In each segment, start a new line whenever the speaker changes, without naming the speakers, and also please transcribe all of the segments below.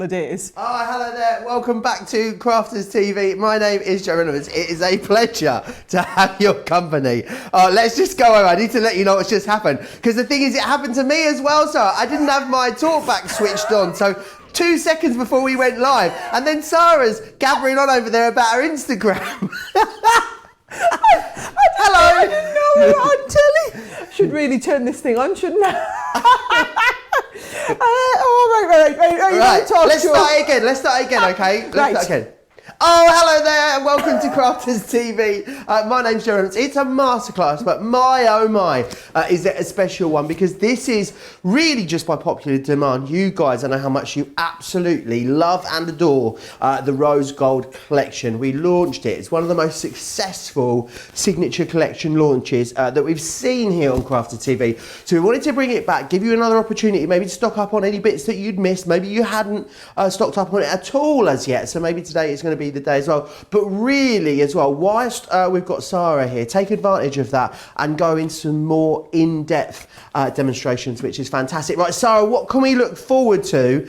couple of days.
Oh, hello there. Welcome back to Crafters TV. My name is Joe Reynolds. It is a pleasure to have your company. Let's just go over. I need to let you know what's just happened. Because the thing is, it happened to me as well, Sarah. I didn't have my talkback switched on. So 2 seconds before we went live. And then Sarah's gabbering on over there about her Instagram. Hello.
I didn't know we were on telly. Should really turn this thing on, shouldn't I?
Right. Let's start again, okay? Let's start again. Oh, hello there, and welcome to Crafters TV. My name's Joe Reynolds. It's a masterclass, but my oh my, is it a special one, because this is really just by popular demand. You guys, I know how much you absolutely love and adore the Rose Gold collection. We launched it. It's one of the most successful signature collection launches that we've seen here on Crafters TV. So we wanted to bring it back, give you another opportunity, maybe to stock up on any bits that you'd missed. Maybe you hadn't stocked up on it at all as yet. So maybe today is going to be the day as well. But really as well, whilst we've got Sara here, take advantage of that and go into some more in-depth demonstrations, which is fantastic. Right, Sara, what can we look forward to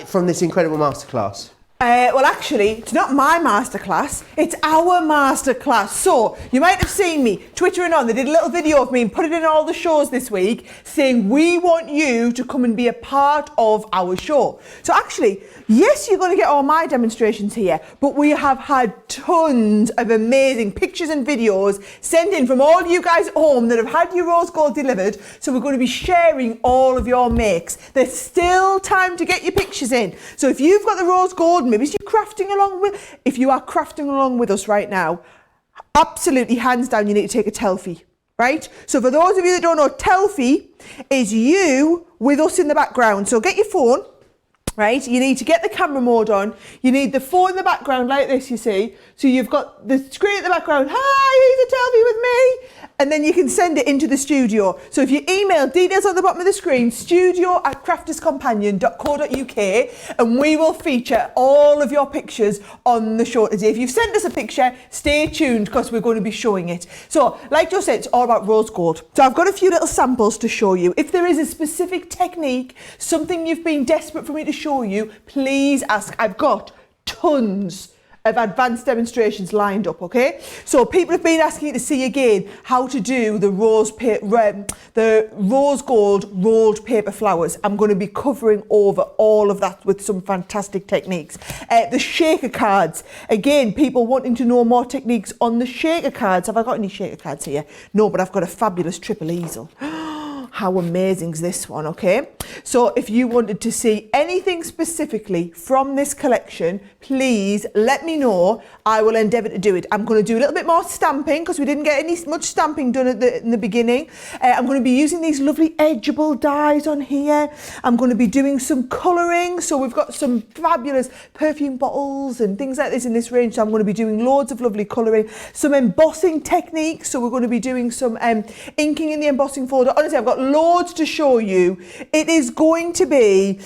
from this incredible masterclass?
Well, actually, it's not my masterclass, it's our masterclass. So, you might have seen me twittering on. They did a little video of me and put it in all the shows this week saying, we want you to come and be a part of our show. So actually, yes, you're going to get all my demonstrations here, but we have had tons of amazing pictures and videos sent in from all you guys at home that have had your rose gold delivered. So we're going to be sharing all of your makes. There's still time to get your pictures in. So if you've got the rose gold, maybe you're crafting along with, if you are crafting along with us right now, absolutely hands down, you need to take a selfie, right? So for those of you that don't know, selfie is you with us in the background. So get your phone, right? You need to get the camera mode on. You need the phone in the background like this, you see. So you've got the screen at the background. Hi, here's a selfie with me. And then you can send it into the studio. So if you email, details on the bottom of the screen, studio@crafterscompanion.co.uk, and we will feature all of your pictures on the show today. If you've sent us a picture, stay tuned because we're going to be showing it. So like Joe said, it's all about rose gold. So I've got a few little samples to show you. If there is a specific technique, something you've been desperate for me to show you, please ask. I've got tons of advanced demonstrations lined up, okay? So people have been asking to see again how to do the rose gold rolled paper flowers. I'm going to be covering over all of that with some fantastic techniques. The shaker cards, again, people wanting to know more techniques on the shaker cards. Have I got any shaker cards here? No, but I've got a fabulous triple easel. How amazing is this one, okay? So if you wanted to see anything specifically from this collection, please let me know. I will endeavour to do it. I'm going to do a little bit more stamping because we didn't get much stamping done in the beginning. I'm going to be using these lovely edgeable dies on here. I'm going to be doing some colouring. So we've got some fabulous perfume bottles and things like this in this range. So I'm going to be doing loads of lovely colouring. Some embossing techniques. So we're going to be doing some inking in the embossing folder. Honestly, I've got loads to show you. It is going to be,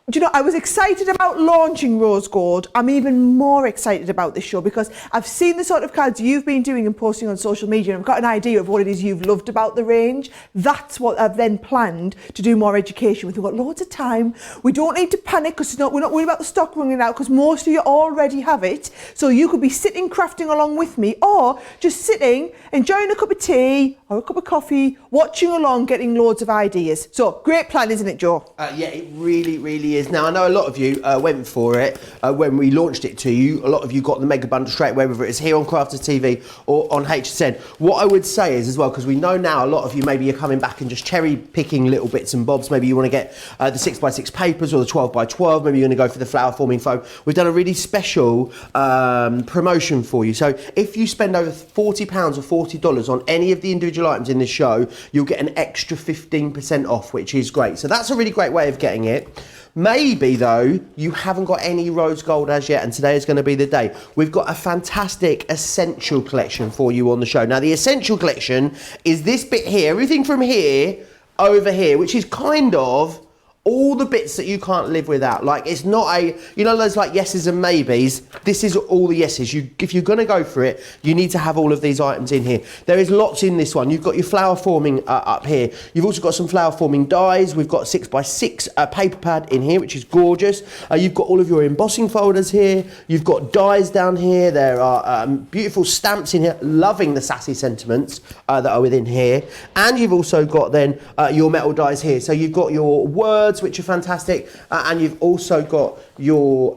do you know, I was excited about launching Rose Gold. I'm even more excited about this show because I've seen the sort of cards you've been doing and posting on social media, and I've got an idea of what it is you've loved about the range. That's what I've then planned to do more education with. We've got loads of time. We don't need to panic because we're not worried about the stock running out because most of you already have it. So you could be sitting crafting along with me, or just sitting, enjoying a cup of tea or a cup of coffee, watching along, getting loads of ideas. So great plan, isn't it, Joe?
Yeah, it really, really is. Now, I know a lot of you went for it when we launched it to you. A lot of you got the mega bundle straight away, whether it's here on Crafters TV or on HSN. What I would say is as well, because we know now a lot of you maybe are coming back and just cherry picking little bits and bobs. Maybe you want to get the 6x6 papers or the 12x12. Maybe you're going to go for the flower forming foam. We've done a really special promotion for you. So if you spend over £40 or $40 on any of the individual items in this show, you'll get an extra 15% off, which is great. So that's a really great way of getting it. Maybe though, you haven't got any rose gold as yet, and today is going to be the day. We've got a fantastic essential collection for you on the show. Now, the essential collection is this bit here, everything from here over here, which is kind of all the bits that you can't live without. Like, it's not a, you know, those like yeses and maybes. This is all the yeses. If you're going to go for it, you need to have all of these items in here. There is lots in this one. You've got your flower forming up here. You've also got some flower forming dies. We've got 6x6 paper pad in here, which is gorgeous. You've got all of your embossing folders here. You've got dies down here. There are beautiful stamps in here. Loving the sassy sentiments that are within here. And you've also got then your metal dies here. So you've got your words, which are fantastic, and you've also got your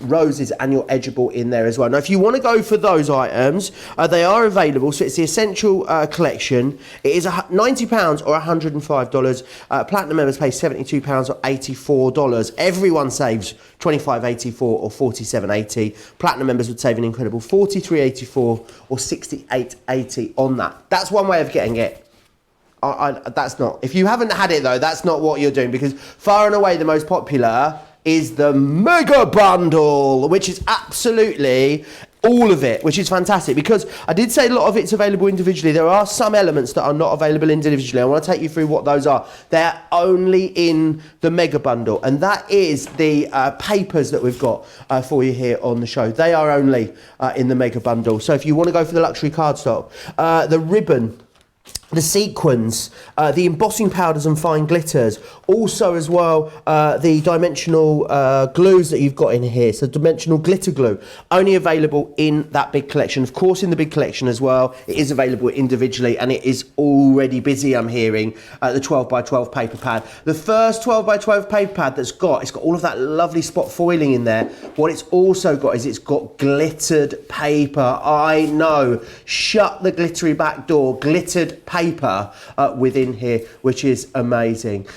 roses and your edgeable in there as well. Now, if you want to go for those items, they are available. So it's the essential collection. It is £90 or $105. Platinum members pay £72 or $84. Everyone saves $25.84 or $47.80. Platinum members would save an incredible $43.84 or $68.80 on that. That's one way of getting it. That's not, if you haven't had it though, that's not what you're doing, because far and away the most popular is the mega bundle, which is absolutely all of it, which is fantastic, because I did say a lot of it's available individually. There are some elements that are not available individually. I want to take you through what those are. They're only in the mega bundle, and that is the papers that we've got for you here on the show. They are only in the mega bundle. So if you want to go for the luxury cardstock, the ribbon, the sequins, the embossing powders and fine glitters, also as well the dimensional glues that you've got in here, so dimensional glitter glue, only available in that big collection. Of course, in the big collection as well, it is available individually, and it is already busy, I'm hearing, the 12x12 paper pad. The first 12x12 paper pad it's got all of that lovely spot foiling in there. What it's also got is it's got glittered paper. I know, shut the glittery back door, glittered paper within here, which is amazing.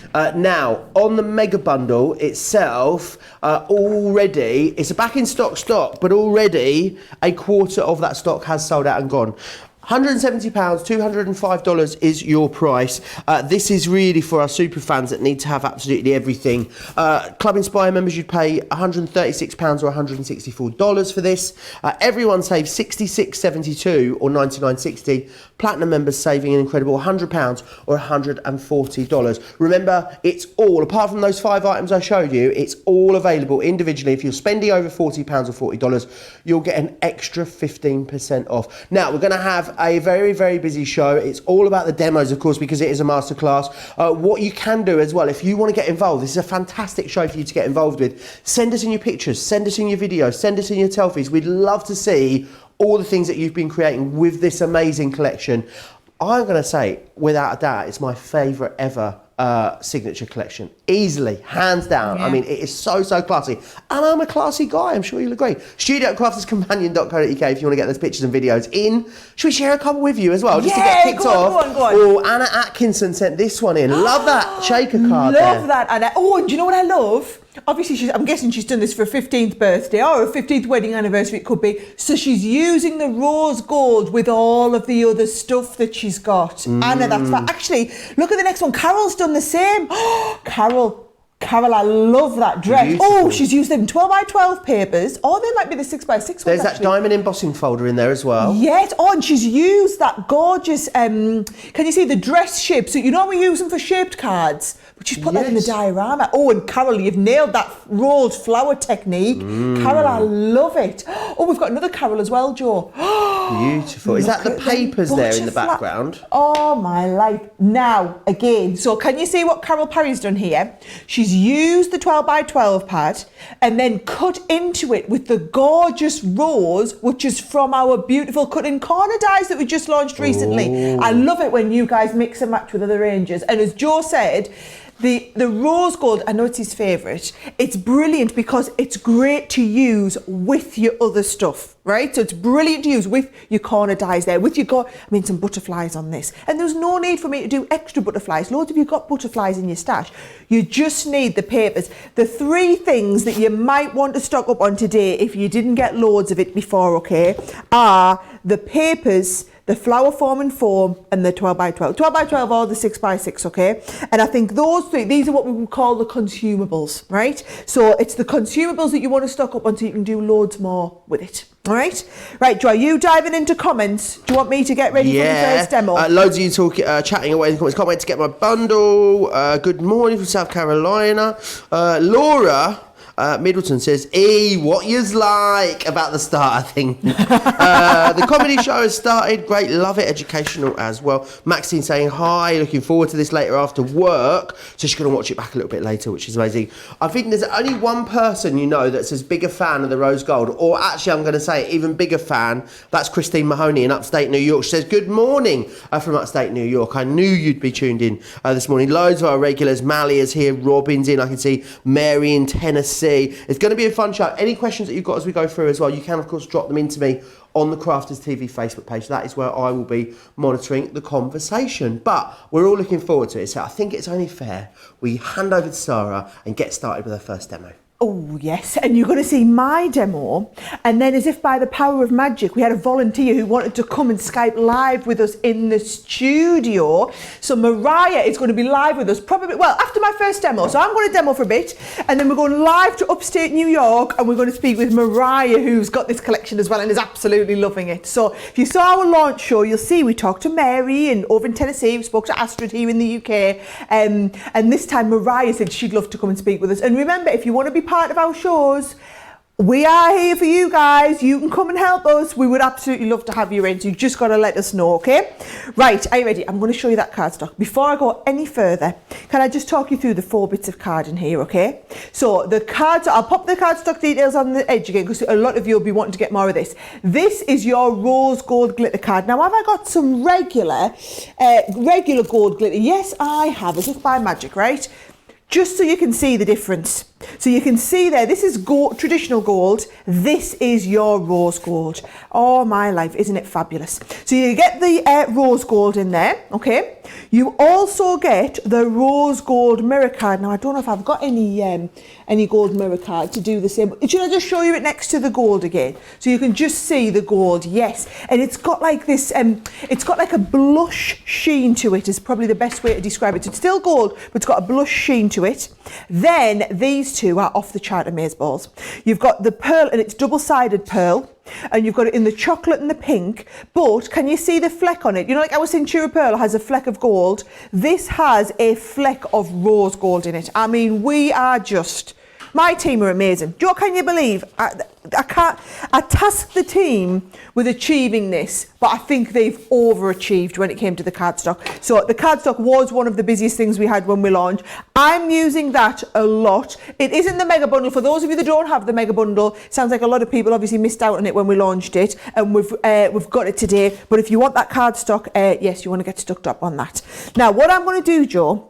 Now, on the mega bundle itself, already, it's a back in stock, but already a quarter of that stock has sold out and gone. £170, $205 is your price. This is really for our super fans that need to have absolutely everything. Club Inspire members, you'd pay £136 or $164 for this. Everyone saves $66.72 or $99.60. Platinum members saving an incredible £100 or $140. Remember, it's all, apart from those 5 items I showed you, it's all available individually. If you're spending over £40 or $40, you'll get an extra 15% off. Now, we're going to have a very, very busy show. It's all about the demos, of course, because it is a masterclass. What you can do as well, if you want to get involved, this is a fantastic show for you to get involved with. Send us in your pictures, send us in your videos, send us in your selfies. We'd love to see all the things that you've been creating with this amazing collection. I'm going to say, without a doubt, it's my favourite ever signature collection. Easily, hands down. Yeah. I mean, it is so, so classy. And I'm a classy guy, I'm sure you'll agree. studio@crafterscompanion.co.uk if you want to get those pictures and videos in. Should we share a couple with you as well, just to get kicked off? Go on. Oh, Anna Atkinson sent this one in. Love that shaker card.
Love that, Anna. Oh, and do you know what I love? Obviously, I'm guessing she's done this for a 15th birthday or a 15th wedding anniversary, it could be. So she's using the rose gold with all of the other stuff that she's got. Anna, that's fine. Actually, look at the next one. Carol's done the same. Carol, I love that dress. Beautiful. Oh, she's used them 12x12 papers. Oh, they might be the 6x6 ones.
There's that diamond embossing folder in there as well.
Yes. Oh, and she's used that gorgeous, can you see the dress shape? So you know we use them for shaped cards, but she's put that in the diorama. Oh, and Carol, you've nailed that rolled flower technique. Carol, I love it. Oh, we've got another Carol as well, Joe.
Beautiful. Is that the papers there in the background?
Oh, my life. Now, again, so can you see what Carol Perry's done here? She's used the 12x12 pad and then cut into it with the gorgeous rose, which is from our beautiful cut-in corner dies that we just launched recently. I love it when you guys mix and match with other ranges. And as Joe said, the rose gold, I know it's his favourite. It's brilliant because it's great to use with your other stuff, right? So it's brilliant to use with your corner dies there, with your some butterflies on this. And there's no need for me to do extra butterflies. Loads of you got butterflies in your stash. You just need the papers. The 3 things that you might want to stock up on today, if you didn't get loads of it before, okay, are the papers, the flower form and foam, and the 12 by 12. 12 by 12 or the 6 by 6, okay? And I think those three, these are what we would call the consumables, right? So it's the consumables that you want to stock up on so you can do loads more with it. All right, right, Joe, are you diving into comments? Do you want me to get ready for the first demo?
Loads of you talking, chatting away in the comments. Can't wait to get my bundle. Good morning from South Carolina. Laura Middleton says, what yous like about the starter thing? The comedy show has started. Great, love it. Educational as well. Maxine saying hi, looking forward to this later after work. So she's going to watch it back a little bit later, which is amazing. I think there's only one person you know that's as big a fan of the rose gold, or actually I'm going to say even bigger fan. That's Christine Mahoney in upstate New York. She says, good morning from upstate New York. I knew you'd be tuned in this morning. Loads of our regulars. Mally is here. Robin's in. I can see Mary in Tennessee. It's going to be a fun show. Any questions that you've got as we go through as well, you can, of course, drop them into me on the Crafters TV Facebook page. That is where I will be monitoring the conversation. But we're all looking forward to it. So I think it's only fair we hand over to Sara and get started with her first demo.
Oh, yes. And you're going to see my demo. And then as if by the power of magic, we had a volunteer who wanted to come and Skype live with us in the studio. So Mariah is going to be live with us probably, well, after my first demo. So I'm going to demo for a bit. And then we're going live to upstate New York. And we're going to speak with Mariah, who's got this collection as well and is absolutely loving it. So if you saw our launch show, you'll see we talked to Mary and over in Tennessee. We spoke to Astrid here in the UK. And this time Mariah said she'd love to come and speak with us. And remember, if you want to be part of our shows, we are here for you guys. You can come and help us. We would absolutely love to have you in. So you just got to let us know, okay? Right, are you ready? I'm going to show you that cardstock. Before I go any further, can I just talk you through the 4 bits of card in here, okay? So the cards, I'll pop the cardstock details on the edge again because a lot of you will be wanting to get more of this. This is your rose gold glitter card. Now, have I got some regular gold glitter? Yes, I have, as if by magic, right? Just so you can see the difference. So you can see there, this is gold, traditional gold. This is your rose gold. Oh my life, isn't it fabulous? So you get the rose gold in there, okay? You also get the rose gold mirror card. Now I don't know if I've got any gold mirror card to do the same. Should I just show you it next to the gold again? So you can just see the gold, yes. And it's got like this, it's got like a blush sheen to it is probably the best way to describe it. So it's still gold, but it's got a blush sheen to it. Then these two are off the chart amazeballs. You've got the pearl, and it's double-sided pearl, and you've got it in the chocolate and the pink, but can you see the fleck on it? You know, like our Centura Pearl has a fleck of gold. This has a fleck of rose gold in it. I mean, we are just... My team are amazing. Joe, can you believe? I tasked the team with achieving this, but I think they've overachieved when it came to the cardstock. So the cardstock was one of the busiest things we had when we launched. I'm using that a lot. It isn't the mega bundle. For those of you that don't have the mega bundle, sounds like a lot of people obviously missed out on it when we launched it, and we've got it today. But if you want that cardstock, yes, you want to get stuck up on that. Now, what I'm going to do, Joe,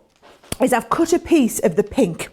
is I've cut a piece of the pink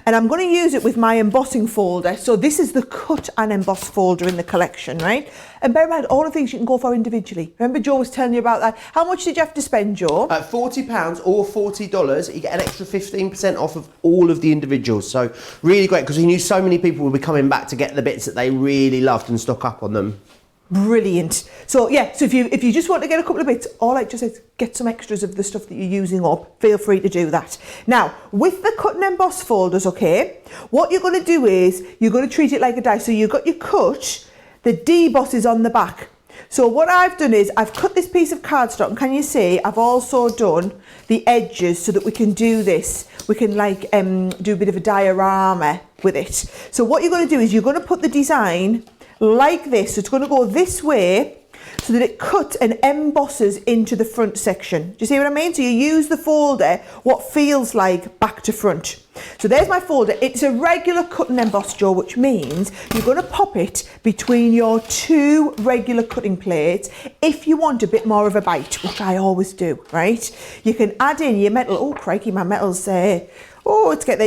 and I'm going to use it with my embossing folder. So this is the cut and emboss folder in the collection, right? And bear in mind, all of these you can go for individually. Remember Joe was telling you about that. How much did you have to spend, Joe?
£40 or $40. You get an extra 15% off of all of the individuals. So really great, because he knew so many people would be coming back to get the bits that they really loved and stock up on them.
Brilliant. So yeah, so if you just want to get a couple of bits, or like just says, get some extras of the stuff that you're using up, feel free to do that. Now, with the cut and emboss folders, okay, what you're going to do is you're going to treat it like a die. So you've got your cut, the deboss is on the back. So what I've done is I've cut this piece of cardstock, and can you see I've also done the edges so that we can do this. We can like do a bit of a diorama with it. So what you're going to do is you're going to put the design like this. So it's going to go this way so that it cuts and embosses into the front section. Do you see what I mean? So you use the folder, what feels like back to front. So there's my folder. It's a regular cut and emboss, Joe, which means you're going to pop it between your 2 regular cutting plates if you want a bit more of a bite, which I always do, right? You can add in your metal. Oh, crikey, my metal's there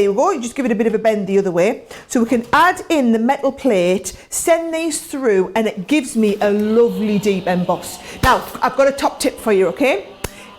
you go. You just give it a bit of a bend the other way. So we can add in the metal plate, send these through, and it gives me a lovely deep emboss. Now, I've got a top tip for you, okay?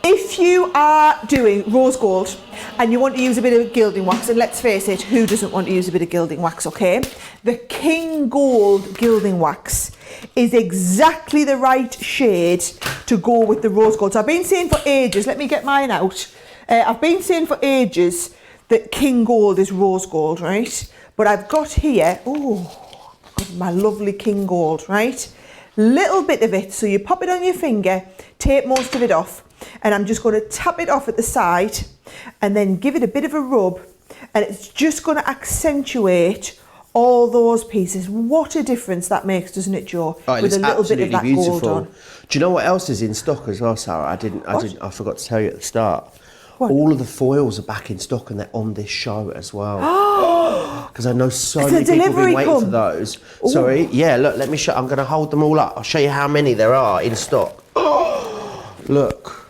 If you are doing rose gold and you want to use a bit of gilding wax, and let's face it, who doesn't want to use a bit of gilding wax, okay? The King Gold gilding wax is exactly the right shade to go with the rose gold. So I've been saying for ages, let me get mine out. I've been saying for ages that King Gold is rose gold, right? But I've got here, oh, my lovely King Gold, right? Little bit of it, so you pop it on your finger, take most of it off, and I'm just going to tap it off at the side and then give it a bit of a rub, and it's just going to accentuate all those pieces. What a difference that makes, doesn't it, Joe?
Oh,
with a little bit of that
beautiful.
gold on.
Do you know what else is in stock as well, Sarah? I forgot to tell you at the start.
What?
All of the foils are back in stock and they're on this show as well. Because I know so
Has
many
the
people have been
delivery
waiting
come?
for those.
Ooh.
Sorry, yeah, look, let me show. I'm going to hold them all up. I'll show you how many there are in stock. Look,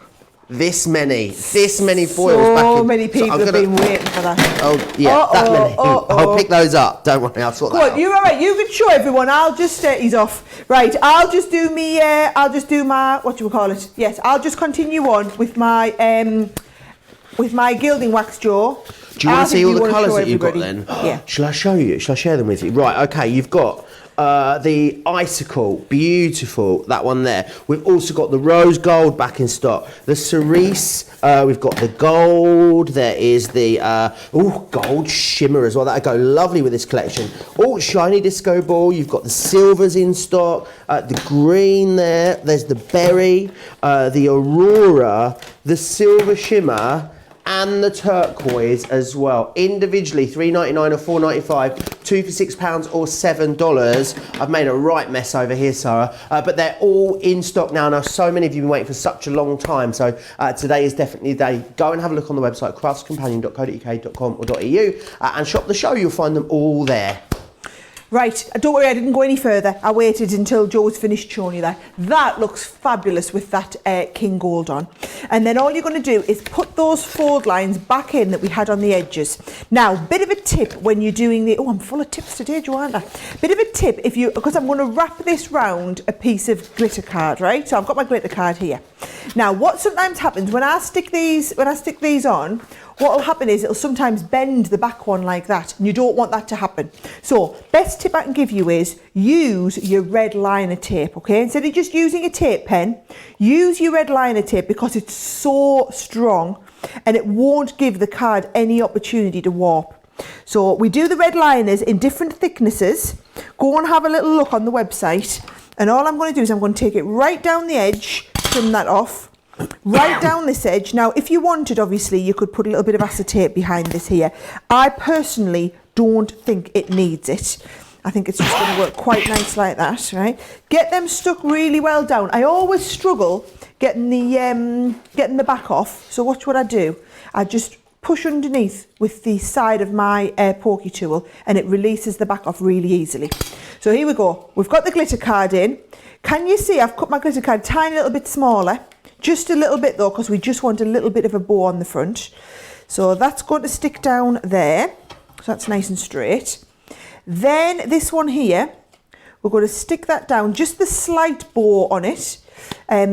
this many foils back in.
So many people have been waiting for that.
Oh, yeah, that many. I'll pick those up. Don't worry, I'll sort that out.
You're all right. You can show everyone. I'll just he's off. Right. I'll just do me. I'll just do my. What do we call it? Yes. I'll just continue on with my gilding wax, Joe.
Do you want to see all the colours that you've got then?
Yeah.
Shall I show you? Shall I share them with you? Right. Okay. You've got the icicle, beautiful, that one there. We've also got the rose gold back in stock. The cerise, we've got the gold. There is the gold shimmer as well. That'll go lovely with this collection. Oh, shiny disco ball. You've got the silvers in stock. The green there. There's the berry, the aurora, the silver shimmer, and the turquoise as well. Individually, $3.99 or $4.95, 2 for £6 or $7. I've made a right mess over here, Sarah, but they're all in stock now. Now, so many of you have been waiting for such a long time, so today is definitely the day. Go and have a look on the website, craftscompanion.co.uk.com.au, and shop the show. You'll find them all there.
Right, don't worry, I didn't go any further. I waited until Joe was finished showing you that. That looks fabulous with that King Gold on. And then all you're going to do is put those fold lines back in that we had on the edges. Now, bit of a tip when you're doing the... Oh, I'm full of tips today, Joe, aren't I? Bit of a tip, because I'm going to wrap this round a piece of glitter card, right? So I've got my glitter card here. Now, what sometimes happens when I stick these on, what will happen is it'll sometimes bend the back one like that, and you don't want that to happen. So, best tip I can give you is use your red liner tape, okay? Instead of just using a tape pen, use your red liner tape because it's so strong and it won't give the card any opportunity to warp. So, we do the red liners in different thicknesses. Go and have a little look on the website, and all I'm going to do is I'm going to take it right down the edge, trim that off, right down this edge. Now, if you wanted, obviously, you could put a little bit of acetate behind this here. I personally don't think it needs it. I think it's just going to work quite nice like that, right? Get them stuck really well down. I always struggle getting the back off. So watch what I do. I just push underneath with the side of my pokey tool, and it releases the back off really easily. So here we go. We've got the glitter card in. Can you see I've cut my glitter card a tiny little bit smaller? Just a little bit though, because we just want a little bit of a bow on the front. So that's going to stick down there. So that's nice and straight. Then this one here, we're going to stick that down, just the slight bow on it. I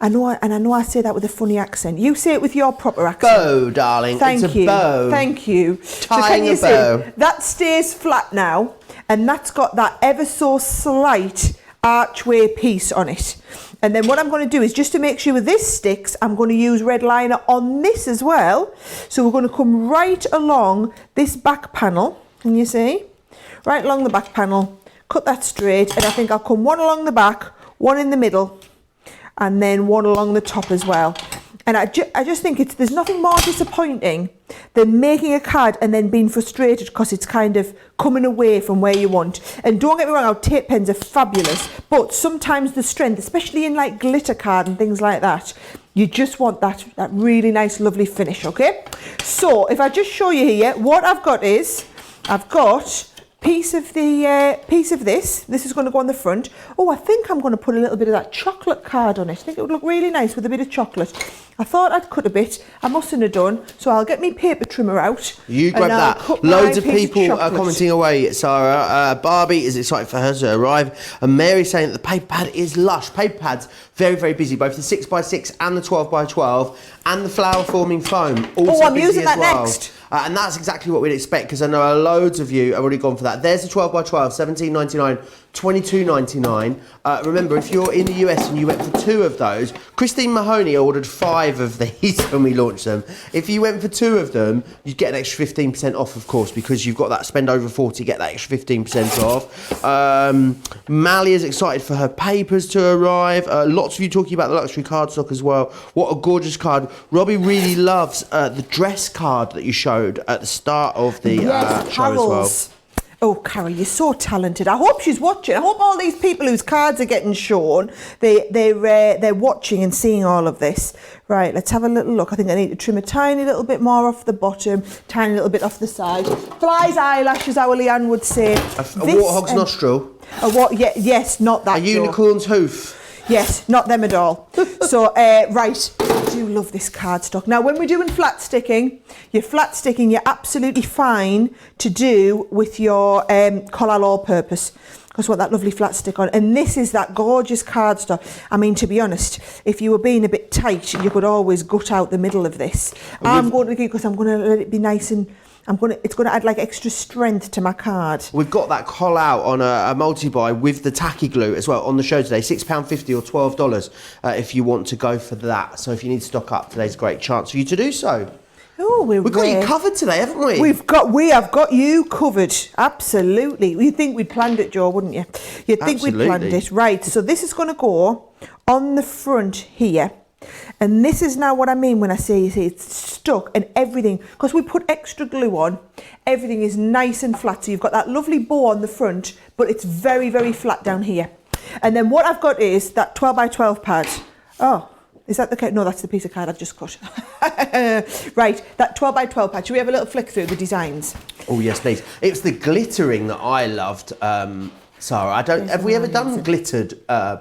know I say that with a funny accent. You say it with your proper accent.
Bow, darling.
Thank
it's
you.
a bow.
Thank you.
Tying a bow.
That stays flat now, and that's got that ever so slight archway piece on it. And then what I'm going to do is, just to make sure this sticks, I'm going to use red liner on this as well. So we're going to come right along this back panel. Can you see? Right along the back panel. Cut that straight. And I think I'll come one along the back, one in the middle, and then one along the top as well. And I just think there's nothing more disappointing than making a card and then being frustrated because it's kind of coming away from where you want. And don't get me wrong, our tape pens are fabulous, but sometimes the strength, especially in like glitter card and things like that, you just want that really nice, lovely finish, okay? So if I just show you here, what I've got is, I've got piece of this. This is going to go on the front. Oh, I think I'm going to put a little bit of that chocolate card on it. I think it would look really nice with a bit of chocolate. I thought I'd cut a bit. I mustn't have done. So I'll get my paper trimmer out.
You grab that. Loads of people are commenting away, Sarah. Barbie is excited for hers to arrive. And Mary's saying that the paper pad is lush. Paper pad's very, very busy. Both the 6x6 and the 12x12 and the flower forming foam. Also
I'm
busy
using
as
that
well.
next.
And that's exactly what we'd expect, because I know loads of you have already gone for that. There's the 12x12, $17.99, $22.99. Remember, if you're in the US and you went for 2 of those, Christine Mahoney ordered 5 of these when we launched them. If you went for 2 of them, you'd get an extra 15% off, of course, because you've got that spend over 40, get that extra 15% off. Mally is excited for her papers to arrive. Lots of you talking about the luxury cardstock as well. What a gorgeous card. Robbie really loves the dress card that you showed at the start of the show as well.
Oh, Carol, you're so talented. I hope she's watching. I hope all these people whose cards are getting shown, they're watching and seeing all of this. Right, let's have a little look. I think I need to trim a tiny little bit more off the bottom, tiny little bit off the side. Fly's eyelashes, our Leanne would say.
A warthog's nostril.
Yes, not that.
A unicorn's hoof.
Yes, not them at all. So, right, I do love this cardstock. Now, when we're doing flat sticking, you're absolutely fine to do with your collal all-purpose. Because what that lovely flat stick on. And this is that gorgeous cardstock. I mean, to be honest, if you were being a bit tight, you could always gut out the middle of this. I'm going to let it be nice and it's going to add like extra strength to my card.
We've got that call out on a multi-buy with the tacky glue as well on the show today. £6.50 or $12 if you want to go for that. So if you need to stock up, today's a great chance for you to do so.
Oh,
we've got you covered today, haven't we?
We have got you covered. Absolutely. You'd think we'd planned it, Joe, wouldn't you? You'd think we'd planned it. Right. So this is going to go on the front here. And this is now what I mean when I say, you see, it's stuck and everything, because we put extra glue on, everything is nice and flat. So you've got that lovely bow on the front, but it's very, very flat down here. And then what I've got is that 12 by 12 pad. Oh, is that the card? No, that's the piece of card I've just cut. Right, that 12 by 12 pad. Should we have a little flick through the designs?
Oh, yes, please. It's the glittering that I loved. Sarah, have we ever done glittered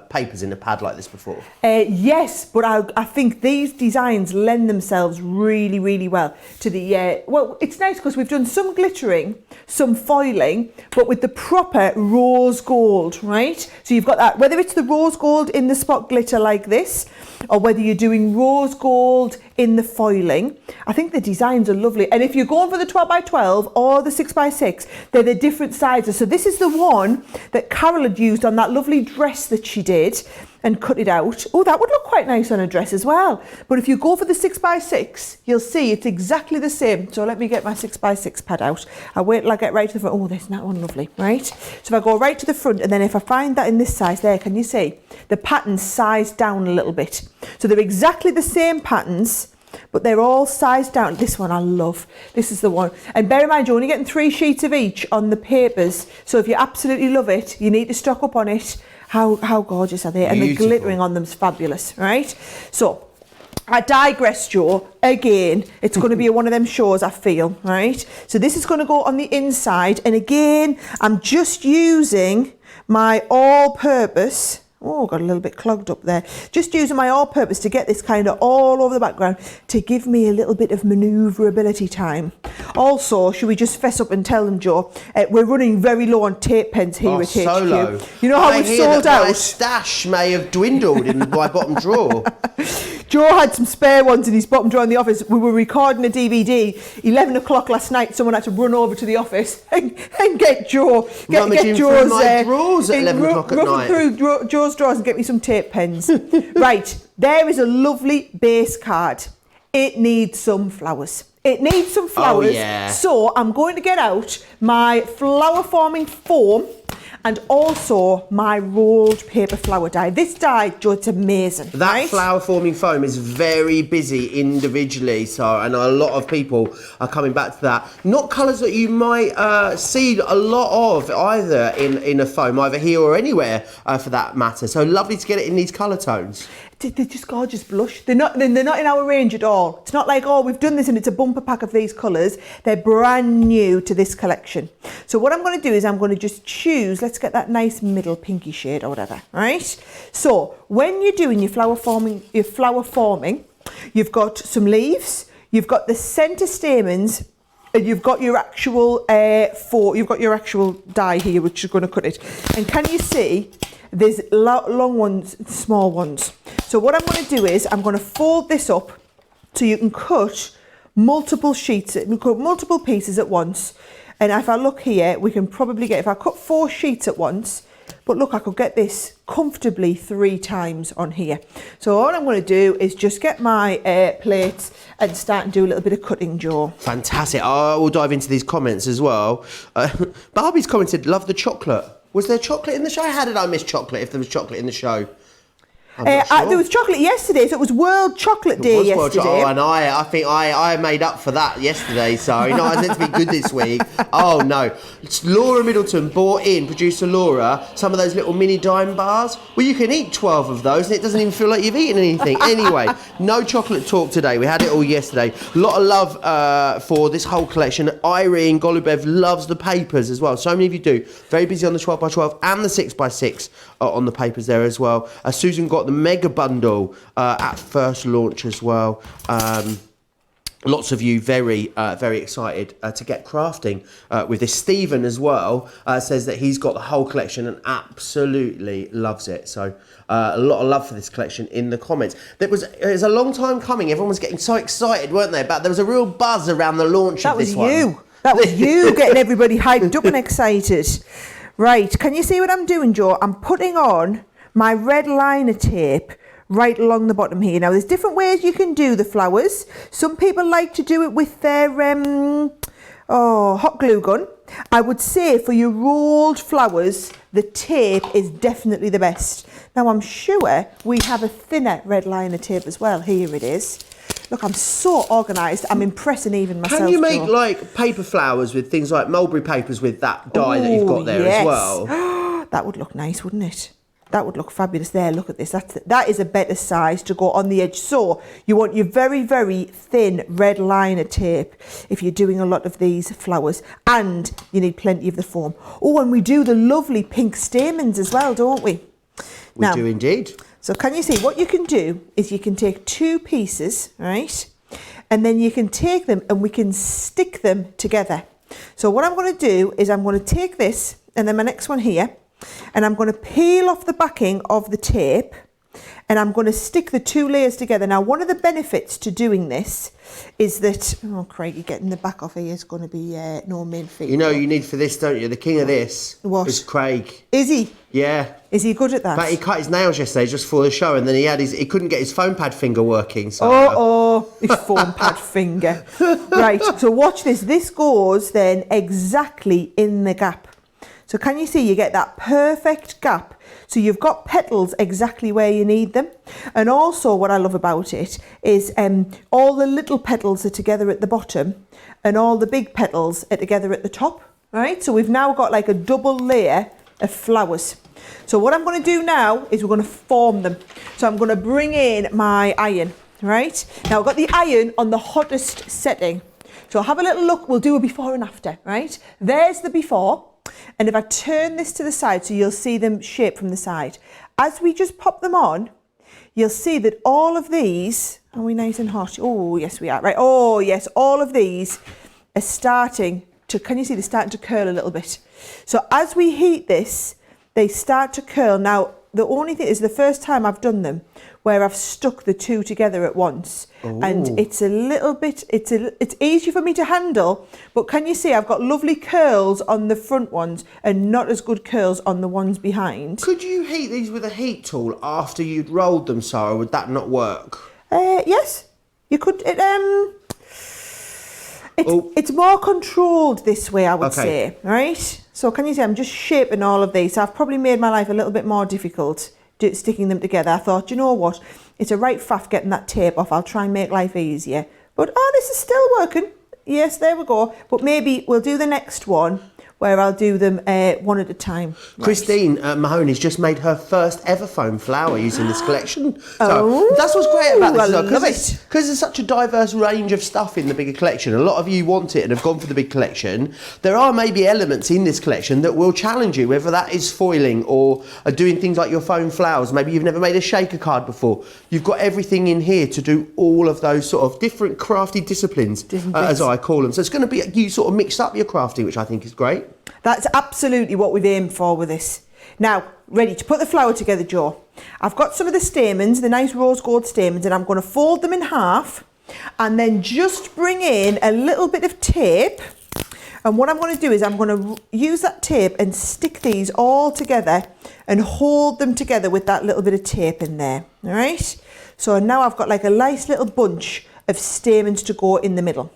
papers in a pad like this before?
Yes, but I think these designs lend themselves really, really well to the... well, it's nice because we've done some glittering, some foiling, but with the proper rose gold, right? So you've got that, whether it's the rose gold in the spot glitter like this, or whether you're doing rose gold in the foiling. I think the designs are lovely. And if you're going for the 12 by 12 or the 6 by 6, they're the different sizes. So this is the one that Carol had used on that lovely dress that she did and cut it out. Oh, that would look quite nice on a dress as well. But if you go for the 6 by 6, you'll see it's exactly the same. So let me get my 6 by 6 pad out. I'll wait till I get right to the front. Oh, there's that one lovely, right? So if I go right to the front, and then if I find that in this size there, can you see? The pattern's sized down a little bit. So they're exactly the same patterns, but they're all sized down. This one I love. This is the one. And bear in mind, you're only getting 3 sheets of each on the papers. So if you absolutely love it, you need to stock up on it. How gorgeous are they? And the glittering on them is fabulous, right? So I digress, Joe. Again, it's going to be one of them shows, I feel, right? So this is going to go on the inside. And again, I'm just using my all-purpose. Oh, got a little bit clogged up there. Just using my all-purpose to get this kind of all over the background to give me a little bit of manoeuvrability time. Also, should we just fess up and tell them, Joe, we're running very low on tape pens here at HQ.
So low.
You know how we've sold out?
My stash may have dwindled in my bottom drawer.
Joe had some spare ones in his bottom drawer in the office. We were recording a DVD, 11 o'clock last night. Someone had to run over to the office and get Joe. Get Joe's
my drawers at 11 o'clock at night.
Through Joe's drawers and get me some tape pens. Right, there is a lovely base card. It needs some flowers. It needs some flowers.
Oh, yeah.
So I'm going to get out my flower forming foam and also my rolled paper flower die. This die, Joe, it's amazing.
That flower forming foam is very busy individually, so and a lot of people are coming back to that. Not colours that you might see a lot of either in a foam, either here or anywhere for that matter. So lovely to get it in these colour tones.
They're just gorgeous blush. They're not in our range at all. It's not like, oh, we've done this and it's a bumper pack of these colours. They're brand new to this collection. So what I'm going to do is I'm going to just choose, let's get that nice middle pinky shade or whatever, right? So when you're doing your flower forming, you've got some leaves, you've got the centre stamens, and you've got your actual die here, which is going to cut it. And can you see? There's long ones, small ones. So what I'm going to do is I'm going to fold this up so you can cut multiple sheets, multiple pieces at once. And if I look here, we can probably get, if I cut 4 sheets at once, But look, I could get this comfortably 3 times on here. So all I'm going to do is just get my plates and start and do a little bit of cutting, Joe.
Fantastic. I will dive into these comments as well. Barbie's commented, love the chocolate. Was there chocolate in the show? How did I miss chocolate if there was chocolate in the show?
There was chocolate yesterday, so it was World Chocolate Day yesterday.
And I think I made up for that yesterday, so I was meant to be good this week. Oh no. Laura Middleton bought in, producer Laura, some of those little mini dime bars. Well, you can eat 12 of those and it doesn't even feel like you've eaten anything. Anyway, no chocolate talk today. We had it all yesterday. A lot of love for this whole collection. Irene Golubev loves the papers as well. So many of you do. Very busy on the 12x12 and the 6x6 on the papers there as well. Susan got the mega bundle at first launch as well. Lots of you very excited to get crafting with this. Stephen as well says that he's got the whole collection and absolutely loves it. So a lot of love for this collection in the comments. It was a long time coming. Everyone was getting so excited, weren't they? But there was a real buzz around the launch of this one.
That was you getting everybody hyped up and excited. Right, can you see what I'm doing, Joe? I'm putting on my red liner tape right along the bottom here. Now, there's different ways you can do the flowers. Some people like to do it with their hot glue gun. I would say for your rolled flowers, the tape is definitely the best. Now, I'm sure we have a thinner red liner tape as well. Here it is. Look, I'm so organised. I'm impressing even myself.
Can you make like paper flowers with things like mulberry papers with that dye that you've got there as well?
That would look nice, wouldn't it? That would look fabulous there. Look at this. That is a better size to go on the edge. So you want your very, very thin red liner tape if you're doing a lot of these flowers, and you need plenty of the foam. Oh, and we do the lovely pink stamens as well, don't we?
We do indeed.
So can you see what you can do is you can take 2 pieces, right? And then you can take them and we can stick them together. So what I'm going to do is I'm going to take this and then my next one here, and I'm going to peel off the backing of the tape and I'm going to stick the 2 layers together. Now, one of the benefits to doing this is that, oh, Craigie, getting the back off here is going to be no main feat.
You know you need for this, don't you? The king of this is Craig.
Is he?
Yeah.
Is he good at that?
But he cut his nails yesterday just before the show, and then he couldn't get his foam pad finger working. So
his foam pad finger. Right, so watch this. This goes then exactly in the gap. So can you see you get that perfect gap? So you've got petals exactly where you need them. And also what I love about it is all the little petals are together at the bottom and all the big petals are together at the top, right? So we've now got like a double layer of flowers. So what I'm going to do now is we're going to form them. So I'm going to bring in my iron, right? Now I've got the iron on the hottest setting. So have a little look. We'll do a before and after, right? There's the before. And if I turn this to the side, so you'll see them shape from the side. As we just pop them on, you'll see that all of these, are we nice and hot? Oh, yes, we are. Right. Oh, yes, all of these are starting to, can you see they're starting to curl a little bit? So as we heat this, they start to curl. Now, the only thing is the first time I've done them where I've stuck the 2 together at once. Ooh. And it's a little bit, it's easy for me to handle, but can you see I've got lovely curls on the front ones and not as good curls on the ones behind.
Could you heat these with a heat tool after you'd rolled them, Sarah? Would that not work?
Yes, you could. It's more controlled this way, I would say, right? So can you see I'm just shaping all of these. So I've probably made my life a little bit more difficult sticking them together. I thought, you know what, it's a right faff getting that tape off. I'll try and make life easier. But this is still working. Yes, there we go. But maybe we'll do the next one where I'll do them one at a time.
Christine Mahoney's just made her first ever foam flower using this collection. So that's what's great about this. Because there's such a diverse range of stuff in the bigger collection. A lot of you want it and have gone for the big collection. There are maybe elements in this collection that will challenge you, whether that is foiling or doing things like your foam flowers. Maybe you've never made a shaker card before. You've got everything in here to do all of those sort of different crafty disciplines, as I call them. So it's going to be, you sort of mix up your crafting, which I think is great.
That's absolutely what we've aimed for with this. Now, ready to put the flower together, Joe. I've got some of the stamens, the nice rose gold stamens, and I'm going to fold them in half and then just bring in a little bit of tape And what I'm going to do is I'm going to use that tape and stick these all together and hold them together with that little bit of tape in there. All right. So now I've got like a nice little bunch of stamens to go in the middle.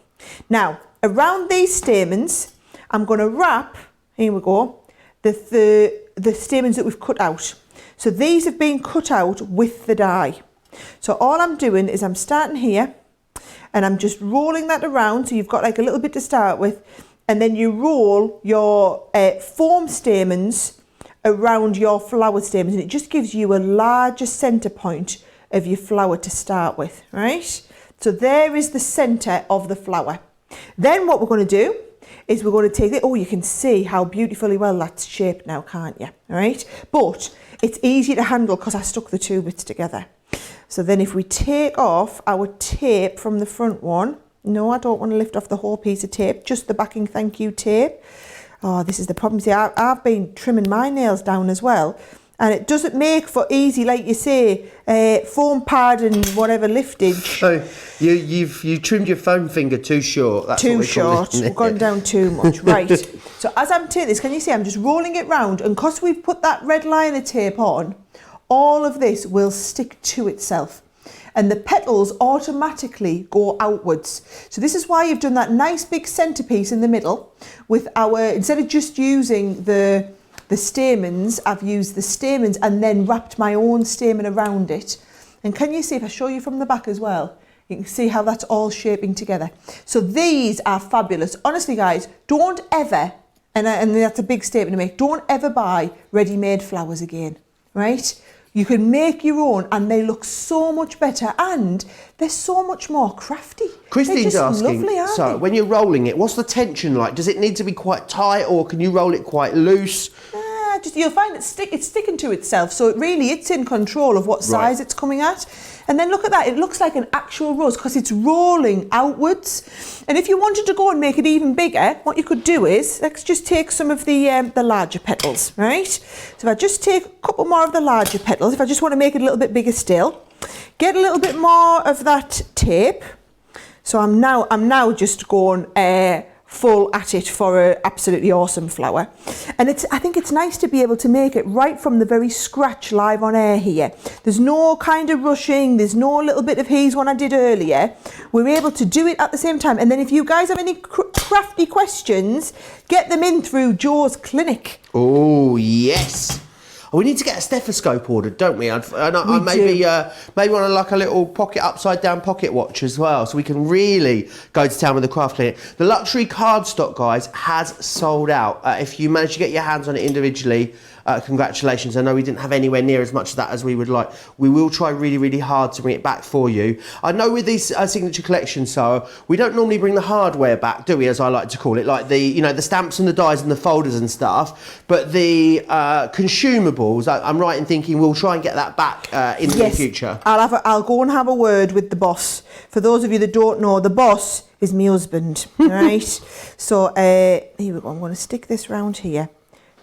Now, around these stamens, I'm going to wrap, here we go, the stamens that we've cut out. So these have been cut out with the die. So all I'm doing is I'm starting here and I'm just rolling that around. So you've got like a little bit to start with, and then you roll your foam stamens around your flower stamens, and it just gives you a larger centre point of your flower to start with, right? So there is the centre of the flower. Then what we're going to do is we're going to take it. Oh, you can see how beautifully well that's shaped now, can't you? All right, but it's easy to handle because I stuck the two bits together. So then if we take off our tape from the front one, no, I don't want to lift off the whole piece of tape, just the backing thank you tape. Oh, this is the problem. See, I've been trimming my nails down as well, and it doesn't make for easy, like you say, foam pad and whatever liftage.
So you trimmed your foam finger too short. That's
too short. We've gone down too much. Right. So as I'm taking this, can you see I'm just rolling it round, and because we've put that red liner tape on, all of this will stick to itself. And the petals automatically go outwards. So this is why you've done that nice big centerpiece in the middle with our, instead of just using the stamens, I've used the stamens and then wrapped my own stamen around it. And can you see, if I show you from the back as well, you can see how that's all shaping together. So these are fabulous. Honestly, guys, don't ever, and that's a big statement to make, don't ever buy ready-made flowers again, right? You can make your own and they look so much better and they're so much more crafty.
Christine's asking,
lovely, aren't
so
they?
when you're rolling it, what's the tension like? Does it need to be quite tight or can you roll it quite loose?
You'll find it's sticking to itself, so it's in control of what size it's coming at. And then look at that, it looks like an actual rose because it's rolling outwards. And if you wanted to go and make it even bigger, what you could do is, let's just take some of the larger petals, right? So if I just take a couple more of the larger petals, if I just want to make it a little bit bigger still, get a little bit more of that tape. So I'm now just going full at it for an absolutely awesome flower. And I think it's nice to be able to make it right from the very scratch live on air here. There's no kind of rushing, there's no little bit of he's one I did earlier. We're able to do it at the same time. And then if you guys have any crafty questions, get them in through Joe's clinic.
Oh, yes. We need to get a stethoscope ordered, don't we? Maybe want like a little upside down pocket watch as well, so we can really go to town with the craft clinic. The luxury cardstock, guys, has sold out. If you manage to get your hands on it individually, congratulations. I know we didn't have anywhere near as much of that as we would like. We will try really, really hard to bring it back for you. I know with these signature collections, so we don't normally bring the hardware back, do we, as I like to call it, like the stamps and the dies and the folders and stuff, but the consumables, I'm right in thinking we'll try and get that back in the future.
I'll go and have a word with the boss. For those of you that don't know, the boss is my husband, right? So here we go. I'm going to stick this round here.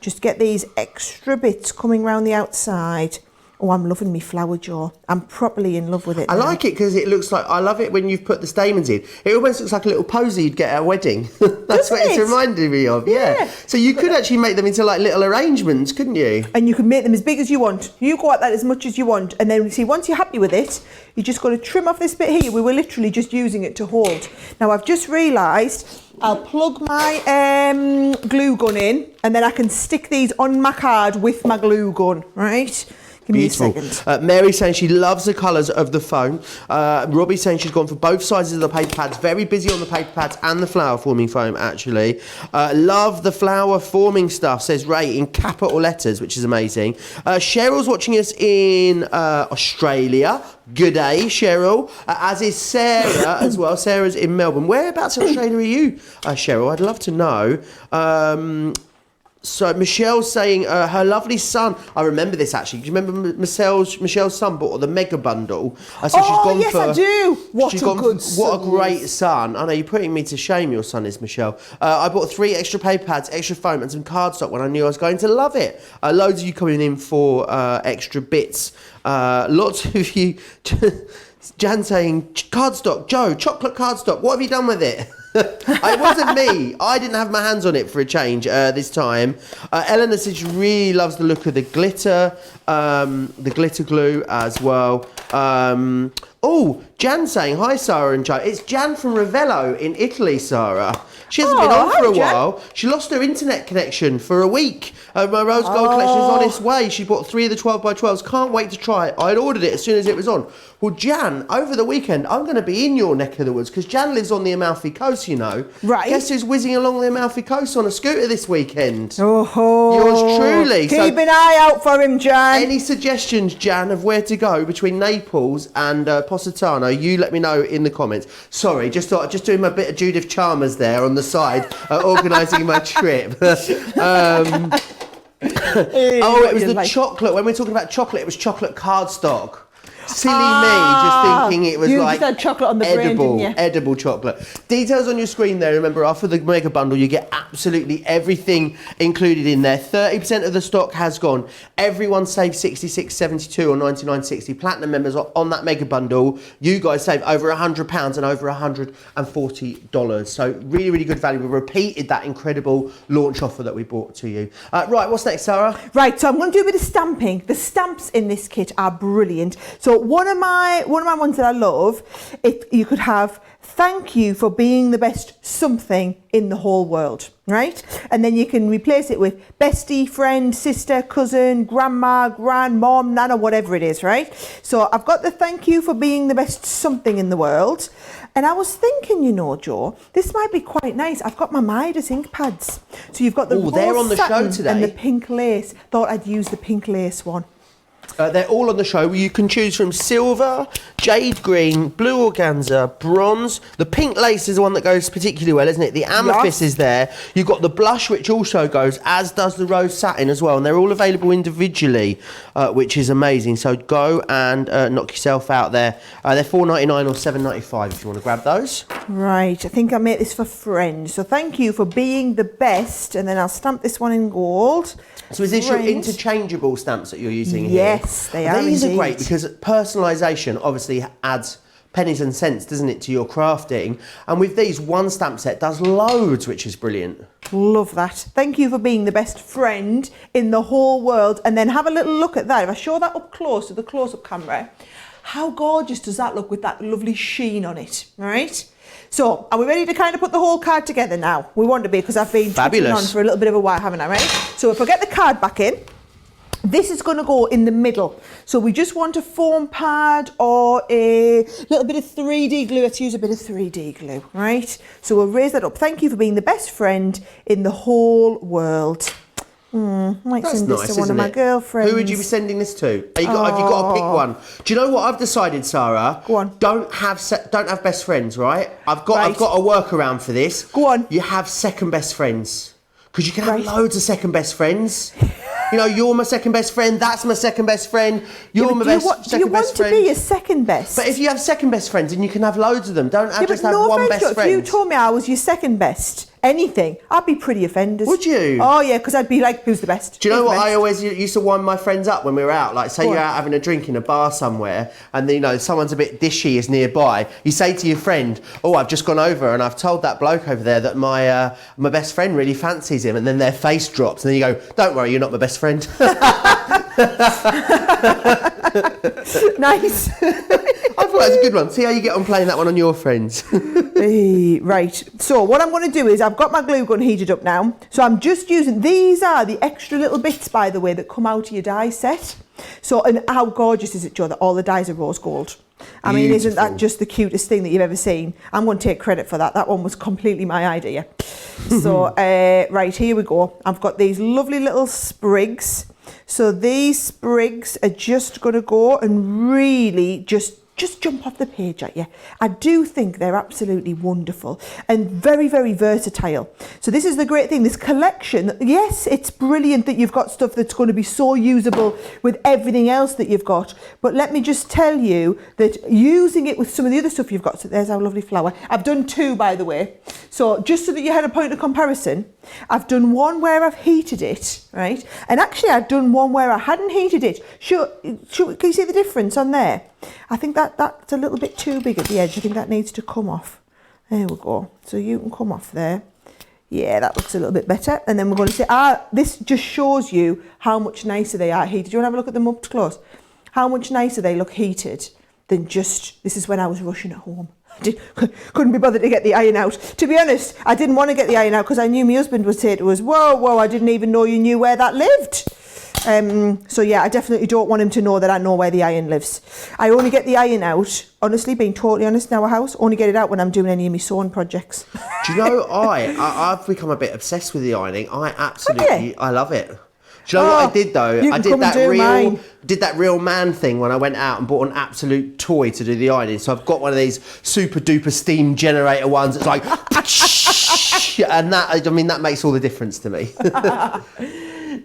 Just get these extra bits coming round the outside. Oh, I'm loving me flower, Joe. I'm properly in love with it.
I like it because it looks like, I love it when you've put the stamens in. It almost looks like a little posy you'd get at a wedding. That's what it's reminding me of, yeah. So you could actually make them into like little arrangements, couldn't you?
And you can make them as big as you want. You go at that as much as you want. And then, see, once you're happy with it, you're just going to trim off this bit here. We were literally just using it to hold. Now, I've just realised I'll plug my glue gun in and then I can stick these on my card with my glue gun, right? Give me a second.
Mary's saying she loves the colours of the foam. Robbie's saying she's gone for both sizes of the paper pads. Very busy on the paper pads and the flower forming foam, actually. Love the flower forming stuff, says Ray in capital letters, which is amazing. Cheryl's watching us in Australia. Good day, Cheryl. As is Sarah as well. Sarah's in Melbourne. Whereabouts in Australia are you, Cheryl? I'd love to know. So Michelle's saying her lovely son. I remember this actually. Do you remember Michelle's son bought the mega bundle? So she's gone
yes, I do. What
a great son. I know you're putting me to shame. Your son is, Michelle. I bought 3 extra paper pads, extra foam, and some cardstock when I knew I was going to love it. Loads of you coming in for extra bits. Lots of you. Jan saying cardstock, Joe, chocolate cardstock. What have you done with it? It wasn't me. I didn't have my hands on it for a change this time. Eleanor said she really loves the look of the glitter glue as well. Jan saying, hi, Sara and Joe. It's Jan from Ravello in Italy, Sara. She hasn't been on for a while. She lost her internet connection for a week. My rose gold collection is on its way. She bought 3 of the 12 by 12s. Can't wait to try it. I'd ordered it as soon as it was on. Well, Jan, over the weekend, I'm going to be in your neck of the woods because Jan lives on the Amalfi Coast, you know.
Right.
Guess who's whizzing along the Amalfi Coast on a scooter this weekend?
Oh,
yours truly.
Keep an eye out for him, Jan.
Any suggestions, Jan, of where to go between Naples and Positano? You let me know in the comments. Sorry, just doing my bit of Judith Chalmers there on the side, organising my trip. It was the chocolate. When we're talking about chocolate, it was chocolate cardstock. Silly me, just thinking it was
you
like
just had chocolate on the
edible,
brain, didn't you?
edible chocolate. Details on your screen there. Remember, after the mega bundle, you get absolutely everything included in there. 30% of the stock has gone. Everyone saved $66.72 or $99.60. Platinum members are on that mega bundle. You guys saved over £100 and over $140. So really, really good value. We repeated that incredible launch offer that we brought to you. Right, what's next, Sara?
Right, so I'm going to do a bit of stamping. The stamps in this kit are brilliant. So one of my ones that I love, you could have thank you for being the best something in the whole world, right? And then you can replace it with bestie, friend, sister, cousin, grandma, grandmom, nana, whatever it is, right? So I've got the thank you for being the best something in the world. And I was thinking, you know, Joe, this might be quite nice. I've got my Midas ink pads. So you've got the
they're on the show
satin
today.
and the pink lace. Thought I'd use the pink lace one.
They're all on the show. You can choose from silver, jade green, blue organza, bronze. The pink lace is the one that goes particularly well, isn't it? The amethyst is there. You've got the blush, which also goes, as does the rose satin as well. And they're all available individually, which is amazing. So go and knock yourself out there. They're $4.99 or $7.95 if you want to grab those.
Right. I think I made this for friends. So thank you for being the best. And then I'll stamp this one in gold.
So is this your interchangeable stamps that you're using here?
Yes, they are.
These are great because personalisation obviously adds pennies and cents, doesn't it, to your crafting? And with these, one stamp set does loads, which is brilliant.
Love that. Thank you for being the best friend in the whole world. And then have a little look at that. If I show that up close to the close-up camera, how gorgeous does that look with that lovely sheen on it, all right? So, are we ready to kind of put the whole card together now? We want to be, because I've been touching on for a little bit of a while, haven't I, right? So if I get the card back in, this is going to go in the middle. So we just want a foam pad or a little bit of 3D glue. Let's use a bit of 3D glue, right? So we'll raise that up. Thank you for being the best friend in the whole world. Might send this to one of my girlfriends.
Who would you be sending this to? Have you got to pick one? Do you know what I've decided, Sara?
Go on.
Don't have best friends, right? I've got a workaround for this.
Go on.
You have second best friends, because you can have loads of second best friends. You know, you're my second best friend. That's my second best friend. You're my second best friend.
Do you want to be a second best?
But if you have second best friends, then you can have loads of them. Don't just have one best friend.
If you told me I was your second best, anything, I'd be pretty offended.
Would you?
Oh yeah, because I'd be like, who's the best?
Do you know what I always used to wind my friends up when we were out? Like, say you're out having a drink in a bar somewhere, and you know someone's a bit dishy is nearby. You say to your friend, "Oh, I've just gone over and I've told that bloke over there that my best friend really fancies him," and then their face drops, and then you go, "Don't worry, you're not my best friend."
Nice.
I thought that was a good one. See how you get on playing that one on your friends.
Right. So what I'm going to do is I've got my glue gun heated up now. So I'm just using, these are the extra little bits, by the way, that come out of your die set. So, and how gorgeous is it, Joe, that all the dies are rose gold? I mean, isn't that just the cutest thing that you've ever seen? I'm going to take credit for that. That one was completely my idea. So, right, here we go. I've got these lovely little sprigs. So these sprigs are just going to go and really just jump off the page at you. I do think they're absolutely wonderful and very, very versatile. So this is the great thing, this collection. Yes, it's brilliant that you've got stuff that's going to be so usable with everything else that you've got. But let me just tell you that using it with some of the other stuff you've got, so there's our lovely flower. I've done two, by the way. So just so that you had a point of comparison, I've done one where I've heated it, right? And actually I've done one where I hadn't heated it. Sure, can you see the difference on there? I think that's a little bit too big at the edge. I think that needs to come off. There we go. So you can come off there. Yeah, that looks a little bit better. And then we're going to say, this just shows you how much nicer they are heated. Do you want to have a look at them up close? How much nicer they look heated than just, this is when I was rushing at home. Couldn't be bothered to get the iron out. To be honest, I didn't want to get the iron out because I knew my husband would say to us, whoa, I didn't even know you knew where that lived. So yeah, I definitely don't want him to know that I know where the iron lives. I only get the iron out, honestly, being totally honest in our house, only get it out when I'm doing any of my sewing projects.
Do you know, I've become a bit obsessed with the ironing. I love it. Do you know what I did though? I did that real man thing when I went out and bought an absolute toy to do the ironing. So I've got one of these super duper steam generator ones that's like, and that makes all the difference to me.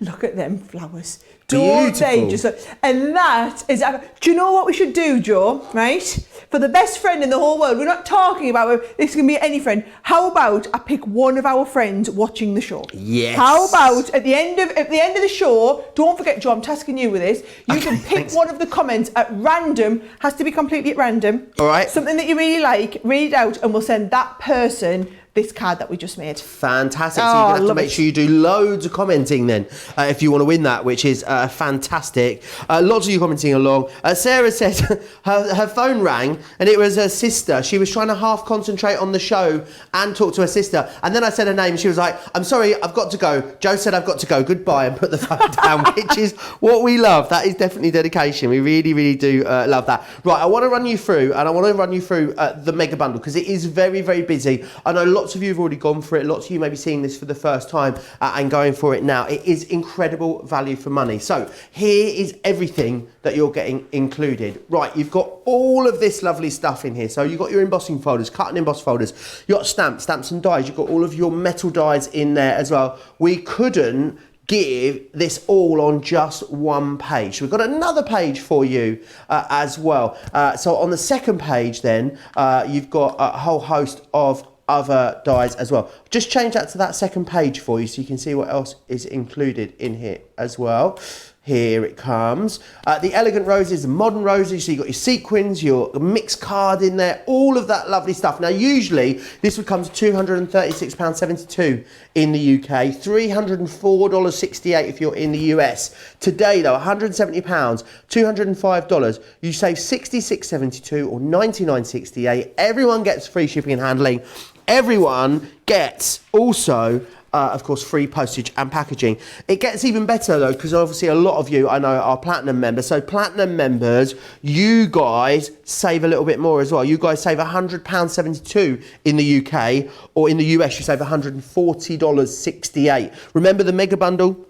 Look at them flowers.
Beautiful.
Don't they just and that is, do you know what we should do, Joe, right? For the best friend in the whole world, we're not talking about this can be any friend. How about I pick one of our friends watching the show?
Yes.
How about at the end of the show, don't forget, Joe, I'm tasking you with this. You can pick one of the comments at random, has to be completely at random.
All right.
Something that you really like, read it out, and we'll send that person this card that we just made.
Fantastic. So you're going to have to make sure you do loads of commenting then if you want to win that, which is fantastic. Lots of you commenting along. Sarah says her phone rang and it was her sister. She was trying to half concentrate on the show and talk to her sister. And then I said her name and she was like, I'm sorry, I've got to go. Joe said I've got to go. Goodbye, and put the phone down, which is what we love. That is definitely dedication. We really, really do love that. Right, I want to run you through the mega bundle because it is very, very busy. I know lots of you have already gone for it. Lots of you may be seeing this for the first time and going for it now. It is incredible value for money. So here is everything that you're getting included. Right, you've got all of this lovely stuff in here. So you've got your embossing folders, cut and emboss folders. You've got stamps and dies. You've got all of your metal dies in there as well. We couldn't give this all on just one page. We've got another page for you as well. So on the second page then, you've got a whole host of other dies as well. Just change that to that second page for you so you can see what else is included in here as well. Here it comes. The elegant roses, the modern roses, so you've got your sequins, your mixed card in there, all of that lovely stuff. Now, usually this would come to £236.72 in the UK, $304.68 if you're in the US. Today, though, £170, $205, you save $66.72 or $99.68. Everyone gets free shipping and handling. Everyone gets also of course, free postage and packaging. It gets even better though, because obviously a lot of you I know are platinum members. So platinum members, you guys save a little bit more as well. You guys save £100.72 in the UK, or in the US you save $140.68. Remember, the mega bundle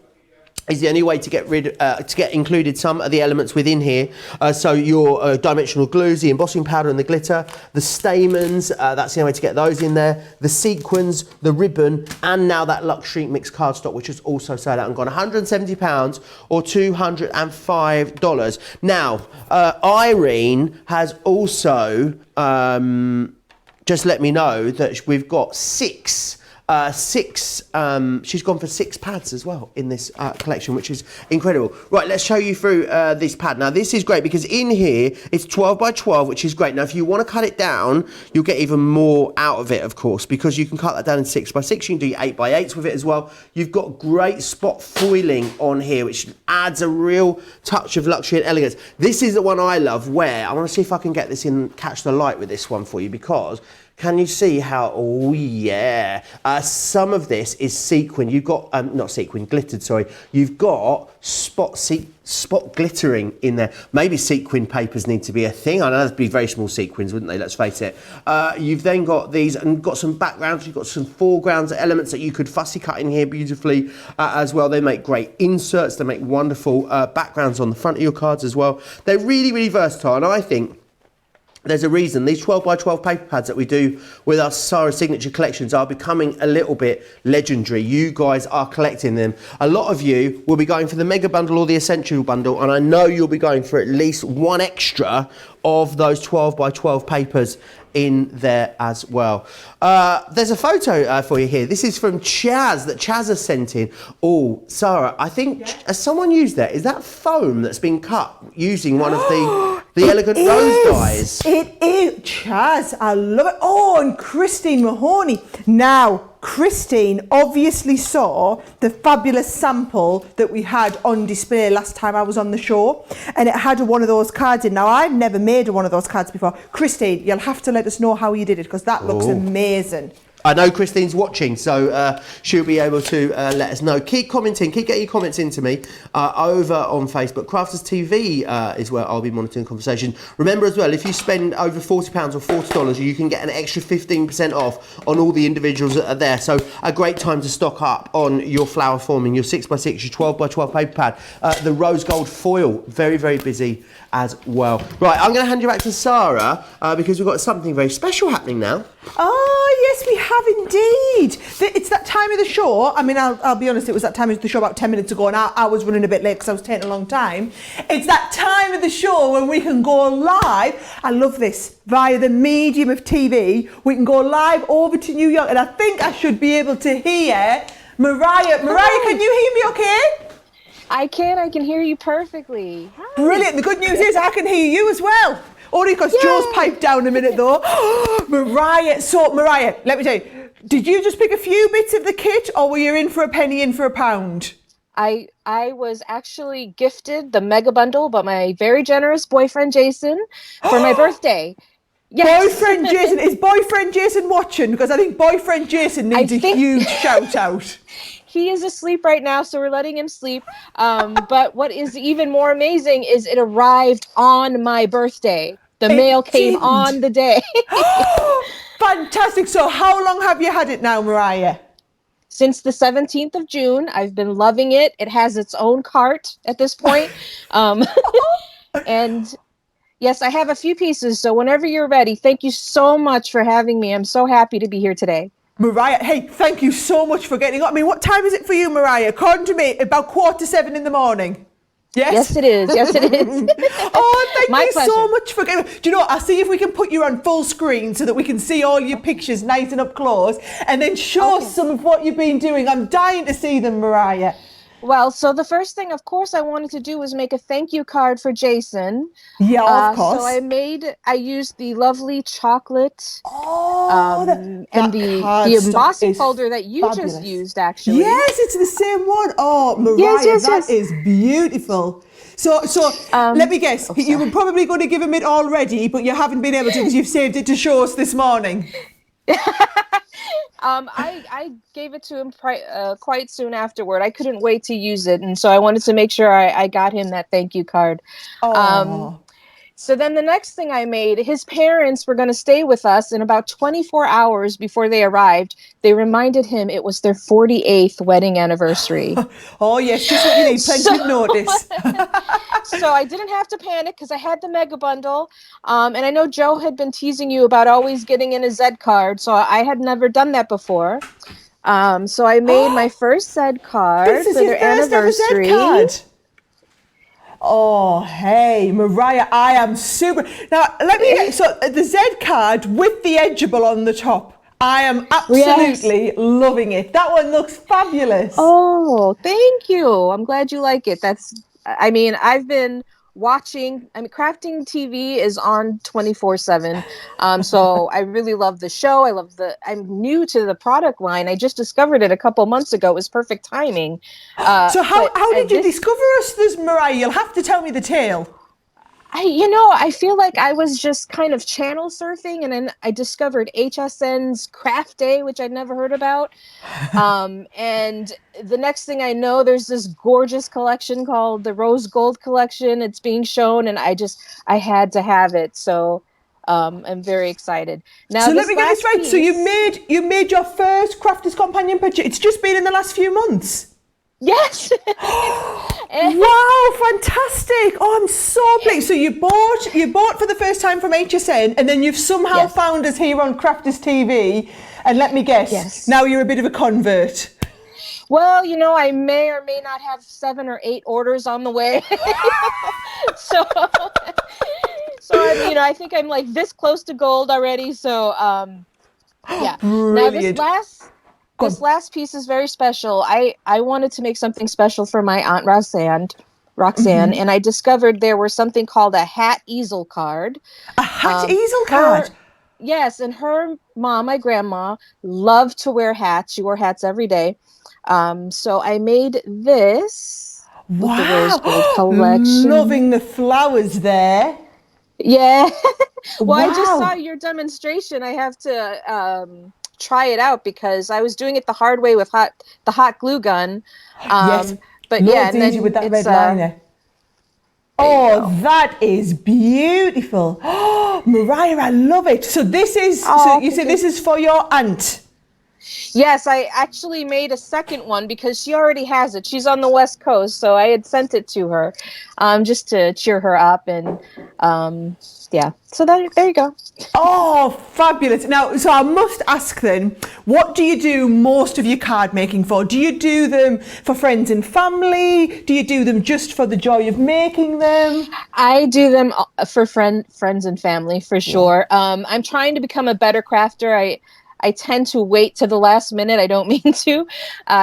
is the only way to get included some of the elements within here. So your dimensional glues, the embossing powder and the glitter, the stamens, that's the only way to get those in there, the sequins, the ribbon, and now that luxury mixed cardstock, which is also sold out and gone. £170 or $205. Now, Irene has also just let me know that we've got six, she's gone for 6 pads as well in this collection, which is incredible. Right, let's show you through this pad. Now, this is great because in here, it's 12 by 12, which is great. Now, if you want to cut it down, you'll get even more out of it, of course, because you can cut that down in 6 by 6. You can do 8 by 8s with it as well. You've got great spot foiling on here, which adds a real touch of luxury and elegance. This is the one I love, where I want to see if I can get this in, catch the light with this one for you, because can you see how, oh yeah, some of this is sequin. You've got, not sequin, glittered, sorry. You've got spot glittering in there. Maybe sequin papers need to be a thing. I know that'd be very small sequins, wouldn't they? Let's face it. You've then got these and got some backgrounds. You've got some foregrounds, elements that you could fussy cut in here beautifully as well. They make great inserts. They make wonderful backgrounds on the front of your cards as well. They're really, really versatile, and I think there's a reason these 12 by 12 paper pads that we do with our Sara signature collections are becoming a little bit legendary. You guys are collecting them. A lot of you will be going for the mega bundle or the essential bundle, and I know you'll be going for at least one extra of those 12 by 12 papers in there as well. There's a photo for you here. This is from Chaz, that Chaz has sent in. Oh, Sara, I think, has someone used that? Is that foam that's been cut using one of the The elegant rose dies.
It is. Chaz, I love it. Oh, and Christine Mahoney. Now, Christine obviously saw the fabulous sample that we had on display last time I was on the show, and it had one of those cards in. Now, I've never made one of those cards before. Christine, you'll have to let us know how you did it, because that looks amazing.
I know Christine's watching, so she'll be able to let us know. Keep commenting, keep getting your comments into me over on Facebook. Crafters TV is where I'll be monitoring the conversation. Remember as well, if you spend over £40 or $40, you can get an extra 15% off on all the individuals that are there. So a great time to stock up on your flower forming, your 6x6, your 12x12 paper pad. The rose gold foil, very, very busy as well. Right, I'm going to hand you back to Sara because we've got something very special happening now.
Oh, yes, we have indeed. It's that time of the show. I mean, I'll be honest, it was that time of the show about 10 minutes ago, and I was running a bit late because I was taking a long time. It's that time of the show when we can go live. I love this. Via the medium of TV, we can go live over to New York, and I think I should be able to hear Mariah. Mariah, can you hear me okay?
I can hear you perfectly. Hi.
Brilliant. The good news is I can hear you as well. Only because Joe's piped down a minute though. Mariah, so Mariah, let me tell you, did you just pick a few bits of the kit, or were you in for a penny, in for a pound?
I was actually gifted the mega bundle by my very generous boyfriend Jason for my birthday. Yes.
Boyfriend Jason, is boyfriend Jason watching? Because I think boyfriend Jason needs a huge shout out.
He is asleep right now, so we're letting him sleep. But what is even more amazing is it arrived on my birthday. The mail came on the day.
Fantastic. So how long have you had it now, Mariah?
Since the 17th of June. I've been loving it. It has its own cart at this point. And yes, I have a few pieces. So whenever you're ready, thank you so much for having me. I'm so happy to be here today.
Mariah, hey, thank you so much for getting up. I mean, what time is it for you, Mariah? According to me, about 6:45 in the morning. Yes?
Yes, it is. Yes, it is.
Oh, thank
My
you
pleasure.
so much for getting up. Do you know what? I'll see if we can put you on full screen so that we can see all your pictures nice and up close, and then show us some of what you've been doing. I'm dying to see them, Mariah.
Well, so the first thing, of course, I wanted to do was make a thank you card for Jason.
Yeah, of course.
So I used the lovely chocolate
that
and the embossing folder that you just used, actually.
Yes, it's the same one. Oh, Mariah, that is beautiful. So let me guess. You were probably going to give him it already, but you haven't been able to because you've saved it to show us this morning.
I gave it to him quite soon afterward. I couldn't wait to use it, and so I wanted to make sure I got him that thank you card. So then the next thing I made, his parents were going to stay with us, and about 24 hours before they arrived, they reminded him it was their 48th wedding anniversary.
Oh yes, just what you need, plenty of notice.
So I didn't have to panic because I had the mega bundle. And I know Joe had been teasing you about always getting in a Zed card, so I had never done that before. So I made my first Zed card for their anniversary.
Zed card. Oh, hey, Mariah, I am super. Now, let me. So, the Z card with the edgeable on the top. I am absolutely loving it. That one looks fabulous.
Oh, thank you. I'm glad you like it. I've been watching. Crafting TV is on 24/7. So I really love the show. I'm new to the product line. I just discovered it a couple months ago. It was perfect timing.
So how did you discover us, this Mariah? You'll have to tell me the tale.
I feel like I was just kind of channel surfing, and then I discovered HSN's Craft Day, which I'd never heard about. And the next thing I know, there's this gorgeous collection called the Rose Gold Collection. It's being shown, and I had to have it. So I'm very excited. Now,
so let me get this right. So you made your first Crafters Companion picture. It's just been in the last few months.
Yes.
Wow, fantastic. Oh, I'm so pleased. So you bought for the first time from HSN, and then you've somehow found us here on Crafters TV. And let me guess, now you're a bit of a convert.
Well, I may or may not have 7 or 8 orders on the way. So I think I'm like this close to gold already. So yeah.
Brilliant.
Now this last piece is very special. I wanted to make something special for my Aunt Roseanne. Roxanne, and I discovered there was something called a hat easel card.
A hat easel card?
Yes, and her mom, my grandma, loved to wear hats. She wore hats every day. So I made this with the rose gold collection.
Loving the flowers there.
Yeah. Well, I just
Wow.
saw your demonstration. I have to try it out because I was doing it the hard way with the hot glue gun.
Yes.
But
Loads
yeah, and then
easier with that
it's,
red liner. Oh, that is beautiful. Oh, Mariah, I love it. So this is, so you say this is for your aunt?
Yes, I actually made a second one because she already has it. She's on the West Coast, so I had sent it to her just to cheer her up. And yeah, so there you go.
Oh, fabulous. Now, so I must ask then, what do you do most of your card making for? Do you do them for friends and family? Do you do them just for the joy of making them?
I do them for friends and family, for sure. I'm trying to become a better crafter. I tend to wait to the last minute. I don't mean to.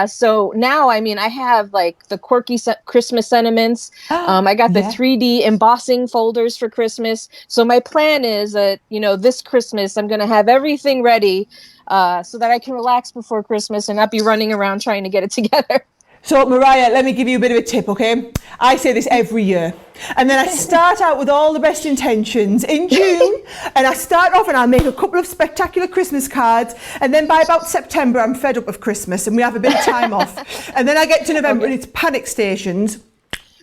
So now, I mean, I have like the quirky Christmas sentiments. I got the 3D embossing folders for Christmas. So my plan is that, this Christmas, I'm going to have everything ready so that I can relax before Christmas and not be running around trying to get it together.
So, Mariah, let me give you a bit of a tip, okay? I say this every year. And then I start out with all the best intentions in June, and I start off and I make a couple of spectacular Christmas cards, and then by about September, I'm fed up of Christmas and we have a bit of time off. And then I get to November and it's panic stations.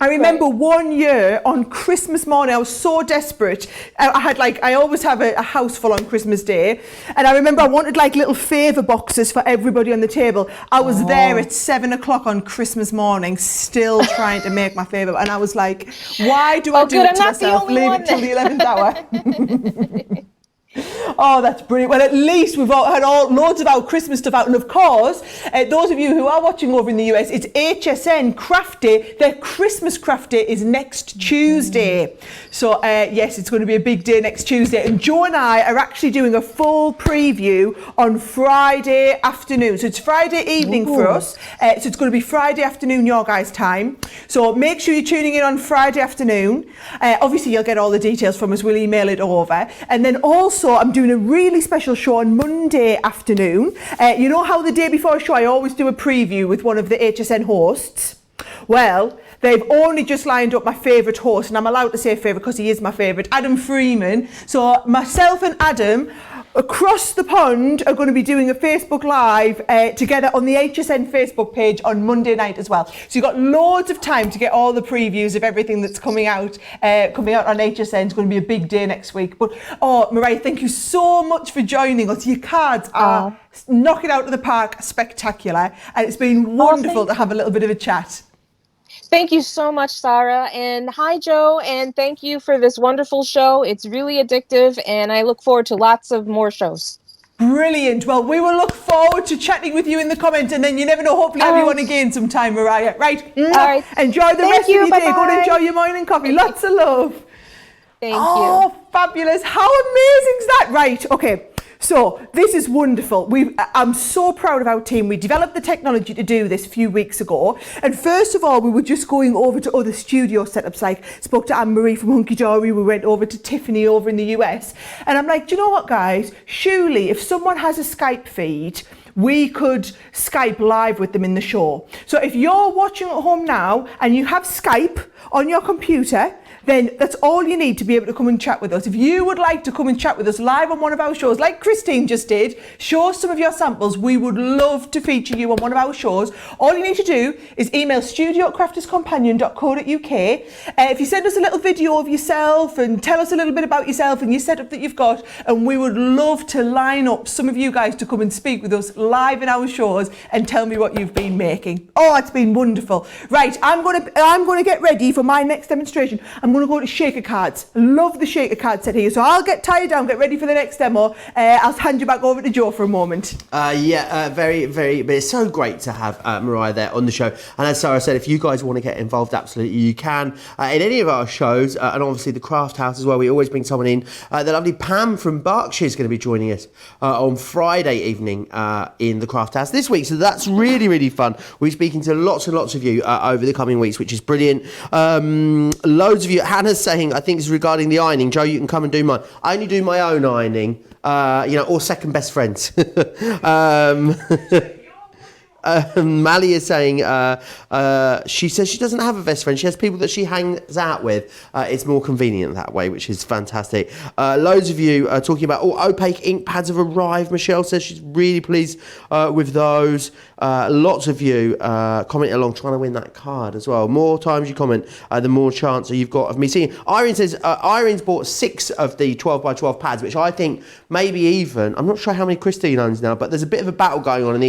I remember one year on Christmas morning, I was so desperate. I always have a house full on Christmas Day. And I remember I wanted like little favour boxes for everybody on the table. I was there at 7 o'clock on Christmas morning, still trying to make my favour. And I was like, why do I do it to myself? Leave it till the 11th hour. Oh, that's brilliant. Well, at least we've had loads of our Christmas stuff out. And of course, those of you who are watching over in the US, it's HSN Craft Day. Their Christmas Craft Day is next Tuesday. So yes, it's going to be a big day next Tuesday. And Joe and I are actually doing a full preview on Friday afternoon. So it's Friday evening for us. So it's going to be Friday afternoon, your guys' time. So make sure you're tuning in on Friday afternoon. Obviously, you'll get all the details from us. We'll email it over. And then also, I'm doing a really special show on Monday afternoon. You know how the day before a show I always do a preview with one of the HSN hosts? Well, they've only just lined up my favourite host, and I'm allowed to say favourite because he is my favourite, Adam Freeman. So myself and Adam across the pond are going to be doing a Facebook Live together on the HSN Facebook page on Monday night as well. So you've got loads of time to get all the previews of everything that's coming out on HSN. It's going to be a big day next week. But, Mariah, thank you so much for joining us. Your cards are knocking out of the park, spectacular. And it's been wonderful to have a little bit of a chat.
Thank you so much, Sara. And hi, Joe. And thank you for this wonderful show. It's really addictive, and I look forward to lots of more shows.
Brilliant. Well, we will look forward to chatting with you in the comments, and then you never know, hopefully have you on again sometime, Mariah. Right. All right. Enjoy the rest of your day. Go and enjoy your morning coffee. Lots of love.
Thank you.
Oh, fabulous. How amazing is that? Right. Okay. So this is wonderful. I'm so proud of our team. We developed the technology to do this a few weeks ago. And first of all, we were just going over to other studio setups, like spoke to Anne-Marie from Hunky Dory. We went over to Tiffany over in the US. And I'm like, do you know what, guys? Surely if someone has a Skype feed, we could Skype live with them in the show. So if you're watching at home now and you have Skype on your computer, then that's all you need to be able to come and chat with us. If you would like to come and chat with us live on one of our shows, like Christine just did, show us some of your samples. We would love to feature you on one of our shows. All you need to do is email studio@crafterscompanion.co.uk. If you send us a little video of yourself and tell us a little bit about yourself and your setup that you've got, and we would love to line up some of you guys to come and speak with us live in our shows and tell me what you've been making. Oh, it's been wonderful. Right, I'm gonna get ready for my next demonstration. I'm going to go to shaker cards. Love the shaker card set here. So I'll get tied down, get ready for the next demo. I'll hand you back over to Joe for a moment.
Very, very, but it's so great to have Mariah there on the show. And as Sarah said, if you guys want to get involved, absolutely you can. In any of our shows, and obviously the Craft House as well, we always bring someone in. The lovely Pam from Berkshire is going to be joining us on Friday evening in the Craft House this week. So that's really, really fun. We're speaking to lots and lots of you over the coming weeks, which is brilliant. Loads of you. Hannah's saying, I think it's regarding the ironing. Joe, you can come and do mine. I only do my own ironing, or second best friends. Mally is saying she says she doesn't have a best friend. She has people that she hangs out with. It's more convenient that way, which is fantastic. Loads of you are talking about opaque ink pads have arrived. Michelle says she's really pleased with those. Lots of you commenting along, trying to win that card as well. More times you comment, the more chance you've got of me seeing. Irene says Irene's bought 6 of the 12x12 pads, which I think maybe even, I'm not sure how many Christine owns now, but there's a bit of a battle going on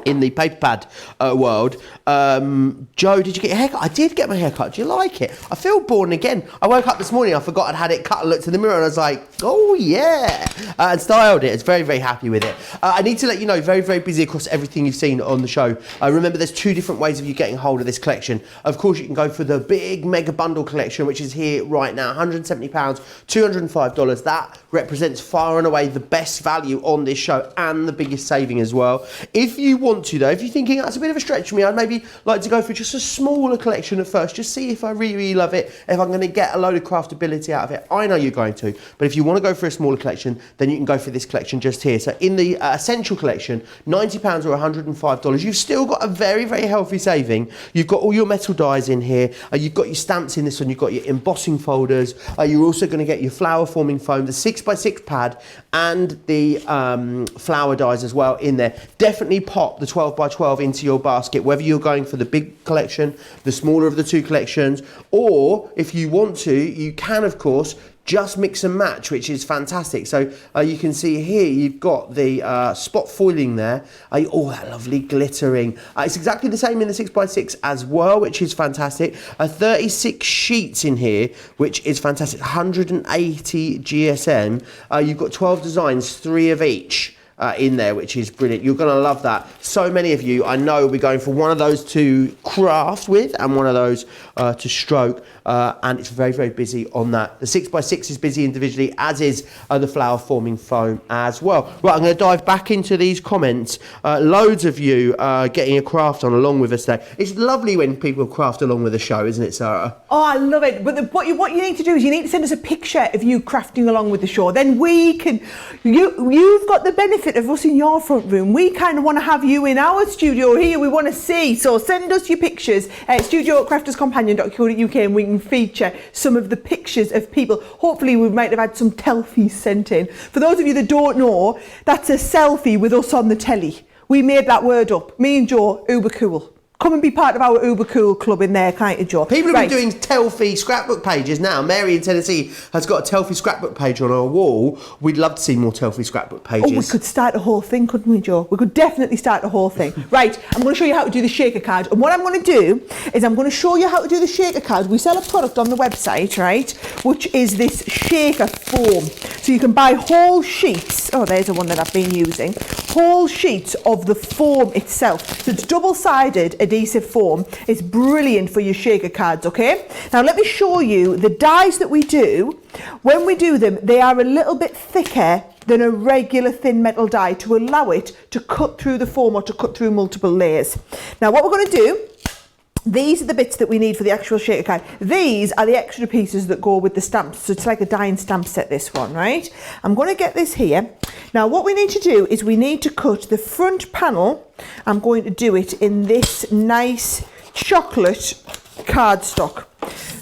in the paper pad world. Joe, did you get your haircut? I did get my haircut. Do you like it? I feel born again. I woke up this morning, I forgot I'd had it cut, and looked in the mirror and I was like, oh yeah, and styled it. It's very, very happy with it. I need to let you know, very, very busy across everything you've seen on the show. Remember, there's 2 different ways of you getting hold of this collection. Of course, you can go for the big mega bundle collection, which is here right now, £170, $205. That represents far and away the best value on this show and the biggest saving as well. If you want to, though, if you're thinking that's a bit of a stretch for me, I'd maybe like to go for just a smaller collection at first, just see if I really, really love it, if I'm going to get a load of craftability out of it. I know you're going to, but if you want to go for a smaller collection, then you can go for this collection just here. So in the Essential collection, £90 or $105, you've still got a very, very healthy saving. You've got all your metal dies in here, you've got your stamps in this one, you've got your embossing folders, you're also going to get your flower forming foam, the 6x6 pad, and the flower dies as well in there. Definitely pop the 12x12 into your basket, whether you're going for the big collection, the smaller of the 2 collections, or if you want to, you can of course just mix and match, which is fantastic. So you can see here you've got the spot foiling there. Oh, that lovely glittering. It's exactly the same in the 6x6 as well, which is fantastic. 36 sheets in here, which is fantastic. 180 GSM. You've got 12 designs, 3 of each. In there, which is brilliant. You're going to love that. So many of you, I know, will be going for one of those to craft with and one of those to stroke, and it's very, very busy on that. The 6x6 is busy individually, as is the flower forming foam as well. Right, I'm going to dive back into these comments. Loads of you getting a craft on along with us today. It's lovely when people craft along with the show, isn't it, Sarah?
Oh, I love it. But what you need to do is you need to send us a picture of you crafting along with the show. Then we can, you've got the benefit of us in your front room. We kind of want to have you in our studio here. We want to see. So send us your pictures at studio@crafterscompanion.co.uk and we can feature some of the pictures of people. Hopefully we might have had some telfies sent in. For those of you that don't know, that's a selfie with us on the telly. We made that word up. Me and Joe, uber cool. Come and be part of our uber cool club in there, can't you, Joe?
People have been doing Telfie scrapbook pages now. Mary in Tennessee has got a Telfie scrapbook page on her wall. We'd love to see more Telfie scrapbook pages.
Oh, we could start a whole thing, couldn't we, Joe? We could definitely start a whole thing. Right, I'm going to show you how to do the shaker card. And what I'm going to do is I'm going to show you how to do the shaker card. We sell a product on the website, right, which is this shaker foam. So you can buy whole sheets. Oh, there's the one that I've been using. Whole sheets of the foam itself. So it's double-sided adhesive foam. It's brilliant for your shaker cards, okay? Now let me show you the dies that we do. When we do them, they are a little bit thicker than a regular thin metal die to allow it to cut through the foam or to cut through multiple layers. Now what we're going to do, these are the bits that we need for the actual shaker card. These are the extra pieces that go with the stamps. So it's like a die and stamp set, this one, right? I'm going to get this here. Now what we need to do is we need to cut the front panel. I'm going to do it in this nice chocolate cardstock.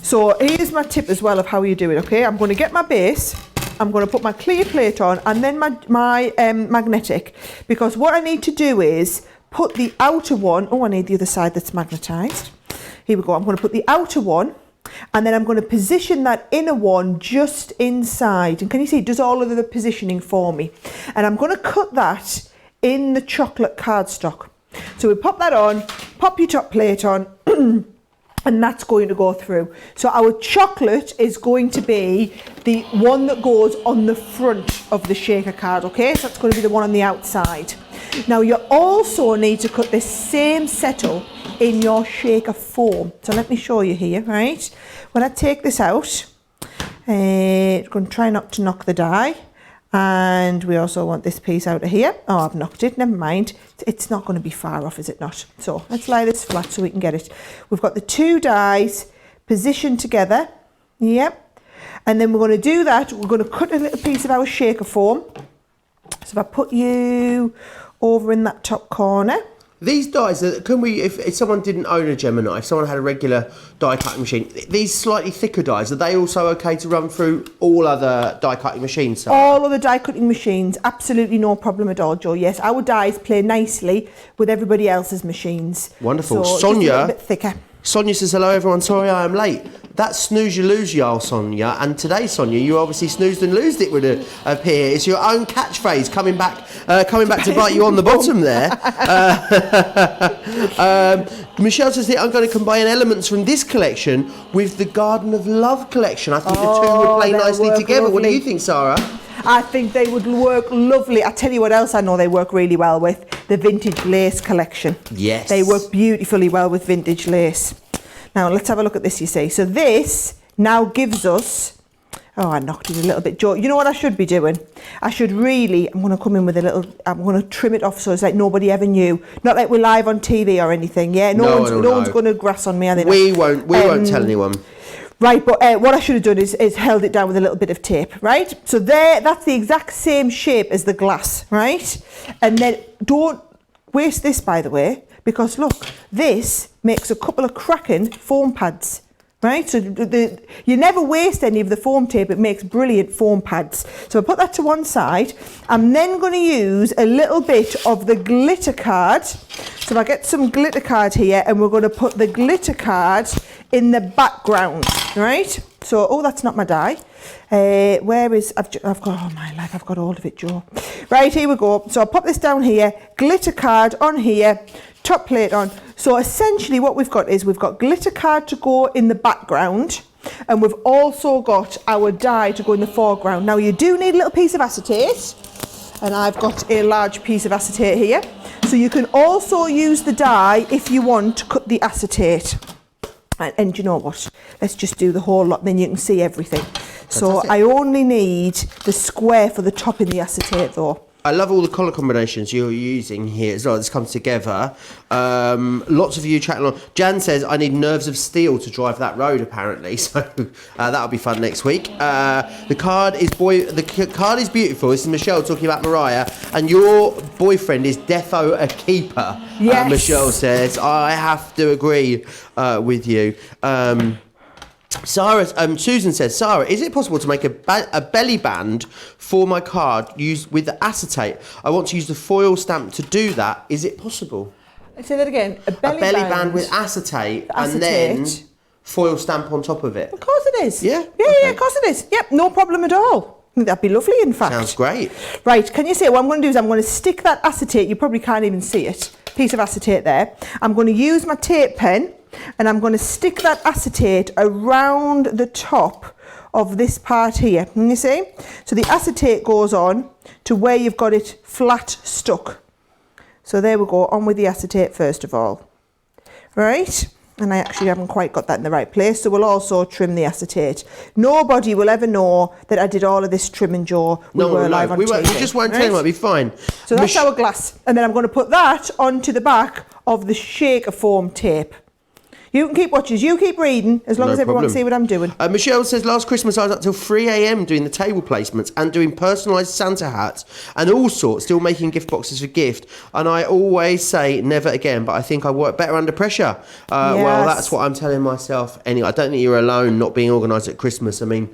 So here's my tip as well of how you do it, okay? I'm going to get my base. I'm going to put my clear plate on and then my magnetic, because what I need to do is put the outer one, oh, I need the other side that's magnetised. Here we go. I'm going to put the outer one and then I'm going to position that inner one just inside. And can you see it does all of the positioning for me? And I'm going to cut that in the chocolate cardstock. So we pop that on, pop your top plate on, and that's going to go through. So our chocolate is going to be the one that goes on the front of the shaker card, okay? So that's going to be the one on the outside. Now you also need to cut this same setup in your shaker foam. So let me show you here, right? When I take this out, I'm going to try not to knock the die. And we also want this piece out of here. Oh, I've knocked it, never mind. It's not going to be far off, is it not? So let's lie this flat so we can get it. We've got the two dies positioned together. Yep. And then we're going to do that. We're going to cut a little piece of our shaker foam. So if I put you over in that top corner.
These dies, can we, if someone didn't own a Gemini, if someone had a regular die cutting machine, these slightly thicker dies, are they also okay to run through all other die cutting machines? Sarah?
All other die cutting machines, absolutely no problem at all, Joe. Yes, our dies play nicely with everybody else's machines.
Wonderful.
So
Sonia,
just a little bit thicker.
Sonia says, hello everyone, sorry I am late. That's snooze you lose y'all, Sonia. And today, Sonia, you obviously snoozed and loosed it would appear. It's your own catchphrase coming back to bite you on the bottom there. Michelle says that I'm going to combine elements from this collection with the Garden of Love collection. I think the two would play nicely together. Lovely. What do you think, Sarah?
I think they would work lovely. I tell you what else I know they work really well with, the vintage lace collection.
Yes.
They work beautifully well with vintage lace. Now let's have a look at this, you see. So this now gives us, oh, I knocked it a little bit. Joe, you know what I should be doing? I should really, I'm going to come in with a little, I'm going to trim it off so it's like nobody ever knew. Not like we're live on TV or anything, yeah? No one's going to grass on me, are they?
We won't tell anyone.
Right, but what I should have done is held it down with a little bit of tape, right? So that's the exact same shape as the glass, right? And then don't waste this, by the way, because look, this makes a couple of cracking foam pads, right? So you never waste any of the foam tape. It makes brilliant foam pads. So I put that to one side. I'm then going to use a little bit of the glitter card. So if I get some glitter card here, and we're going to put the glitter card in the background, right? So, oh, that's not my die. Where is, I've got, oh my life, I've got all of it, Joe. Right, here we go. So I'll pop this down here, glitter card on here, top plate on. So essentially what we've got is we've got glitter card to go in the background, and we've also got our die to go in the foreground. Now you do need a little piece of acetate, and I've got a large piece of acetate here. So you can also use the die if you want to cut the acetate. And you know what? Let's just do the whole lot, and then you can see everything. So I only need the square for the top in the acetate, though.
I love all the colour combinations you're using here as well. This comes together. Lots of you chatting on. Jan says, I need nerves of steel to drive that road, apparently. So that'll be fun next week. The card is beautiful. This is Michelle talking about Mariah. And your boyfriend is defo a keeper.
Yes.
Michelle says, I have to agree with you. Susan says, Sarah, is it possible to make a belly band for my card used with the acetate? I want to use the foil stamp to do that. Is it possible?
Say that again. A belly
band with acetate and then foil stamp on top of it.
Of course it is.
Yeah?
Yeah, of course it is. Yep, no problem at all. I think that'd be lovely, in fact.
Sounds great.
Right, can you see what I'm going to do is I'm going to stick that acetate, you probably can't even see it, piece of acetate there. I'm going to use my tape pen, and I'm going to stick that acetate around the top of this part here. Can you see? So the acetate goes on to where you've got it flat stuck. So there we go, on with the acetate first of all. Right? And I actually haven't quite got that in the right place, so we'll also trim the acetate. Nobody will ever know that I did all of this trimming, Joe. We
just won't tell you, it'll be fine.
So that's our glass. And then I'm going to put that onto the back of the shaker foam tape. You can keep watching, you keep reading, as long as everyone can see what I'm doing.
Michelle says, last Christmas I was up till 3 a.m. doing the table placements and doing personalised Santa hats and all sorts, still making gift boxes for gift. And I always say, never again, but I think I work better under pressure. Well, that's what I'm telling myself. Anyway, I don't think you're alone not being organised at Christmas. I mean,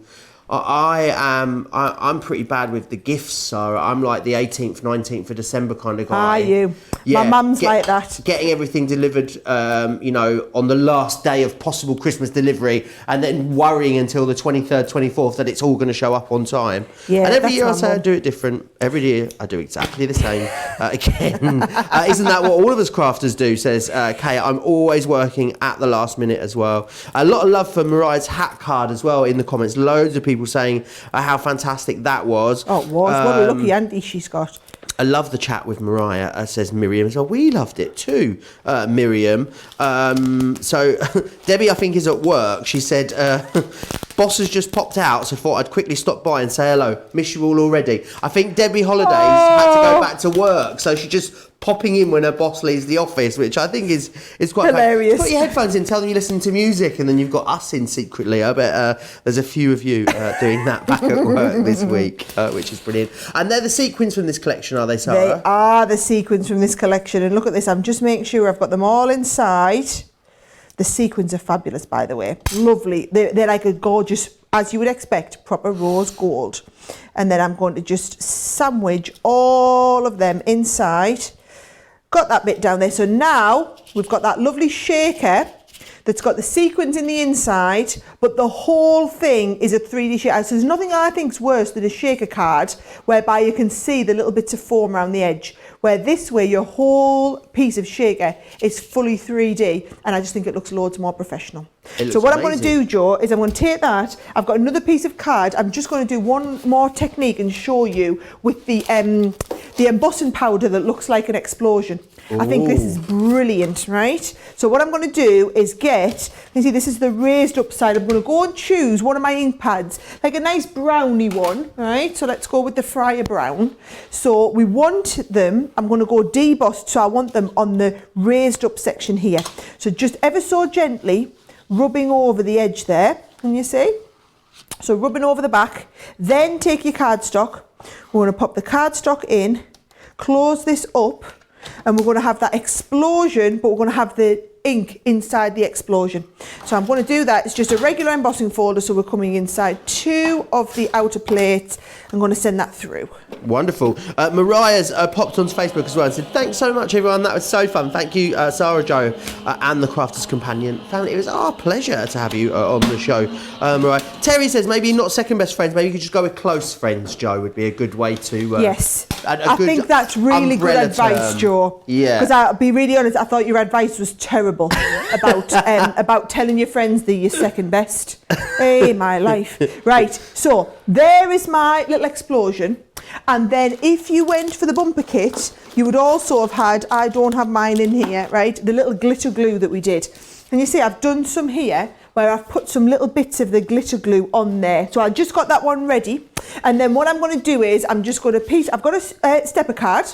I'm pretty bad with the gifts, so I'm like the 18th, 19th of December kind of guy.
Are you? My mum's like that.
Getting everything delivered, on the last day of possible Christmas delivery, and then worrying until the 23rd, 24th that it's all going to show up on time.
Yeah,
and every year I say I do it different. Every year I do exactly the same. Again, isn't that what all of us crafters do, says Kay. I'm always working at the last minute as well. A lot of love for Mariah's hat card as well in the comments. Loads of people saying how fantastic that was.
Oh, it was. What a lucky auntie she's got.
I love the chat with Mariah, says Miriam. So we loved it too, Miriam. So Debbie, I think, is at work. She said, boss has just popped out, so thought I'd quickly stop by and say hello. Miss you all already. I think Debbie Holidays had to go back to work, so she just popping in when her boss leaves the office, which I think is quite
hilarious.
Put your headphones in, tell them you listen to music, and then you've got us in secretly. I bet there's a few of you doing that back at work this week, which is brilliant. And they're the sequins from this collection, are they, Sarah?
They are the sequins from this collection. And look at this, I'm just making sure I've got them all inside. The sequins are fabulous, by the way. Lovely. They're like a gorgeous, as you would expect, proper rose gold. And then I'm going to just sandwich all of them inside. Got that bit down there. So now we've got that lovely shaker that's got the sequins in the inside, but the whole thing is a 3D shaker. So there's nothing I think's worse than a shaker card whereby you can see the little bits of foam around the edge, where this way your whole piece of shaker is fully 3D, and I just think it looks loads more professional. So what I'm going to do, Joe, is I'm going to take that. I've got another piece of card. I'm just going to do one more technique and show you with the embossing powder that looks like an explosion. Ooh. I think this is brilliant, right? So what I'm going to do is you see this is the raised up side. I'm going to go and choose one of my ink pads, like a nice browny one, right? So let's go with the Fryer Brown. So we want them, I'm going to go debossed, so I want them on the raised up section here. So just ever so gently rubbing over the edge there, can you see? So rubbing over the back, then take your cardstock. We're going to pop the cardstock in, close this up, and we're going to have that explosion, but we're going to have the ink inside the explosion. So I'm going to do that. It's just a regular embossing folder, so we're coming inside 2 of the outer plates. I'm going to send that through.
Wonderful. Mariah's popped onto Facebook as well and said, thanks so much, everyone. That was so fun. Thank you, Sara, Joe, and the Crafters Companion family. It was our pleasure to have you on the show, Mariah. Terry says, maybe not second best friends, maybe you could just go with close friends, Joe, would be a good way to...
yes. I think that's really good advice, Joe.
Yeah.
Because I'll be really honest, I thought your advice was terrible about telling your friends they're your second best. Hey, my life. Right, so there is my little explosion. And then if you went for the bumper kit, you would also have had, I don't have mine in here, right, the little glitter glue that we did. And you see I've done some here where I've put some little bits of the glitter glue on there. So I just got that one ready. And then what I'm going to do is I'm just going to I've got a stepper card.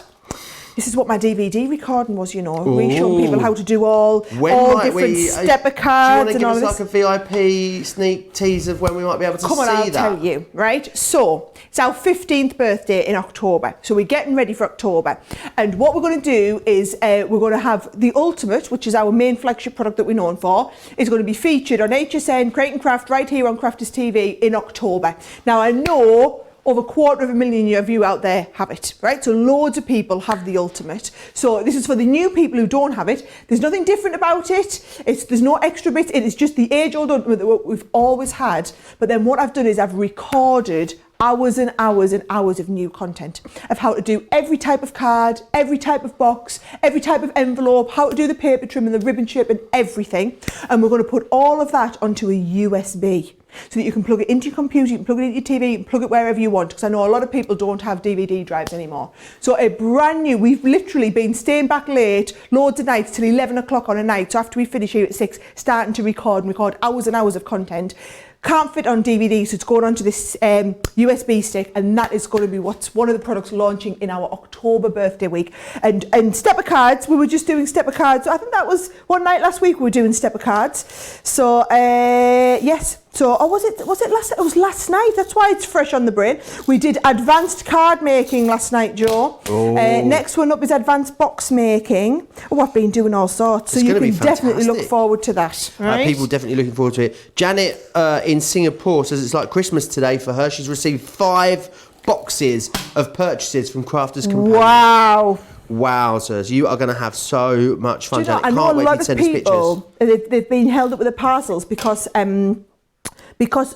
This is what my DVD recording was, you know. We showed people how to do all different stepper cards and all of this.
Do you want to give us like a VIP sneak tease of when we might be able to see that?
Come on, I'll tell you, right? So, it's our 15th birthday in October. So we're getting ready for October. And what we're going to do is we're going to have the Ultimate, which is our main flagship product that we're known for, is going to be featured on HSN, Create and Craft, right here on Crafters TV in October. Now, I know over 250,000 of you out there have it, right? So loads of people have the Ultimate. So this is for the new people who don't have it. There's nothing different about it. There's no extra bits. It is just the age-old Ultimate that we've always had. But then what I've done is I've recorded hours and hours and hours of new content of how to do every type of card, every type of box, every type of envelope, how to do the paper trim and the ribbon shape and everything. And we're going to put all of that onto a USB so that you can plug it into your computer, you can plug it into your TV, you can plug it wherever you want, because I know a lot of people don't have DVD drives anymore. So a brand new, we've literally been staying back late, loads of nights till 11 o'clock on a night. So after we finish here at 6, starting to record hours and hours of content. Can't fit on DVD, so it's going onto this USB stick, and that is going to be what's one of the products launching in our October birthday week. And stepper cards, we were just doing stepper cards. I think that was one night last week we were doing stepper cards. So yes, So, or was it last? It was last night. That's why it's fresh on the brain. We did advanced card making last night, Joe.
Oh.
Next one up is advanced box making. Oh, I've been doing all sorts. So you can definitely look forward to that. Right?
People definitely looking forward to it. Janet in Singapore says it's like Christmas today for her. She's received 5 boxes of purchases from Crafters Companion.
Wow.
Wowzers, you are going to have so much fun.
Do you know, I know a lot of people, they've been held up with the parcels because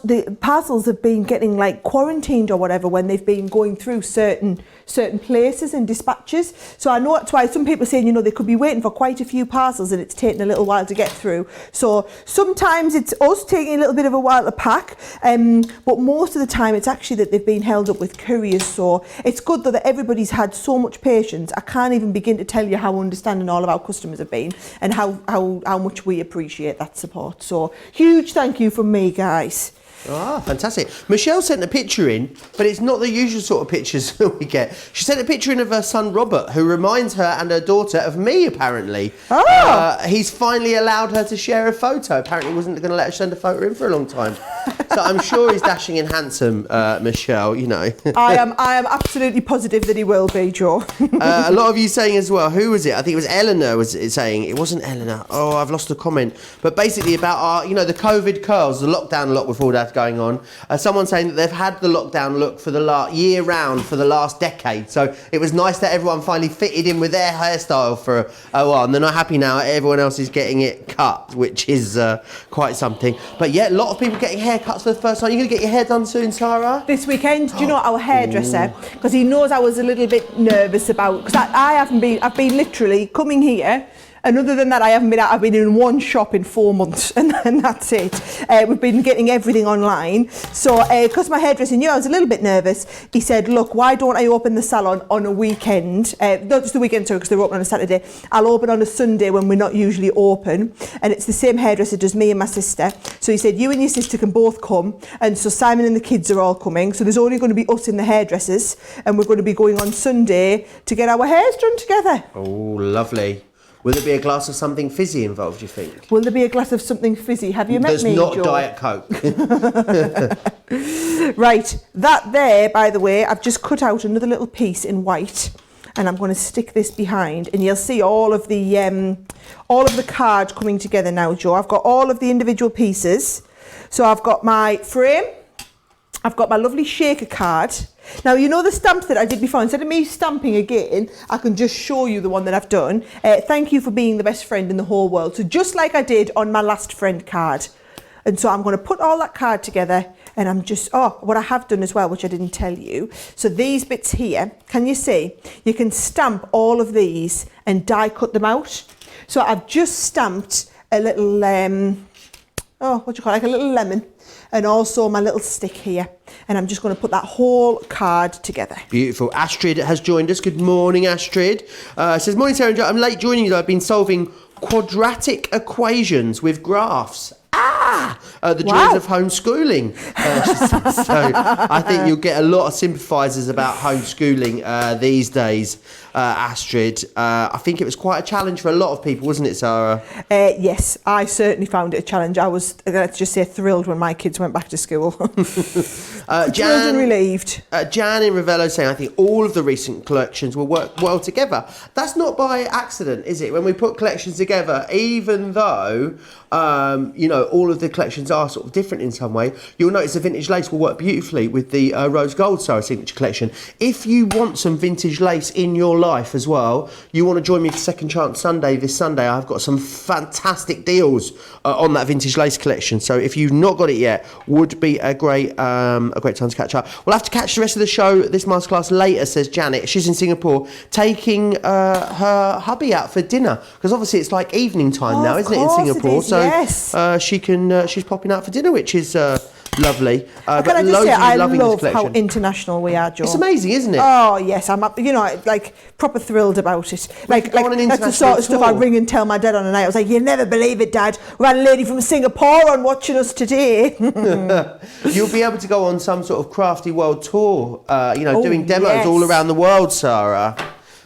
the parcels have been getting like quarantined or whatever when they've been going through certain places and dispatches. So I know that's why some people are saying, you know, they could be waiting for quite a few parcels and it's taking a little while to get through. So sometimes it's us taking a little bit of a while to pack, but most of the time it's actually that they've been held up with couriers. So it's good though that everybody's had so much patience. I can't even begin to tell you how understanding all of our customers have been and how much we appreciate that support. So huge thank you from me, guys.
Ah, fantastic. Michelle sent a picture in, but it's not the usual sort of pictures that we get. She sent a picture in of her son Robert, who reminds her and her daughter of me, apparently.
Oh.
He's finally allowed her to share a photo. Apparently he wasn't going to let her send a photo in for a long time. So I'm sure he's dashing and handsome, Michelle, you know.
I am absolutely positive that he will be, Joe.
A lot of you saying as well, who was it? I think it was Eleanor was saying, it wasn't Eleanor. Oh, I've lost the comment. But basically about our, you know, the COVID curls, the lockdown look with all that going on. Someone saying that they've had the lockdown look for the year round for the last decade. So it was nice that everyone finally fitted in with their hairstyle for a while. And they're not happy now. Everyone else is getting it cut, which is quite something. But yeah, a lot of people getting haircuts for the first time. You're going to get your hair done soon, Sarah?
This weekend, do you know our hairdresser? Because he knows I was a little bit nervous about, because I've been literally coming here, and other than that, I've been in one shop in 4 months, and that's it. We've been getting everything online. So, because my hairdresser knew I was a little bit nervous, he said, look, why don't I open the salon on a weekend? Not just the weekend, sorry, because they're open on a Saturday. I'll open on a Sunday when we're not usually open. And it's the same hairdresser, does me and my sister. So he said, you and your sister can both come. And so Simon and the kids are all coming. So there's only going to be us in the hairdressers. And we're going to be going on Sunday to get our hairs done together.
Oh, lovely. Will there be a glass of something fizzy involved, do you think?
Will there be a glass of something fizzy? Have you met me,
There's not
Joe?
Diet Coke.
Right, that there, by the way, I've just cut out another little piece in white, and I'm going to stick this behind, and you'll see all of the card coming together now, Joe. I've got all of the individual pieces. So I've got my frame, I've got my lovely shaker card. Now, you know the stamps that I did before? Instead of me stamping again, I can just show you the one that I've done. Thank you for being the best friend in the whole world. So just like I did on my last friend card. And so I'm going to put all that card together, and I'm just, what I have done as well, which I didn't tell you. So these bits here, can you see? You can stamp all of these and die cut them out. So I've just stamped a little, like a little lemon. And also my little stick here. And I'm just going to put that whole card together.
Beautiful. Astrid has joined us. Good morning, Astrid. Says, morning, Sara and Joe. I'm late joining you, though. I've been solving quadratic equations with graphs. The joys of homeschooling. So I think you'll get a lot of sympathisers about homeschooling these days, Astrid. I think it was quite a challenge for a lot of people, wasn't it, Sarah?
Yes, I certainly found it a challenge. I was, let's just say, thrilled when my kids went back to school. Thrilled and relieved.
Jan in Ravello saying, I think all of the recent collections will work well together. That's not by accident, is it? When we put collections together, even though all of the collections are sort of different in some way, you'll notice the vintage lace will work beautifully with the rose gold Sarah signature collection. If you want some vintage lace in your life as well, you want to join me for Second Chance Sunday this Sunday. I've got some fantastic deals on that vintage lace collection. So if you've not got it yet, would be a great time to catch up. We'll have to catch the rest of the show, this masterclass later, says Janet. She's in Singapore taking her hubby out for dinner, because obviously it's like evening time now, isn't it, in Singapore?
It is, yes.
So she's popping out for dinner, which is lovely.
Can I just say, I love how international we are, Joe.
It's amazing, isn't it?
Oh yes, I'm like proper thrilled about it. Like that's the sort of stuff I ring and tell my dad on a night. I was like, "You'll never believe it, Dad. We had a lady from Singapore on watching us today."
You'll be able to go on some sort of crafty world tour. Doing demos all around the world, Sarah.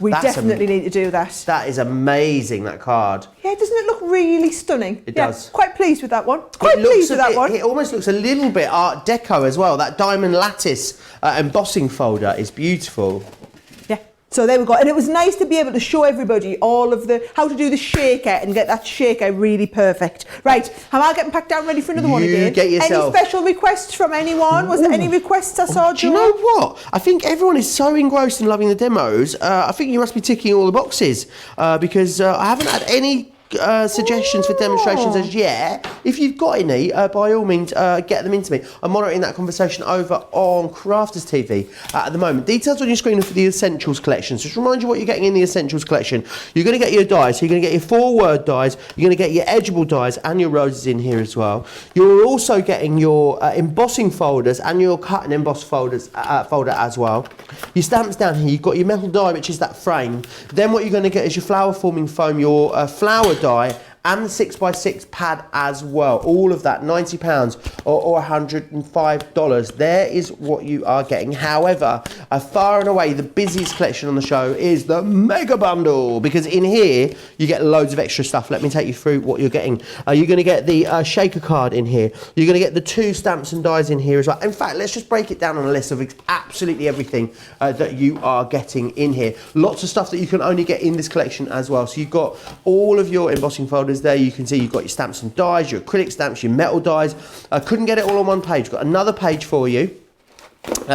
We definitely need to do that.
That is amazing, that card.
Yeah, doesn't it look really stunning?
It does.
Quite pleased with that one. Quite pleased with that one.
It almost looks a little bit Art Deco as well. That diamond lattice embossing folder is beautiful.
Yeah. So there we go. And it was nice to be able to show everybody all of how to do the shaker and get that shaker really perfect. Right, am I getting packed down ready for another one again?
Get yourself.
Any special requests from anyone? Was there any requests I saw, Joe?
Do you know what? I think everyone is so engrossed in loving the demos. I think you must be ticking all the boxes because I haven't had any suggestions for demonstrations as yet. If you've got any, by all means, get them into me. I'm monitoring that conversation over on Crafters TV at the moment. Details on your screen are for the Essentials collection. So just remind you what you're getting in the Essentials collection. You're going to get your dies. So you're going to get your 4-word dies. You're going to get your edgeable dies and your roses in here as well. You're also getting your embossing folders and your cut and emboss folder as well. Your stamps down here. You've got your metal die, which is that frame. Then what you're going to get is your flower forming foam, your flower die, and the 6x6 pad as well. All of that, £90 or $105. There is what you are getting. However, far and away the busiest collection on the show is the Mega Bundle, because in here you get loads of extra stuff. Let me take you through what you're getting. You're going to get the shaker card in here. You're going to get the 2 stamps and dies in here as well. In fact, let's just break it down on a list of absolutely everything that you are getting in here. Lots of stuff that you can only get in this collection as well. So you've got all of your embossing folders there. You can see you've got your stamps and dies, your acrylic stamps, your metal dies. I couldn't get it all on one page. Got another page for you.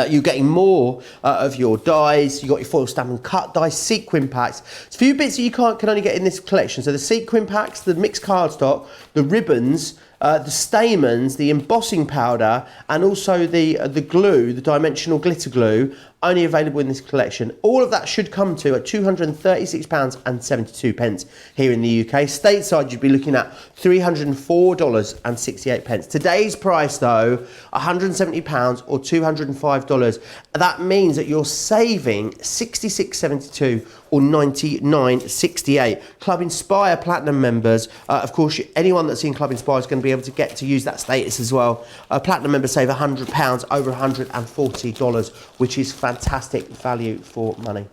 You're getting more of your dies. You've got your foil stamp and cut dies, sequin packs. It's a few bits that you can only get in this collection. So the sequin packs, the mixed cardstock, the ribbons, the stamens, the embossing powder, and also the glue, the dimensional glitter glue, only available in this collection. All of that should come to at £236.72 here in the UK. Stateside, you'd be looking at $304.68. Today's price, though, £170 or $205. That means that you're saving £66.72 or $99.68. Club Inspire Platinum members, of course, anyone that's in Club Inspire is going to be able to get to use that status as well. Platinum members save £100, over $140, which is fantastic value for money.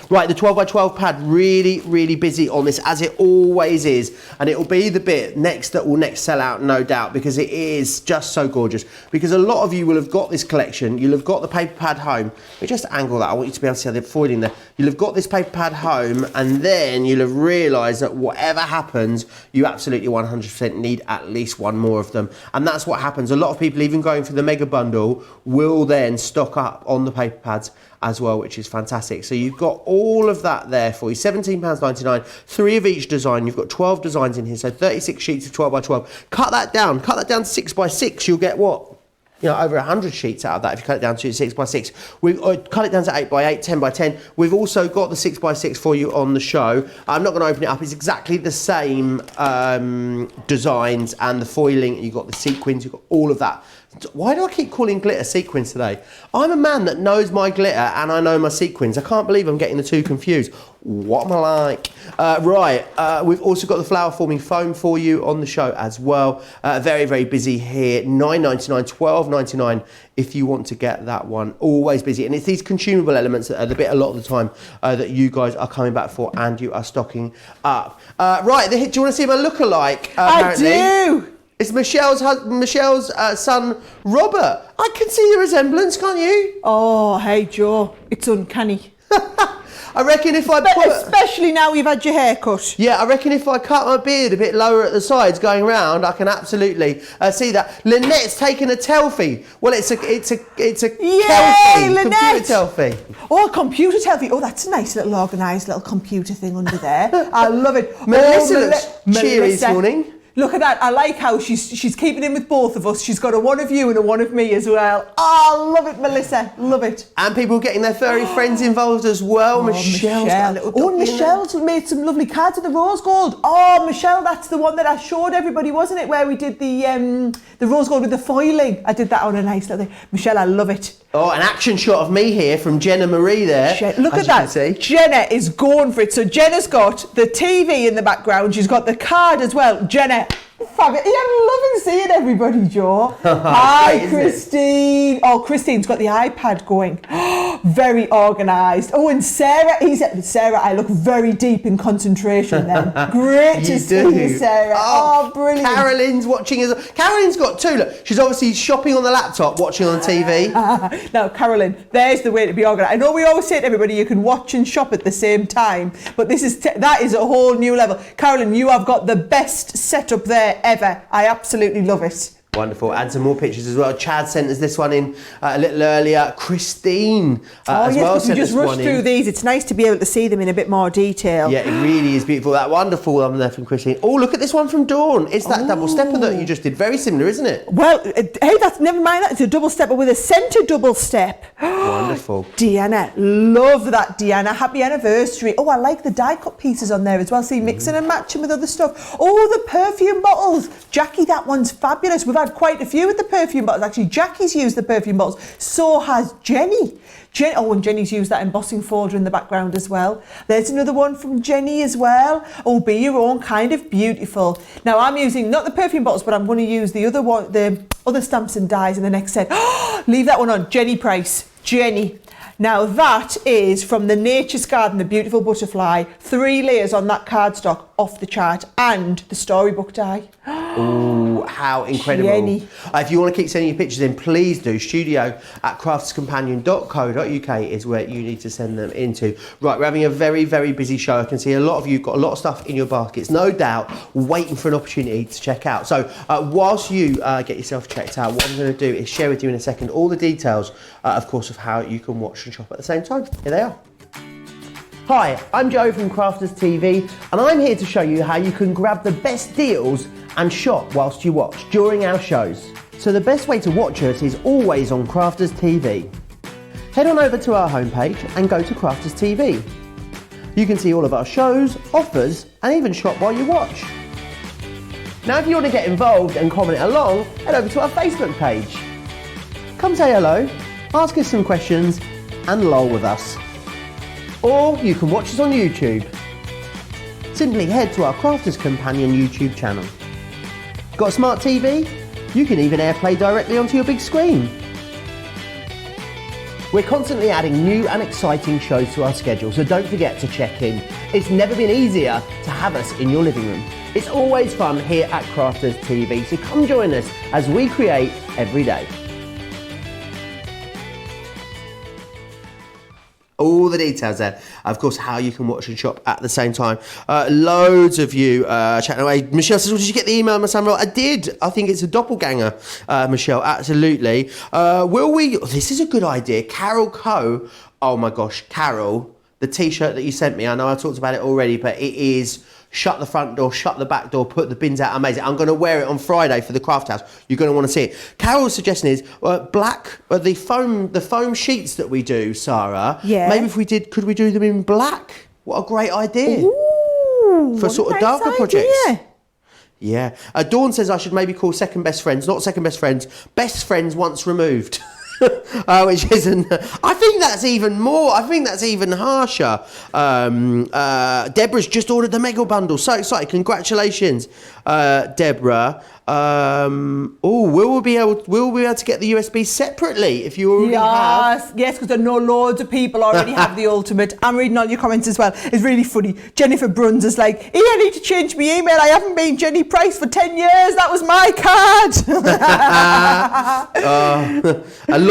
Right, the 12x12 pad, really, really busy on this, as it always is. And it will be the bit that will next sell out, no doubt, because it is just so gorgeous. Because a lot of you will have got this collection. You'll have got the paper pad home. Let me just angle that. I want you to be able to see the foiling there. You'll have got this paper pad home, and then you'll have realised that whatever happens, you absolutely 100% need at least one more of them. And that's what happens. A lot of people, even going for the mega bundle, will then stock up on the paper pads as well, which is fantastic. So you've got all of that there for you. £17.99, 3 of each design. You've got 12 designs in here, so 36 sheets of 12x12. Cut that down to 6x6. You'll get what? You know, over 100 sheets out of that if you cut it down to 6x6. We've cut it down to 8x8, 10x10. We've also got the 6x6 for you on the show. I'm not going to open it up. It's exactly the same designs and the foiling. You've got the sequins. You've got all of that. Why do I keep calling glitter sequins today? I'm a man that knows my glitter and I know my sequins. I can't believe I'm getting the two confused. What am I like? We've also got the flower forming foam for you on the show as well. Very, very busy here. $9.99, $12.99 if you want to get that one. Always busy. And it's these consumable elements that are the bit a lot of the time that you guys are coming back for and you are stocking up. Right, do you want to see my lookalike? Apparently?
I do!
It's Michelle's son, Robert. I can see the resemblance, can't you?
Oh, hey, Joe. It's uncanny.
I reckon if I
Especially now you've had your hair cut.
Yeah, I reckon if I cut my beard a bit lower at the sides going round, I can absolutely see that. Lynette's taken a selfie. Well, it's a
Yay,
selfie,
Lynette!
computer selfie.
Oh, a computer selfie. Oh, that's a nice little organised little computer thing under there. I love it.
Melissa looks cheery this morning.
Look at that. I like how she's keeping in with both of us. She's got a one of you and a one of me as well. Oh, love it, Melissa. Love it.
And people getting their furry friends involved as well.
Oh,
Michelle's
made some lovely cards of the rose gold. Oh, Michelle, that's the one that I showed everybody, wasn't it? Where we did the rose gold with the foiling. I did that on a nice little thing. Michelle, I love it.
Oh, an action shot of me here from Jenna Marie there.
Look at that. Jenna is going for it. So Jenna's got the TV in the background. She's got the card as well. Jenna, fabulous. Yeah, I'm loving seeing everybody, Joe. Hi,
great,
Christine. Oh, Christine's got the iPad going. Very organised. Oh, and Sarah, Sarah, I look very deep in concentration then. Great to see you, Sarah. Oh, brilliant.
Carolyn's watching us. Carolyn's got two. Look, she's obviously shopping on the laptop, watching on the TV.
Now, Carolyn, there's the way to be organised. I know we always say to everybody you can watch and shop at the same time, but that is a whole new level. Carolyn, you have got the best setup there ever. I absolutely love it.
Wonderful. And some more pictures as well. Chad sent us this one in a little earlier. Christine as well sent us one in.
We just rushed through these. It's nice to be able to see them in a bit more detail.
Yeah, it really is beautiful. That wonderful one there from Christine. Oh, look at this one from Dawn. It's that double stepper that you just did. Very similar, isn't it?
Well, hey, that's never mind that. It's a double stepper with a centre double step.
Wonderful.
Deanna, love that, Deanna. Happy anniversary. Oh, I like the die cut pieces on there as well. See, mixing and matching with other stuff. Oh, the perfume bottles. Jackie, that one's fabulous. We've had quite a few with the perfume bottles. Actually, Jackie's used the perfume bottles. So has Jenny. And Jenny's used that embossing folder in the background as well. There's another one from Jenny as well. Oh, be your own kind of beautiful. Now I'm using not the perfume bottles, but I'm going to use the other one, the other stamps and dies in the next set. Leave that one on. Jenny Price. Jenny. Now that is from the Nature's Garden, the beautiful butterfly. 3 layers on that cardstock, off the chart, and the storybook die.
Oh, how incredible.
Jenny.
If you want to keep sending your pictures in, please do. studio@crafterscompanion.co.uk is where you need to send them into. Right, we're having a very, very busy show. I can see a lot of you have got a lot of stuff in your baskets, no doubt, waiting for an opportunity to check out. So whilst you get yourself checked out, what I'm going to do is share with you in a second all the details, of course, of how you can watch and shop at the same time. Here they are. Hi, I'm Joe from Crafters TV, and I'm here to show you how you can grab the best deals and shop whilst you watch during our shows. So the best way to watch us is always on Crafters TV. Head on over to our homepage and go to Crafters TV. You can see all of our shows, offers, and even shop while you watch. Now if you want to get involved and comment along, head over to our Facebook page. Come say hello, ask us some questions, and lol with us. Or you can watch us on YouTube. Simply head to our Crafters Companion YouTube channel. Got a smart TV? You can even AirPlay directly onto your big screen. We're constantly adding new and exciting shows to our schedule, so don't forget to check in. It's never been easier to have us in your living room. It's always fun here at Crafters TV, so come join us as we create every day. All the details there, of course, how you can watch and shop at the same time. Loads of you chatting away. Michelle says, well, did you get the email, Miss Samuel? I did. I think it's a doppelganger, Michelle, absolutely. This is a good idea. Carol Coe, oh my gosh, Carol, the t-shirt that you sent me, I know I talked about it already, but it is shut the front door, shut the back door, put the bins out, amazing. I'm going to wear it on Friday for the craft house. You're going to want to see it. Carol's suggestion is black, the foam sheets that we do, Sarah. Yeah. Maybe if we did, could we do them in black? What a great idea.
Ooh,
for sort of darker projects. Yeah. Dawn says I should maybe call second best friends, not second best friends, best friends once removed. Which isn't. I think that's even more. I think that's even harsher. Deborah's just ordered the mega bundle. So excited! Congratulations, Deborah. Will we be able to get the USB separately if you already have?
Yes, because I know loads of people already have the ultimate. I'm reading all your comments as well. It's really funny. Jennifer Bruns is like, I need to change my email. I haven't been Jenny Price for 10 years. That was my card.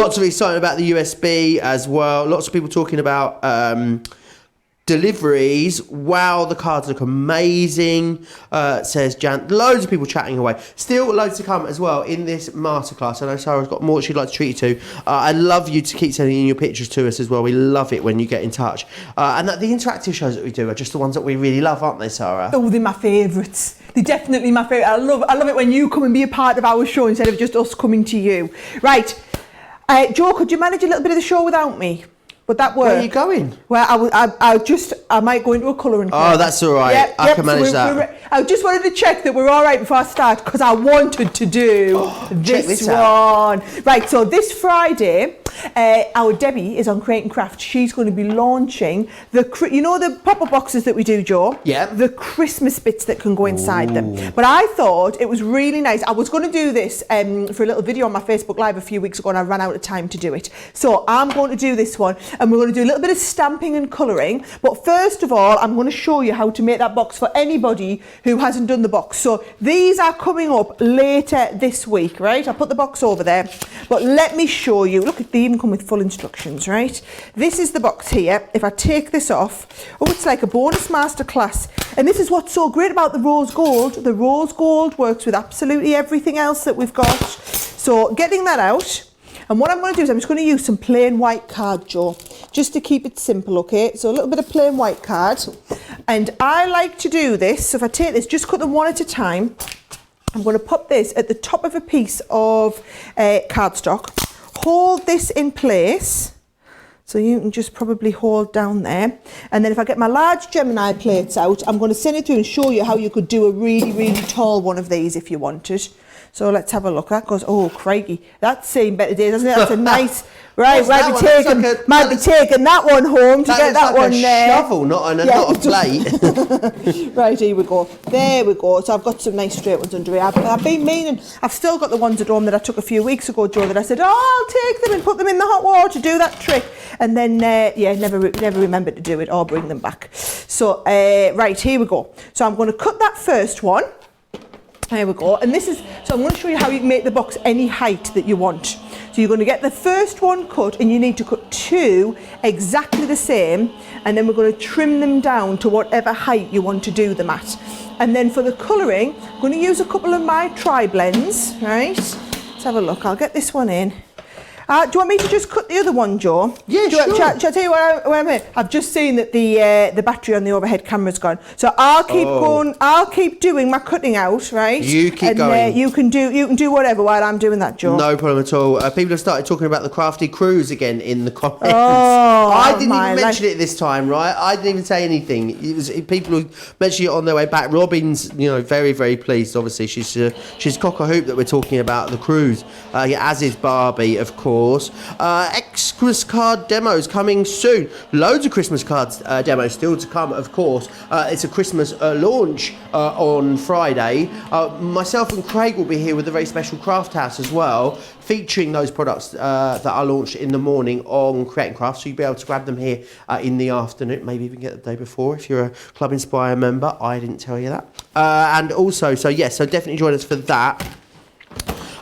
Lots of excitement about the USB as well. Lots of people talking about deliveries. Wow, the cards look amazing, says Jan. Loads of people chatting away. Still loads to come as well in this masterclass. I know Sarah's got more she'd like to treat you to. I'd love you to keep sending in your pictures to us as well. We love it when you get in touch. And that the interactive shows that we do are just the ones that we really love, aren't they, Sarah?
Oh, they're my favourites. They're definitely my favourite. I love it when you come and be a part of our show instead of just us coming to you. Right. Joe, could you manage a little bit of the show without me? Would that work?
Where are you going?
Well, I might go into a colouring class.
Oh, that's all right. I can manage that.
I just wanted to check that we're all right before I start because I wanted to do this one. Right, so this Friday, Our Debbie is on Create and Craft. She's going to be launching the pop-up boxes that we do, Joe?
Yeah.
The Christmas bits that can go inside them. But I thought it was really nice. I was going to do this for a little video on my Facebook Live a few weeks ago, and I ran out of time to do it. So I'm going to do this one, and we're going to do a little bit of stamping and colouring. But first of all, I'm going to show you how to make that box for anybody who hasn't done the box. So these are coming up later this week, right? I'll put the box over there. But let me show you. Look, they even come with full instructions, right? This is the box here. If I take this off, it's like a bonus masterclass. And this is what's so great about the rose gold. The rose gold works with absolutely everything else that we've got. So getting that out. And what I'm going to do is I'm just going to use some plain white card, Joe, just to keep it simple, okay? So a little bit of plain white card. And I like to do this. So if I take this, just cut them one at a time. I'm going to pop this at the top of a piece of cardstock. Hold this in place. So you can just probably hold down there. And then if I get my large Gemini plates out, I'm going to send it through and show you how you could do a really, really tall one of these if you wanted. So let's have a look. That goes, oh, crikey. That's seen better days, doesn't it? That's a nice, right, might be taking that one home to get that one there.
That's a shovel, not a plate.
Right, here we go. There we go. So I've got some nice straight ones under here. I've been meaning, I've still got the ones at home that I took a few weeks ago, Joe, that I said, I'll take them and put them in the hot water to do that trick. And then, never remembered to do it or bring them back. So, right, here we go. So I'm going to cut that first one. There we go. And so I'm going to show you how you can make the box any height that you want. So you're going to get the first one cut, and you need to cut two exactly the same, and then we're going to trim them down to whatever height you want to do them at. And then for the colouring, I'm going to use a couple of my tri-blends, right? Let's have a look. I'll get this one in. Do you want me to just cut the other one, Joe?
Yeah, sure.
Shall I tell you where I'm here? I've just seen that the battery on the overhead camera's gone. So I'll keep going. I'll keep doing my cutting out, right?
You keep going.
You can do whatever while I'm doing that, Joe.
No problem at all. People have started talking about the crafty cruise again in the comments.
Oh,
I didn't even mention it this time, right? I didn't even say anything. It was people who mentioned it on their way back. Robin's, very, very pleased. Obviously, she's cock a hoop that we're talking about the cruise. As is Barbie, of course. Christmas card demos coming soon. Loads of Christmas cards demos still to come, of course. It's a Christmas launch on Friday. Myself and Craig will be here with a very special craft house as well, featuring those products that are launched in the morning on Create and Craft. So you'll be able to grab them here in the afternoon, maybe even get the day before if you're a Club Inspire member. I didn't tell you that. And also, so definitely join us for that.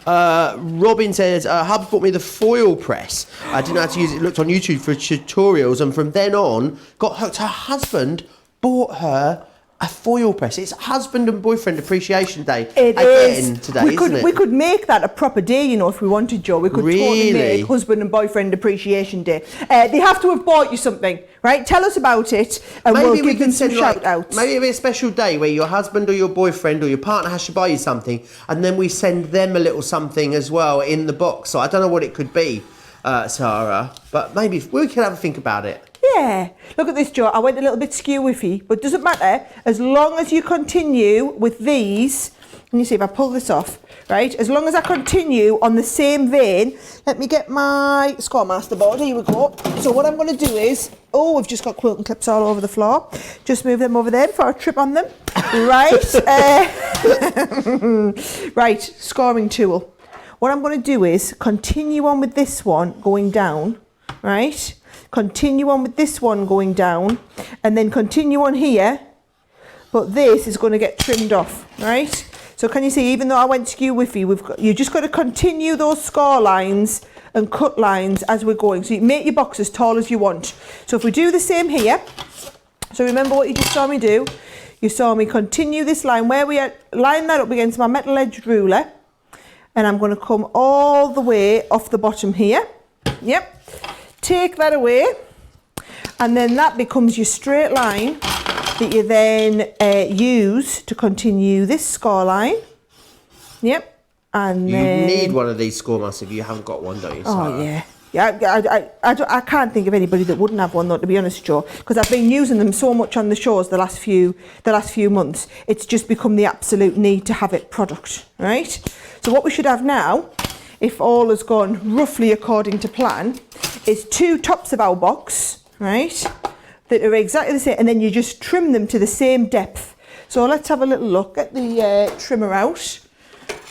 Robin says, Hubs bought me the foil press. I didn't know how to use it. Looked on YouTube for tutorials, and from then on, got hooked. Her husband bought her a foil press. It's Husband and Boyfriend Appreciation Day.
It is.
Today, isn't it?
We could make that a proper day, if we wanted, Joe. We could totally make Husband and Boyfriend Appreciation Day. They have to have bought you something, right? Tell us about it, and we'll give them some shout-outs.
Maybe it'll be a special day where your husband or your boyfriend or your partner has to buy you something, and then we send them a little something as well in the box. So I don't know what it could be, Sara, but maybe we could have a think about it.
Yeah. Look at this, Joe. I went a little bit skew-whiffy, but it doesn't matter. As long as you continue with these, and you see if I pull this off, right? As long as I continue on the same vein, let me get my Scoremaster board. Here we go. So what I'm going to do is, we've just got quilting clips all over the floor. Just move them over there before I trip on them. Right. Right, scoring tool. What I'm going to do is continue on with this one going down, right? Continue on with this one going down, and then continue on here, but this is going to get trimmed off, right? So can you see, even though I went skew-whiffy, you just got to continue those score lines and cut lines as we're going. So you make your box as tall as you want. So if we do the same here, so remember what you just saw me do. You saw me continue this line where we are, line that up against my metal edged ruler, and I'm going to come all the way off the bottom here. Yep. Take that away, and then that becomes your straight line that you then use to continue this score line. Yep. And then...
You need one of these Scoremasters if you haven't got one, don't you, Sara?
Oh, yeah. Yeah, I can't think of anybody that wouldn't have one, though, to be honest, Joe, because I've been using them so much on the shows the last few months. It's just become the absolute need to have it product, right? So what we should have now if all has gone roughly according to plan, is 2 tops of our box, right, that are exactly the same, and then you just trim them to the same depth. So let's have a little look at the trimmer out.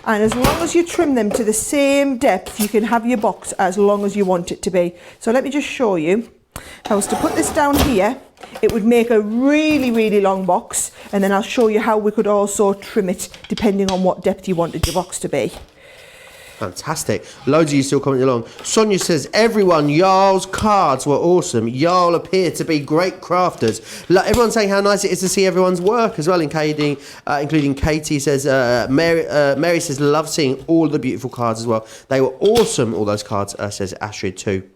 And as long as you trim them to the same depth, you can have your box as long as you want it to be. So let me just show you. If I was to put this down here, it would make a really, really long box, and then I'll show you how we could also trim it depending on what depth you wanted your box to be.
Fantastic. Loads of you still commenting along. Sonia says, everyone, Jarl's cards were awesome. Jarl appeared to be great crafters. Everyone's saying how nice it is to see everyone's work as well, including Katie says, Mary says, love seeing all the beautiful cards as well. They were awesome, all those cards, says Astrid too.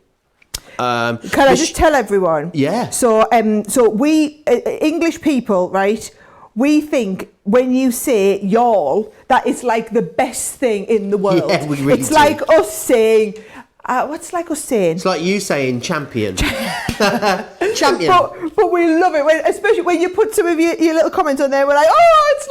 Can I just tell everyone?
Yeah.
So, so we, English people, right, we think when you say y'all, that is like the best thing in the world.
Yeah, we really
it's
do.
like us saying, what's like us saying?
It's like you saying champion. Champion.
But we love it, especially when you put some of your little comments on there. We're like, oh, it's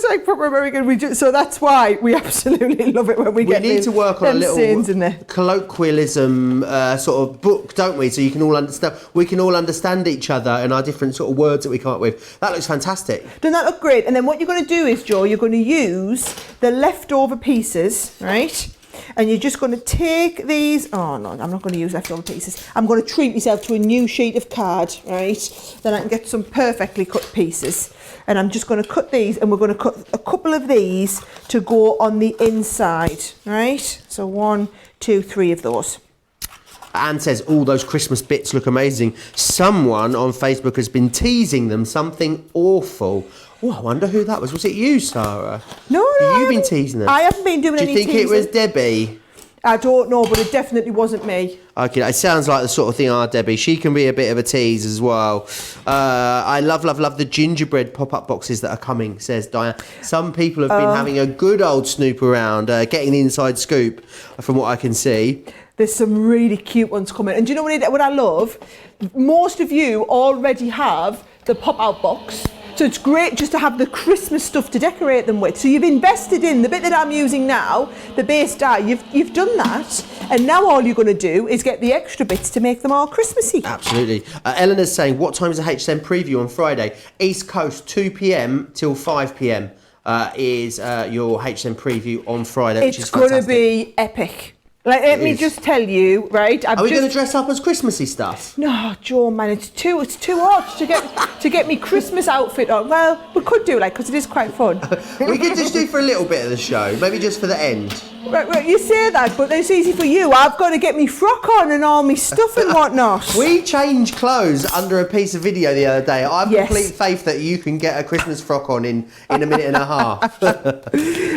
like proper American. So that's why we absolutely love it when we get.
We need to work on a little
in there.
colloquialism sort of book, don't we? So you can all understand. We can all understand each other and our different sort of words that we come up with. That looks fantastic.
Doesn't that look great? And then what you're going to do is, Joe, you're going to use the leftover pieces, right? And you're just going to take these, oh no, I'm not going to use leftover pieces. I'm going to treat myself to a new sheet of card, right? Then I can get some perfectly cut pieces. And I'm just going to cut these, and we're going to cut a couple of these to go on the inside, right? So 1, 2, 3 of those.
Anne says, all those Christmas bits look amazing. Someone on Facebook has been teasing them something awful. Oh, I wonder who that was. Was it you, Sarah?
No,
you've been teasing them.
I haven't been doing any teasing.
Do you think it was Debbie?
I don't know, but it definitely wasn't me.
Okay, it sounds like the sort of thing, Debbie. She can be a bit of a tease as well. I love the gingerbread pop-up boxes that are coming, says Diane. Some people have been having a good old snoop around, getting the inside scoop, from what I can see.
There's some really cute ones coming. And do you know what I love? Most of you already have the pop-out box. So it's great just to have the Christmas stuff to decorate them with. So you've invested in the bit that I'm using now, the base die, you've done that. And now all you're going to do is get the extra bits to make them all Christmassy.
Absolutely. Eleanor's saying, what time is the HSM preview on Friday? East Coast, 2 p.m. till 5 p.m. Is your HSM preview on Friday, which is fantastic. It's
going to be epic. Let me just tell you, right?
Are we going to dress up as Christmassy stuff?
No, Joe, man, it's too hot to get me Christmas outfit on. Well, we could do because it is quite fun.
We could just do for a little bit of the show, maybe just for the end.
Right, you say that, but it's easy for you. I've got to get me frock on and all my stuff and whatnot.
We changed clothes under a piece of video the other day. I've complete faith that you can get a Christmas frock on in a minute and a half.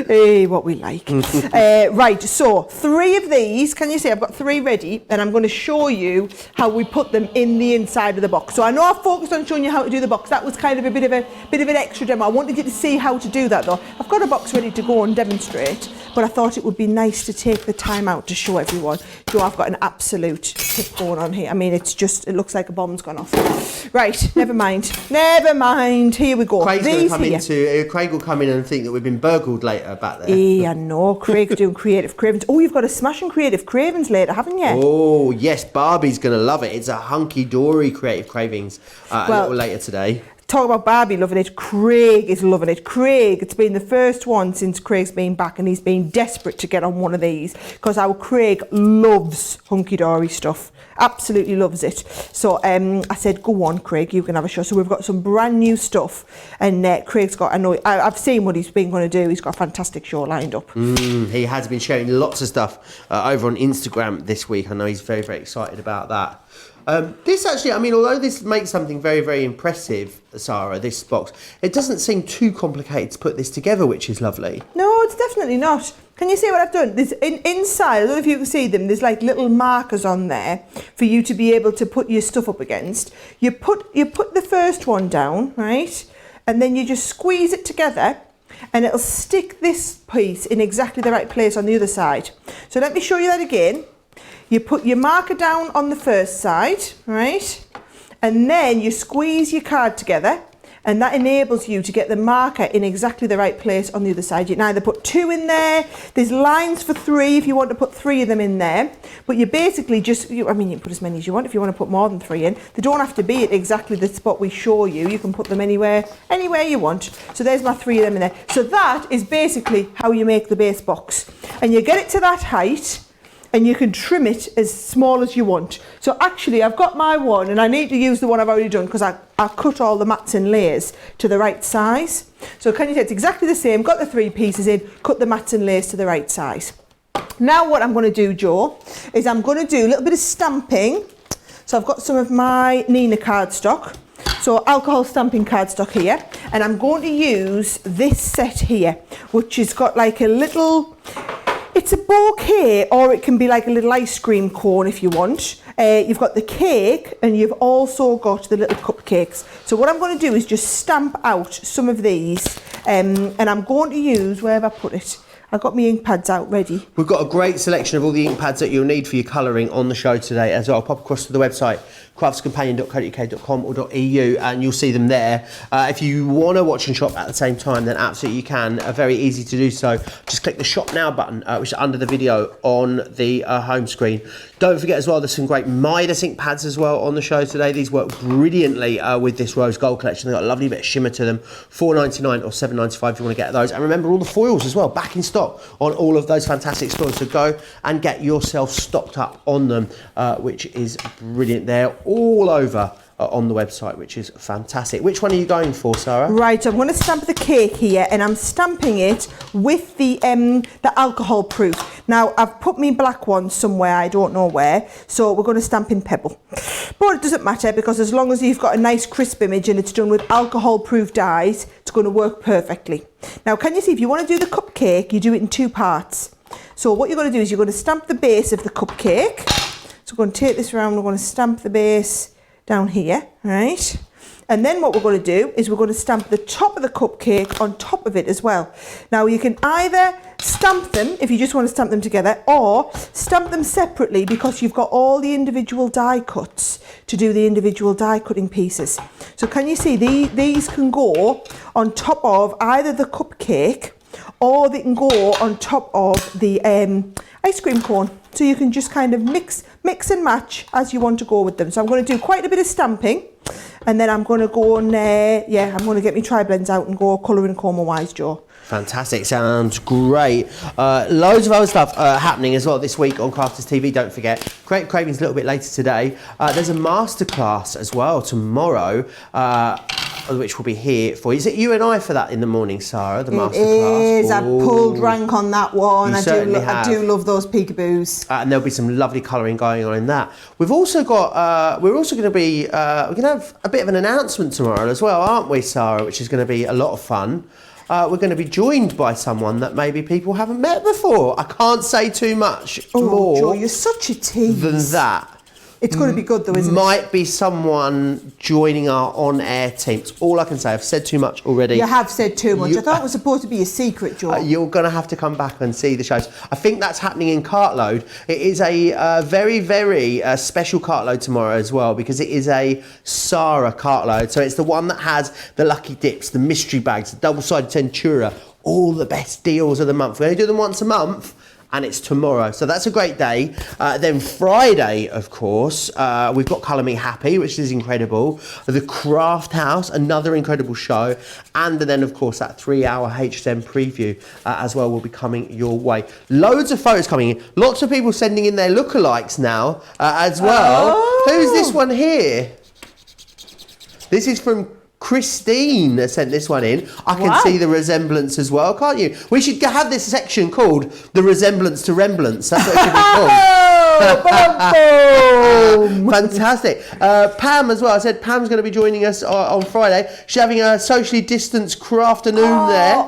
Hey, what we like. Right, so 3 of these. Can you see I've got 3 ready, and I'm going to show you how we put them in the inside of the box. So I know I focused on showing you how to do the box. That was kind of a bit of an extra demo. I wanted you to see how to do that though. I've got a box ready to go and demonstrate, but I thought it would be nice to take the time out to show everyone. Joe, I've got an absolute tip going on here. I mean, it looks like a bomb's gone off. Right, never mind. Here we go.
Craig will come in and think that we've been burgled later back there.
Yeah, I know. Craig's doing Creative Cravens. Oh, you've got a smashing Creative Cravens later, haven't you?
Oh, yes, Barbie's going to love it. It's a hunky-dory Creative Cravings a little later today.
Talk about Barbie loving it. Craig is loving it. Craig, it's been the first one since Craig's been back, and he's been desperate to get on one of these because our Craig loves hunky-dory stuff. Absolutely loves it. So I said, go on, Craig, you can have a show. So we've got some brand new stuff, and Craig's got, I've seen what he's been going to do. He's got a fantastic show lined up.
He has been sharing lots of stuff over on Instagram this week. I know he's very, very excited about that. This actually, although this makes something very, very impressive, Sarah, this box, it doesn't seem too complicated to put this together, which is lovely.
No, it's definitely not. Can you see what I've done? There's inside, I don't know if you can see them, there's like little markers on there for you to be able to put your stuff up against. You put the first one down, right? And then you just squeeze it together, and it'll stick this piece in exactly the right place on the other side. So let me show you that again. You put your marker down on the first side, right? And then you squeeze your card together, and that enables you to get the marker in exactly the right place on the other side. You can either put 2 in there, there's lines for 3 if you want to put 3 of them in there, but you basically just, I mean, you can put as many as you want if you want to put more than 3 in. They don't have to be at exactly the spot we show you. You can put them anywhere you want. So there's my 3 of them in there. So that is basically how you make the base box. And you get it to that height, and you can trim it as small as you want. So actually I've got my one, and I need to use the one I've already done because I cut all the mats in layers to the right size. So can you see it's exactly the same, got the 3 pieces in, cut the mats and layers to the right size. Now what I'm going to do, Joe, is I'm going to do a little bit of stamping. So I've got some of my Nina cardstock, so alcohol stamping cardstock here, and I'm going to use this set here, which has got like a little, it's a bouquet, or it can be like a little ice cream cone if you want. You've got the cake, and you've also got the little cupcakes. So what I'm going to do is just stamp out some of these, and I'm going to use, where have I put it? I've got my ink pads out ready.
We've got a great selection of all the ink pads that you'll need for your colouring on the show today as well. I'll pop across to the website, craftscompanion.co.uk.com.au, and you'll see them there. If you want to watch and shop at the same time, then absolutely you can. Very easy to do so. Just click the Shop Now button, which is under the video on the home screen. Don't forget as well, there's some great Midas ink pads as well on the show today. These work brilliantly with this rose gold collection. They've got a lovely bit of shimmer to them. $4.99 or $7.95 if you want to get those. And remember, all the foils as well, back in stock on all of those fantastic stores. So go and get yourself stocked up on them, which is brilliant. They're all over on the website, which is fantastic. Which one are you going for, Sarah?
Right, I'm going to stamp the cake here, and I'm stamping it with the alcohol proof. Now, I've put my black one somewhere, I don't know where, so we're going to stamp in pebble. But it doesn't matter, because as long as you've got a nice crisp image and it's done with alcohol proof dyes, it's going to work perfectly. Now, can you see, if you want to do the cupcake, you do it in 2 parts. So what you're going to do is you're going to stamp the base of the cupcake. So we're going to take this around, we're going to stamp the base down here, right? And then what we're going to do is we're going to stamp the top of the cupcake on top of it as well. Now you can either stamp them if you just want to stamp them together, or stamp them separately because you've got all the individual die cuts to do the individual die cutting pieces. So can you see these can go on top of either the cupcake, or they can go on top of the ice cream cone. So you can just kind of mix and match as you want to go with them. So I'm going to do quite a bit of stamping, and then I'm going to go and, I'm going to get my tri-blends out and go colouring coma wise, Joe.
Fantastic, sounds great. Loads of other stuff happening as well this week on Crafters TV. Don't forget, Create Cravings a little bit later today. There's a masterclass as well tomorrow, which will be here for you. Is it you and I for that in the morning, Sarah? The masterclass.
It is. I've pulled rank on that one.
I
do love those peekaboos.
And there'll be some lovely colouring going on in that. We've also got. We're also going to be. We're going to have a bit of an announcement tomorrow as well, aren't we, Sarah? Which is going to be a lot of fun. We're going to be joined by someone that maybe people haven't met before. I can't say too much more.
Joe, you're such a tease.
Than that.
It's going to be good though, isn't it?
Might be someone joining our on-air team. It's all I can say. I've said too much already.
You have said too much. I thought it was supposed to be a secret, Joe.
You're going to have to come back and see the shows. I think that's happening in Cartload. It is a very, very special Cartload tomorrow as well, because it is a Sara Cartload. So it's the one that has the lucky dips, the mystery bags, the double-sided Centura, all the best deals of the month. We only do them once a month, and it's tomorrow. So that's a great day. Then Friday, of course, we've got Colour Me Happy, which is incredible. The Craft House, another incredible show. And then, of course, that 3-hour HSM preview as well will be coming your way. Loads of photos coming in. Lots of people sending in their lookalikes now as well. Oh. Who's this one here? This is from Christine that sent this one in. I can see the resemblance as well, can't you? We should have this section called The Resemblance to Remblance. That's what it should be called. Fantastic. Pam as well. I said Pam's going to be joining us on Friday. She's having a socially distanced crafternoon there,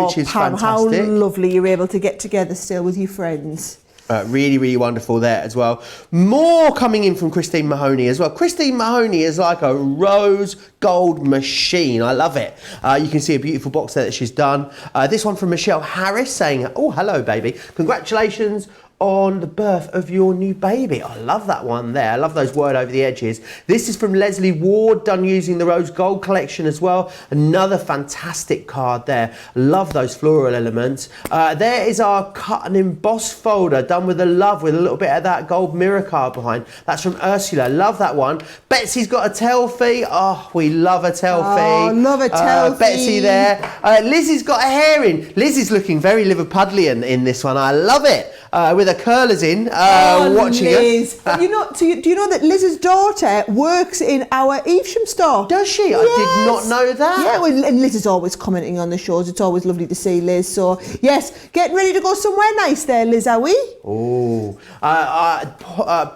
which is
Pam,
fantastic.
How lovely you're able to get together still with your friends.
Really, really wonderful there as well. More coming in from Christine Mahoney as well. Christine Mahoney is like a rose gold machine. I love it. You can see a beautiful box there that she's done. This one from Michelle Harris saying, oh, hello, baby. Congratulations on the birth of your new baby. I love that one there. I love those word over the edges. This is from Leslie Ward, done using the rose gold collection as well. Another fantastic card there. Love those floral elements. There is our cut and emboss folder done with the love, with a little bit of that gold mirror card behind. That's from Ursula. Love that one. Betsy's got a Telfie. Oh, we love a Telfie.
Oh, love a Telfie.
Betsy there. Lizzie's got a herring. Lizzie's looking very Liverpudlian in this one. I love it. With her curlers in, watching
Liz.
us.
But do you know that Liz's daughter works in our Evesham store?
Does she?
Yes.
I did not know that.
Yeah, well, and Liz is always commenting on the shows. It's always lovely to see Liz. So, yes, getting ready to go somewhere nice there, Liz, are we?
Oh,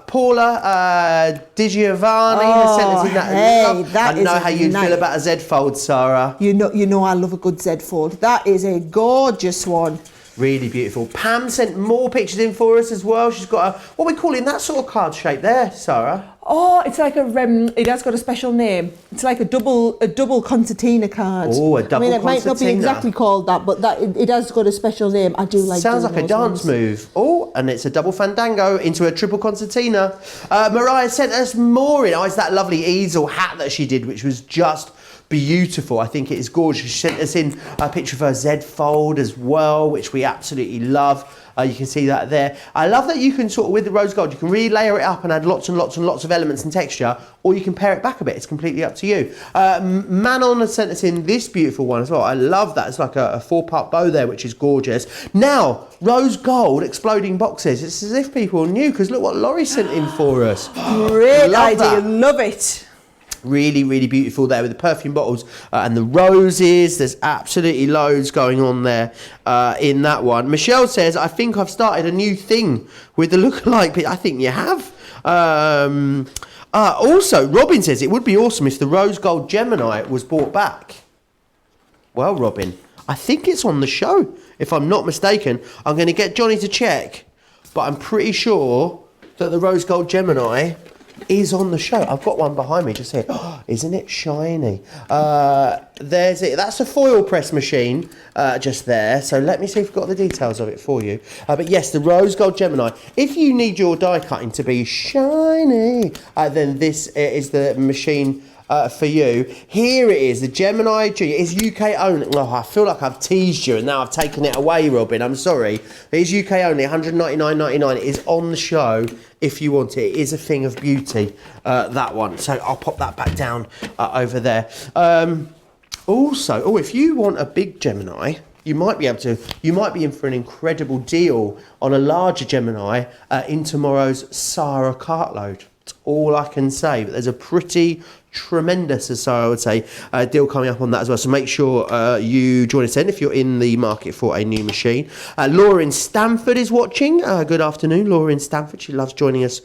Paula Di-Giovanni has sent us in that.
Hey, that
I know
is
how you'd
nice.
feel about a Z fold, Sarah.
You know I love a good Z fold. That is a gorgeous one.
Really beautiful. Pam sent more pictures in for us as well. She's got a, what are we calling that sort of card shape there, Sarah?
Oh, it's like it has got a special name. It's like a double concertina card.
Oh, a double concertina.
It might not be exactly called that, but it has got a special name. I do like.
Sounds like a dance move. Oh, and it's a double fandango into a triple concertina. Mariah sent us more in. Oh, it's that lovely easel hat that she did, which was just beautiful. I think it is gorgeous. She sent us in a picture of her Z fold as well, which we absolutely love. You can see that there. I love that you can sort of, with the rose gold, you can really layer it up and add lots and lots and lots of elements and texture, or you can pare it back a bit. It's completely up to you. Manon has sent us in this beautiful one as well. I love that. It's like a 4-part bow there, which is gorgeous. Now, rose gold exploding boxes. It's as if people knew, because look what Laurie sent in for us.
Great idea. Love it.
Really, really beautiful there with the perfume bottles and the roses. There's absolutely loads going on there in that one. Michelle says, I think I've started a new thing with the lookalike. I think you have. Also, Robin says, it would be awesome if the rose gold Gemini was brought back. Well, Robin, I think it's on the show. If I'm not mistaken, I'm going to get Johnny to check. But I'm pretty sure that the rose gold Gemini is on the show. I've got one behind me just here. Oh, isn't it shiny? There's it. That's a foil press machine just there. So let me see if we've got the details of it for you. But yes, the rose gold Gemini. If you need your die cutting to be shiny, then this is the machine for you. Here it is, the Gemini G. It's UK only. Oh, I feel like I've teased you and now I've taken it away, Robin. I'm sorry. It is UK only, $199.99. It is on the show if you want it. It is a thing of beauty, that one. So I'll pop that back down over there. Also, if you want a big Gemini, you might be in for an incredible deal on a larger Gemini in tomorrow's Sara cartload. That's all I can say. But there's a pretty tremendous, as Sarah would say, deal coming up on that as well. So make sure you join us then if you're in the market for a new machine. Laura in Stamford is watching. Good afternoon, Laura in Stamford. She loves joining us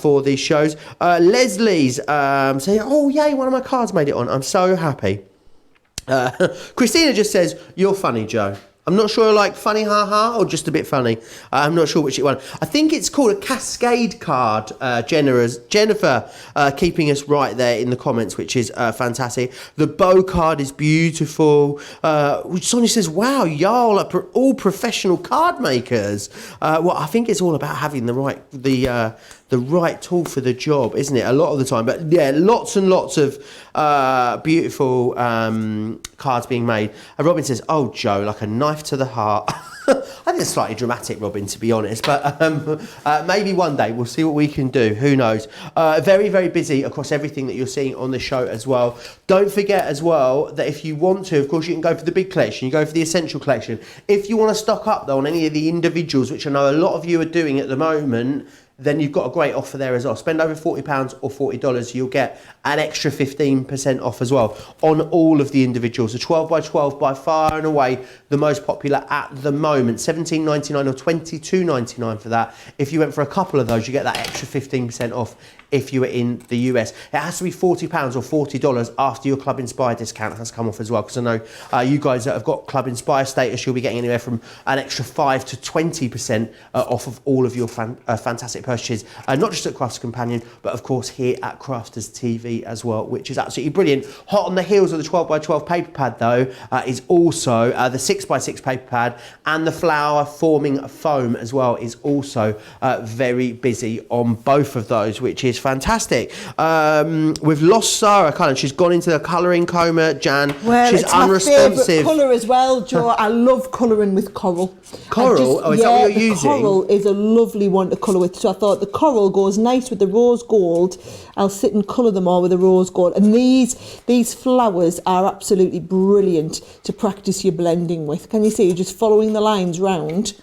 for these shows. Leslie's saying, oh yay, one of my cards made it on. I'm so happy. Christina just says, you're funny, Joe. I'm not sure, like funny ha-ha or just a bit funny. I'm not sure which one. I think it's called a Cascade card, Jennifer keeping us right there in the comments, which is fantastic. The bow card is beautiful. Sonia says, wow, y'all are all professional card makers. Well, I think it's all about having the right tool for the job, isn't it? A lot of the time. But yeah, lots and lots of beautiful cards being made. Robin says, oh, Joe, like a knife to the heart. I think it's slightly dramatic, Robin, to be honest. But maybe one day we'll see what we can do. Who knows? Very, very busy across everything that you're seeing on the show as well. Don't forget as well that if you want to, of course, you can go for the big collection. You go for the essential collection. If you want to stock up, though, on any of the individuals, which I know a lot of you are doing at the moment, then you've got a great offer there as well. Spend over £40 or $40, you'll get an extra 15% off as well on all of the individuals. The 12 by 12 by far and away the most popular at the moment. $17.99 or $22.99 for that. If you went for a couple of those, you get that extra 15% off if you were in the US. It has to be £40 or $40 after your Club Inspire discount has come off as well, because I know you guys that have got Club Inspire status, you'll be getting anywhere from an extra 5 to 20% off of all of your fantastic purchases. purchases, not just at Crafters Companion, but of course here at Crafters TV as well, which is absolutely brilliant. Hot on the heels of the 12x12 paper pad though, is also the 6x6 paper pad, and the flower forming foam as well is also very busy on both of those, which is fantastic. We've lost Sara Cullen. She's gone into the colouring coma, Jan.
Well,
she's
it's
unresponsive.
my favourite colour as well, Joe. I love colouring with coral.
Coral? Is that what you're using?
Coral is a lovely one to colour with. So I thought the coral goes nice with the rose gold. I'll sit and colour them all with the rose gold. And these flowers are absolutely brilliant to practice your blending with. Can you see? You're just following the lines round,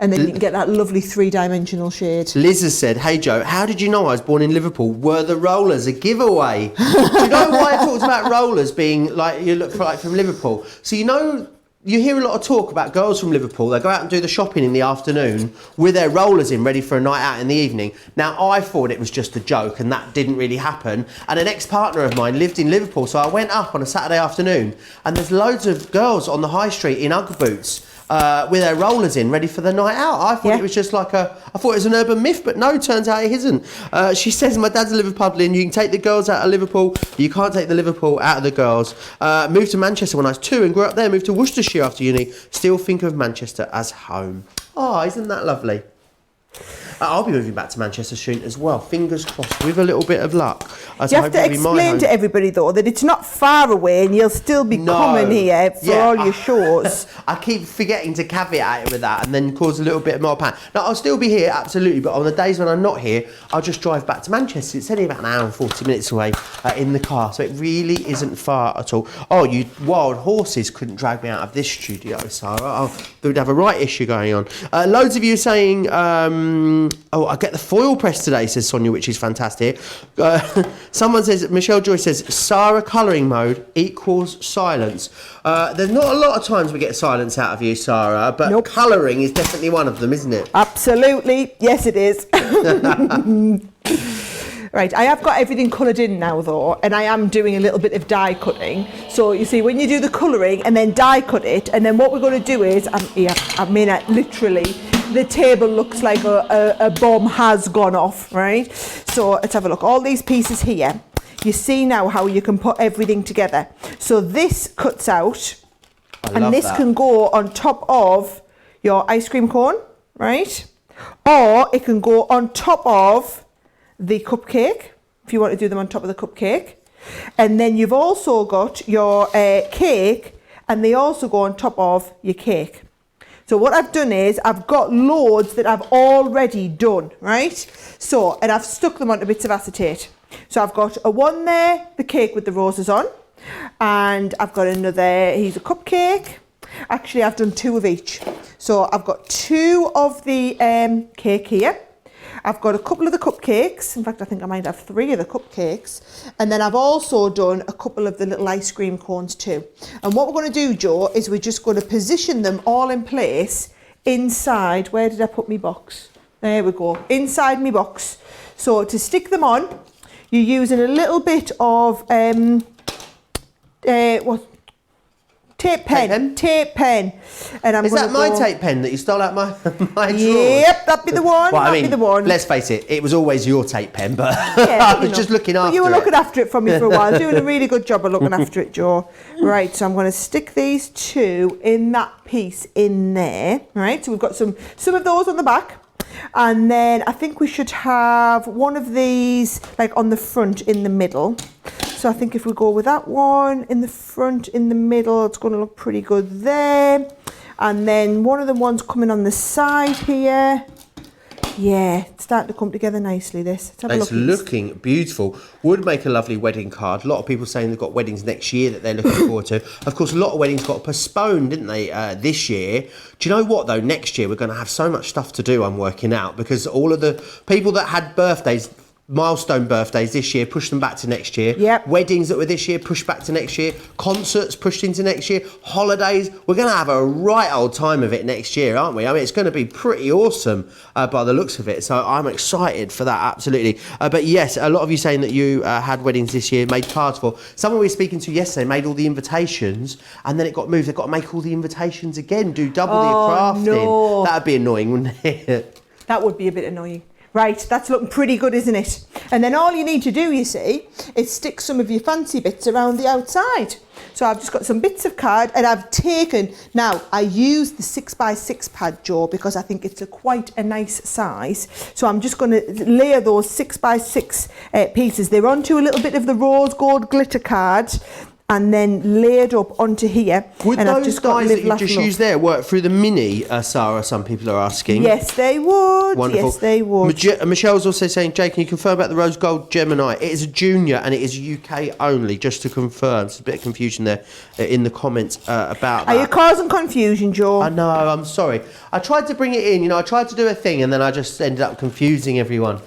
and then you can get that lovely three-dimensional shade.
Liz has said, hey Joe, how did you know I was born in Liverpool? Were the rollers a giveaway? Do you know why I talked about rollers being like, you look for like from Liverpool? So you know, you hear a lot of talk about girls from Liverpool. They go out and do the shopping in the afternoon with their rollers in, ready for a night out in the evening. Now, I thought it was just a joke, and that didn't really happen. And an ex-partner of mine lived in Liverpool, so I went up on a Saturday afternoon, and there's loads of girls on the high street in Ugg boots with their rollers in, ready for the night out. I thought it was just like I thought it was an urban myth, but no, turns out it isn't. She says, my dad's a Liverpudlian. You can take the girls out of Liverpool. You can't take the Liverpool out of the girls. Moved to Manchester when I was 2 and grew up there. Moved to Worcestershire after uni. Still think of Manchester as home. Oh, isn't that lovely? I'll be moving back to Manchester soon as well. Fingers crossed, with a little bit of luck.
You have to explain to everybody, though, that it's not far away and you'll still be coming here for all your shows.
I keep forgetting to caveat it with that and then cause a little bit more panic. No, I'll still be here, absolutely, but on the days when I'm not here, I'll just drive back to Manchester. It's only about an hour and 40 minutes away in the car, so it really isn't far at all. Oh, you wild horses couldn't drag me out of this studio, Sara. We'd have a right issue going on. Loads of you saying... oh, I get the foil press today, says Sonia, which is fantastic. Someone says, Michelle Joy says, Sara colouring mode equals silence. There's not a lot of times we get silence out of you, Sara, but colouring is definitely one of them, isn't it?
Absolutely. Yes, it is. Right, I have got everything coloured in now though, and I am doing a little bit of die cutting. So you see, when you do the colouring and then die cut it, and then what we're going to do is, literally, the table looks like a bomb has gone off, right? So let's have a look. All these pieces here, you see now how you can put everything together. So this cuts out, and this can go on top of your ice cream cone, right? Or it can go on top of the cupcake, if you want to do them on top of the cupcake. And then you've also got your cake, and they also go on top of your cake. So what I've done is I've got loads that I've already done, right? So, and I've stuck them onto bits of acetate. So I've got a one there, the cake with the roses on, and I've got another, here's a cupcake. Actually, I've done 2 of each. So I've got 2 of the cake here. I've got a couple of the cupcakes. In fact, I think I might have 3 of the cupcakes. And then I've also done a couple of the little ice cream cones too. And what we're going to do, Joe, is we're just going to position them all in place inside. Where did I put my box? There we go. Inside my box. So to stick them on, you're using a little bit of tape pen. And
is that my tape pen that you stole out my drawers?
Yep, that'd be the one.
Well,
That'd be the one.
Let's face it, it was always your tape pen, but I was just looking after it.
You were looking after it for me for a while, doing a really good job of looking after it, Joe. Right, so I'm going to stick these 2 in that piece in there. Right, so we've got some of those on the back. And then I think we should have one of these like on the front in the middle. So I think if we go with that one in the front, in the middle, it's going to look pretty good there. And then one of the ones coming on the side here. Yeah, it's starting to come together nicely, this.
It's looking beautiful. Would make a lovely wedding card. A lot of people saying they've got weddings next year that they're looking forward to. Of course, a lot of weddings got postponed, didn't they, this year? Do you know what, though? Next year, we're going to have so much stuff to do, I'm working out, because all of the people that had birthdays, milestone birthdays this year, pushed them back to next year.
Yep.
Weddings that were this year, pushed back to next year. Concerts pushed into next year. Holidays. We're going to have a right old time of it next year, aren't we? I mean, it's going to be pretty awesome by the looks of it. So I'm excited for that, absolutely. But yes, a lot of you saying that you had weddings this year, made cards for. Someone we were speaking to yesterday made all the invitations and then it got moved. They've got to make all the invitations again, do double the crafting.
No.
That would be annoying, wouldn't it?
That would be a bit annoying. Right, that's looking pretty good, isn't it? And then all you need to do, you see, is stick some of your fancy bits around the outside. So I've just got some bits of card and I've taken, now I use the 6x6 pad, Joe, because I think it's quite a nice size. So I'm just going to layer those 6x6 pieces. They're onto a little bit of the rose gold glitter card, and then layered up onto here.
Would
and
those
I've just got
guys that you've just used there work through the mini, Sarah, some people are asking?
Yes, they would.
Wonderful.
Yes, they would.
Michelle's also saying, Jay, can you confirm about the rose gold Gemini? It is a junior and it is UK only, just to confirm. There's a bit of confusion there in the comments about that.
Are you causing confusion, Joe?
I know, I'm sorry. I tried to bring it in, I tried to do a thing and then I just ended up confusing everyone.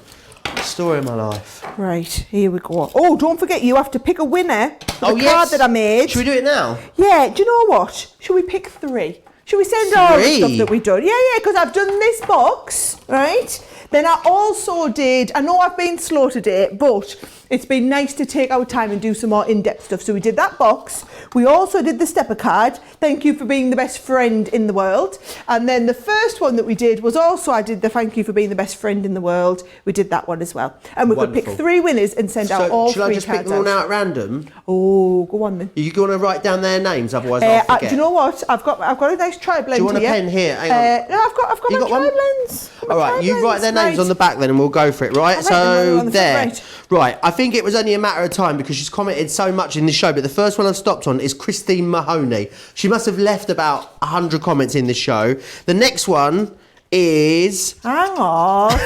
Story of my life.
Right, here we go. Oh, don't forget, you have to pick a winner for the card that I made.
Should we do it now?
Yeah, do you know what? Should we pick 3? Should we send all the stuff that we've done? Yeah, because I've done this box, right? Then I also did, I know I've been slow today, but it's been nice to take our time and do some more in-depth stuff. So we did that box. We also did the stepper card. Thank you for being the best friend in the world. And then the first one that we did was also, I did the thank you for being the best friend in the world. We did that one as well. And we could pick 3 winners and send out all 3 cards.
Shall I just pick them all now at random?
Oh, go on then.
Are you going to write down their names? Otherwise I'll forget.
Do you know what? I've got a nice tri-blend here.
Do you want a pen here? Hang on.
No, I've got my tri-blends.
All right, you write their names on the back then and we'll go for it, right? So there. Right, I think it was only a matter of time because she's commented so much in this show, but the first one I've stopped on is Christine Mahoney. She must have left about 100 comments in this show. The next one is...
Hang on.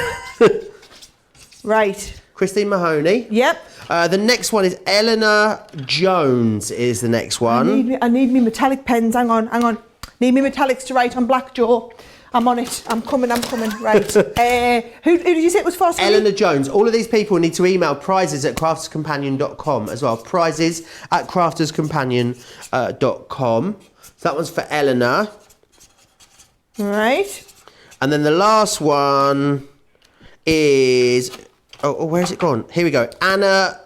Right.
Christine Mahoney.
Yep.
The next one is Eleanor Jones is the next one.
I need me metallic pens. Hang on. Need me metallics to write on black, Joe. I'm on it. I'm coming. Right. Who did you say it was for?
Eleanor Jones. All of these people need to email prizes@crafterscompanion.com as well. Prizes@crafterscompanion.com. So that one's for Eleanor.
Right.
And then the last one is... Oh, where's it gone? Here we go. Anna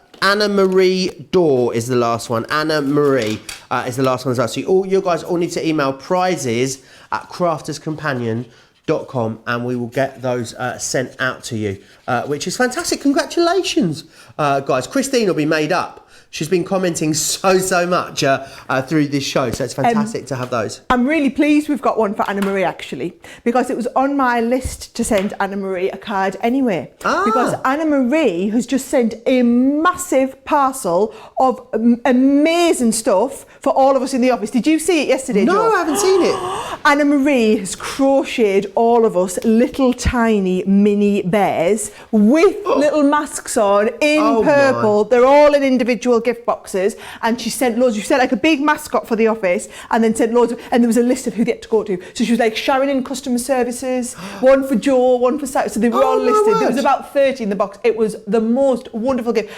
Marie Dorr is the last one. Anna Marie is the last one as well. So you guys all need to email prizes@crafterscompanion.com and we will get those sent out to you, which is fantastic. Congratulations, guys. Christine will be made up. She's been commenting so much through this show, so it's fantastic to have those. I'm
really pleased we've got one for Anna Marie, actually, because it was on my list to send Anna Marie a card anyway. Because Anna Marie has just sent a massive parcel of amazing stuff for all of us in the office. Did you see it yesterday,
No,
Joe?
I haven't seen it.
Anna Marie has crocheted all of us little tiny mini bears with little masks on in purple. They're all in individual gift boxes, and she sent loads. She sent like a big mascot for the office, and then sent loads and there was a list of who they had to go to. So she was like Sharon in customer services, one for Joe, one for Sarah. So they were all listed. There was about 30 in the box. It was the most wonderful gift.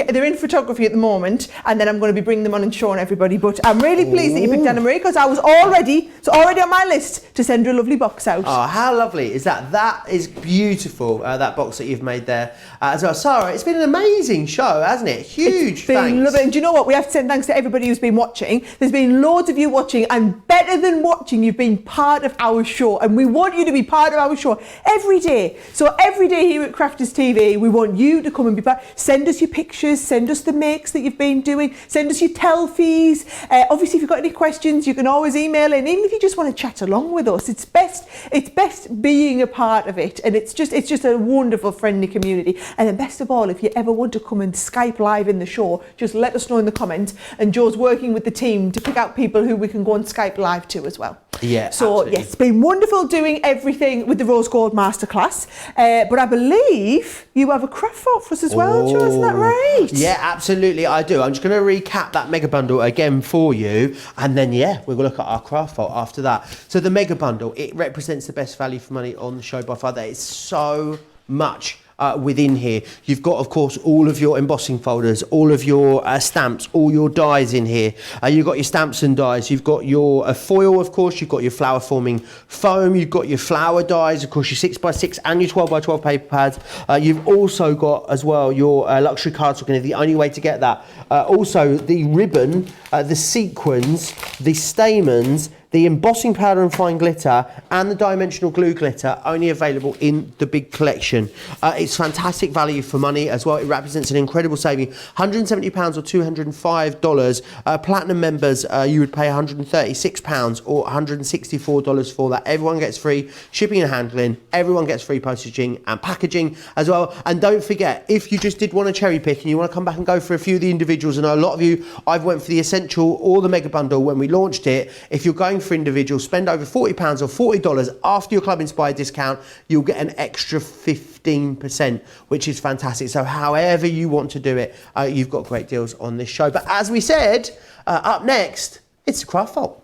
They're in photography at the moment, and then I'm going to be bringing them on and showing everybody. But I'm really pleased that you picked Anna Marie, because I was already on my list to send her a lovely box out.
Oh, how lovely is that? That is beautiful, that box that you've made there as well. Sarah, it's been an amazing show, hasn't it? Huge thanks.
Lovely. And do you know what? We have to send thanks to everybody who's been watching. There's been loads of you watching, and better than watching, you've been part of our show, and we want you to be part of our show every day. So every day here at Crafters TV, we want you to come and be part. Send us your pictures, send us the makes that you've been doing, send us your telfies. Obviously, if you've got any questions, you can always email in. Even if you just want to chat along with us, it's best being a part of it, and it's just a wonderful, friendly community. And then best of all, if you ever want to come and Skype live in the show, just let us know in the comments, and Joe's working with the team to pick out people who we can go and Skype live to as well.
Yeah,
so
absolutely.
Yes, it's been wonderful doing everything with the Rose Gold Masterclass, but I believe you have a craft for us as well, Joe, isn't that right?
Yeah, absolutely, I do. I'm just going to recap that mega bundle again for you, and then we're going to look at our craft vault after that. So the mega bundle, it represents the best value for money on the show by far. There is so much within here. You've got, of course, all of your embossing folders, all of your stamps, all your dies in here. You've got your stamps and dies. You've got your foil, of course. You've got your flower forming foam. You've got your flower dies, of course, your 6x6 and your 12x12 paper pads. You've also got as well your luxury cardstock, and the only way to get that. Also the ribbon, the sequins, the stamens, the embossing powder and fine glitter, and the dimensional glue glitter, only available in the big collection. It's fantastic value for money as well. It represents an incredible saving. £170 or $205. Platinum members, you would pay £136 or $164 for that. Everyone gets free shipping and handling. Everyone gets free postage and packaging as well. And don't forget, if you just did want to cherry pick and you want to come back and go for a few of the individuals, and a lot of you, I've went for the essential or the mega bundle when we launched it. If you're going for individual, spend over £40 or $40 after your Club Inspired discount, you'll get an extra 15%, which is fantastic. So however you want to do it, you've got great deals on this show. But as we said, up next, it's the craft vault.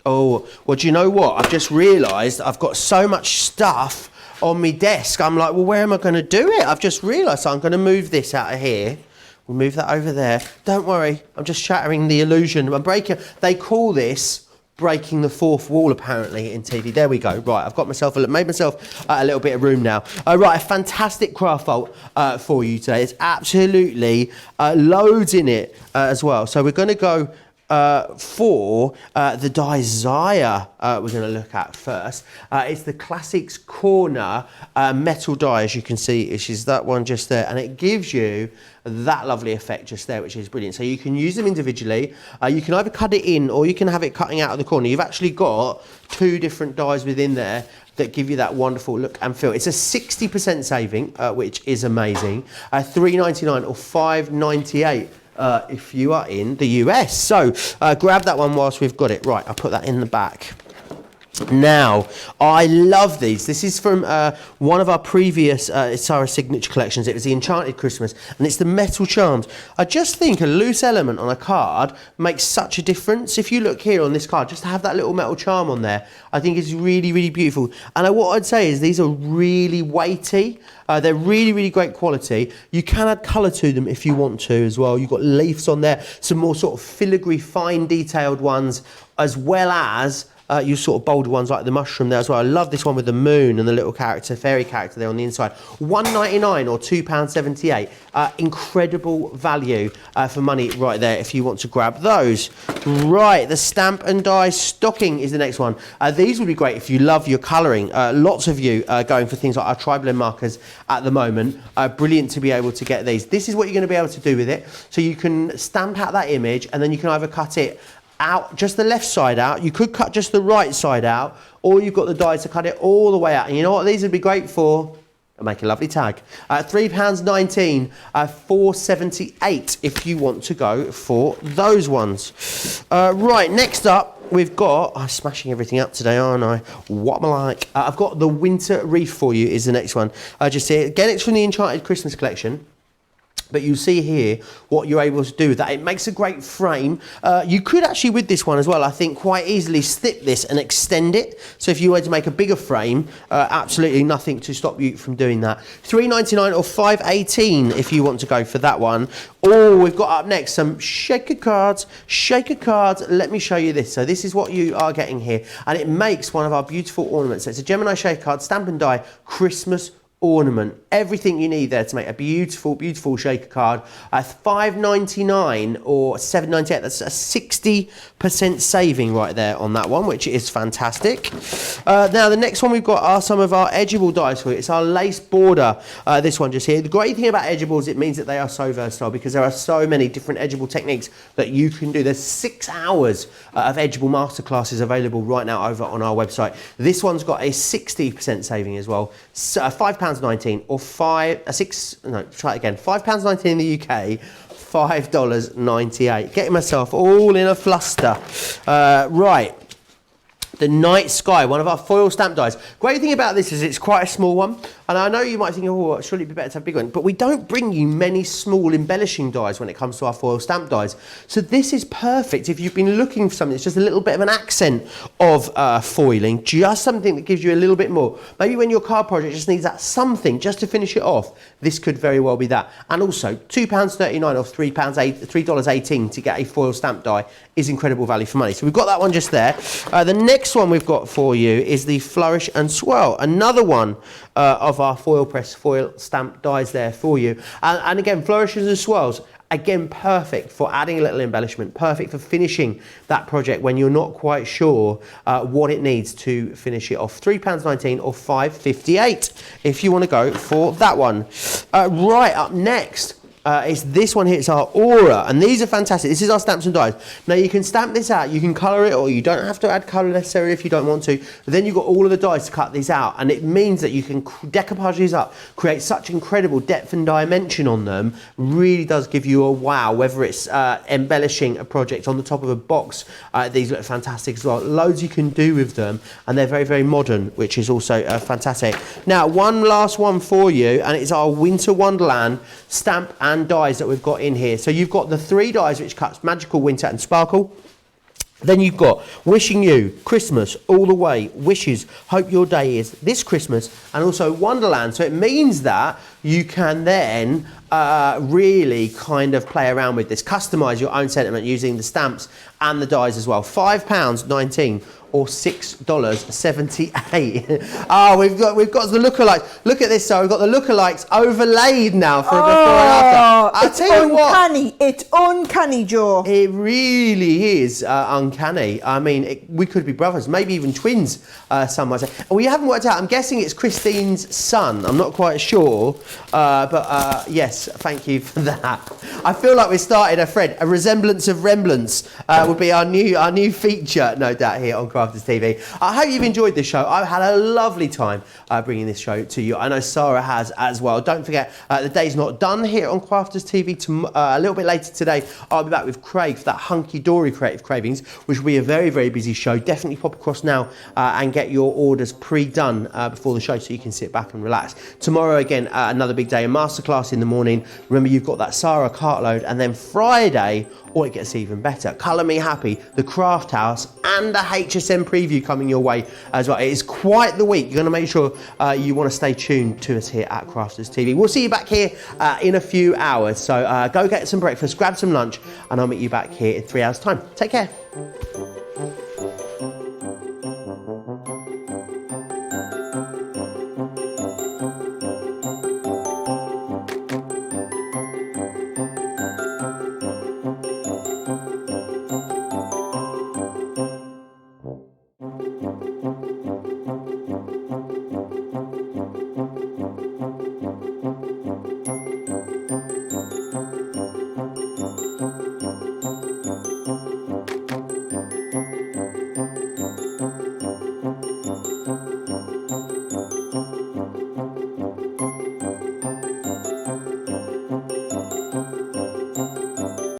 Oh, well, do you know what? I've just realised I've got so much stuff on my desk. I'm like, well, where am I going to do it? I've just realised I'm going to move this out of here. We'll move that over there. Don't worry, I'm just shattering the illusion. I'm breaking. They call this breaking the fourth wall, apparently, in TV. There we go. Right, I've got myself made myself a little bit of room now. Right, a fantastic craft vault for you today. It's absolutely loads in it as well. So we're going to go for the Desire we're going to look at first. It's the Classics Corner metal die, as you can see, which is that one just there, and it gives you that lovely effect just there, which is brilliant. So you can use them individually. You can either cut it in or you can have it cutting out of the corner. You've actually got two different dies within there that give you that wonderful look and feel. It's a 60% saving, which is amazing. $3.99 or $5.98. If you are in the US. So grab that one whilst we've got it. Right, I'll put that in the back. Now, I love these. This is from one of our previous Sara signature collections. It was the Enchanted Christmas, and it's the metal charms. I just think a loose element on a card makes such a difference. If you look here on this card, just to have that little metal charm on there, I think is really, really beautiful. And what I'd say is these are really weighty. They're really, really great quality. You can add colour to them if you want to as well. You've got leaves on there, some more sort of filigree, fine detailed ones, as well as you sort of bolder ones like the mushroom there as well. I love this one with the moon and the little character, fairy character there on the inside. $1.99 or £2.78. Incredible value for money right there if you want to grab those. Right, the Stamp and Die stocking is the next one. These would be great if you love your colouring. Lots of you are going for things like our tribal end markers at the moment. Brilliant to be able to get these. This is what you're going to be able to do with it. So you can stamp out that image and then you can either cut it out, just the left side out. You could cut just the right side out, or you've got the dies to cut it all the way out. And you know what these would be great for? I'll make a lovely tag. £3.19, $4.78 if you want to go for those ones. Right, next up we've got, I'm smashing everything up today, aren't I? What am I like? I've got the Winter Wreath for you is the next one. Just here, again, it's from the Enchanted Christmas collection. But you see here what you're able to do with that. It makes a great frame. You could actually, with this one as well, I think, quite easily snip this and extend it. So if you were to make a bigger frame, absolutely nothing to stop you from doing that. $3.99 or $5.18 if you want to go for that one. Oh, we've got up next some shaker cards. Shaker cards, let me show you this. So this is what you are getting here. And it makes one of our beautiful ornaments. So it's a Gemini shaker card, Stamp and Die, Christmas ornament. Everything you need there to make a beautiful, beautiful shaker card. $5.99 or $7.98. That's a 60% saving right there on that one, which is fantastic. Now, the next one we've got are some of our edgeable dies for you. It's our lace border, this one just here. The great thing about edgeables, it means that they are so versatile because there are so many different edgeable techniques that you can do. There's 6 hours of edgeable masterclasses available right now over on our website. This one's got a 60% saving as well. So, £5.19 or £5.19 in the UK, $5.98. Getting myself all in a fluster. Right. The Night Sky, one of our foil stamp dies. Great thing about this is it's quite a small one. And I know you might think, oh, surely it'd be better to have a big one. But we don't bring you many small embellishing dies when it comes to our foil stamp dies. So this is perfect if you've been looking for something that's just a little bit of an accent of foiling, just something that gives you a little bit more. Maybe when your card project just needs that something just to finish it off, this could very well be that. And also, £2.39 or $3.18 to get a foil stamp die is incredible value for money. So we've got that one just there. The next next one we've got for you is the Flourish and Swirl. Another one of our foil press, foil stamp dies there for you. And again, flourishes and swirls. Again, perfect for adding a little embellishment, perfect for finishing that project when you're not quite sure what it needs to finish it off. £3.19 or £5.58 if you want to go for that one. Right, up next. It's this one here, it's our Aura, and these are fantastic. This is our stamps and dies. Now you can stamp this out, you can colour it, or you don't have to add colour necessarily if you don't want to. But then you've got all of the dies to cut these out, and it means that you can decoupage these up, create such incredible depth and dimension on them. Really does give you a wow, whether it's embellishing a project on the top of a box. These look fantastic as well. Loads you can do with them, and they're very, very modern, which is also fantastic. Now, one last one for you, and it's our Winter Wonderland stamp and dies that we've got in here. So you've got the 3 dies which cuts Magical, Winter and Sparkle. Then you've got Wishing You, Christmas, All the Way, Wishes, Hope Your Day Is, This Christmas, and also Wonderland. So it means that you can then really kind of play around with this, customise your own sentiment using the stamps and the dies as well. £5.19 or $6.78. Oh, we've got the lookalikes. Look at this, so we've got the lookalikes overlaid now for a before and after. I'll tell you what,
it's uncanny, Joe.
it really is uncanny. I mean, we could be brothers, maybe even twins, some might say. And we haven't worked out, I'm guessing it's Christine's son. I'm not quite sure, but yes, thank you for that. I feel like we started a thread. A resemblance of remblance would be our new feature, no doubt, here on Crafters TV. I hope you've enjoyed this show. I've had a lovely time bringing this show to you. I know Sara has as well. Don't forget, the day's not done here on Crafters TV. A little bit later today, I'll be back with Craig for that hunky-dory Creative Cravings, which will be a very, very busy show. Definitely pop across now and get your orders pre-done before the show so you can sit back and relax. Tomorrow, again, another big day, a masterclass in the morning. Remember, you've got that Sara cartload, and then Friday, or it gets even better, Colour Me Happy, the Craft House, and the HSM preview coming your way as well. It is quite the week. You're going to make sure you want to stay tuned to us here at Crafters TV. We'll see you back here in a few hours. So go get some breakfast, grab some lunch, and I'll meet you back here in 3 hours' time. Take care.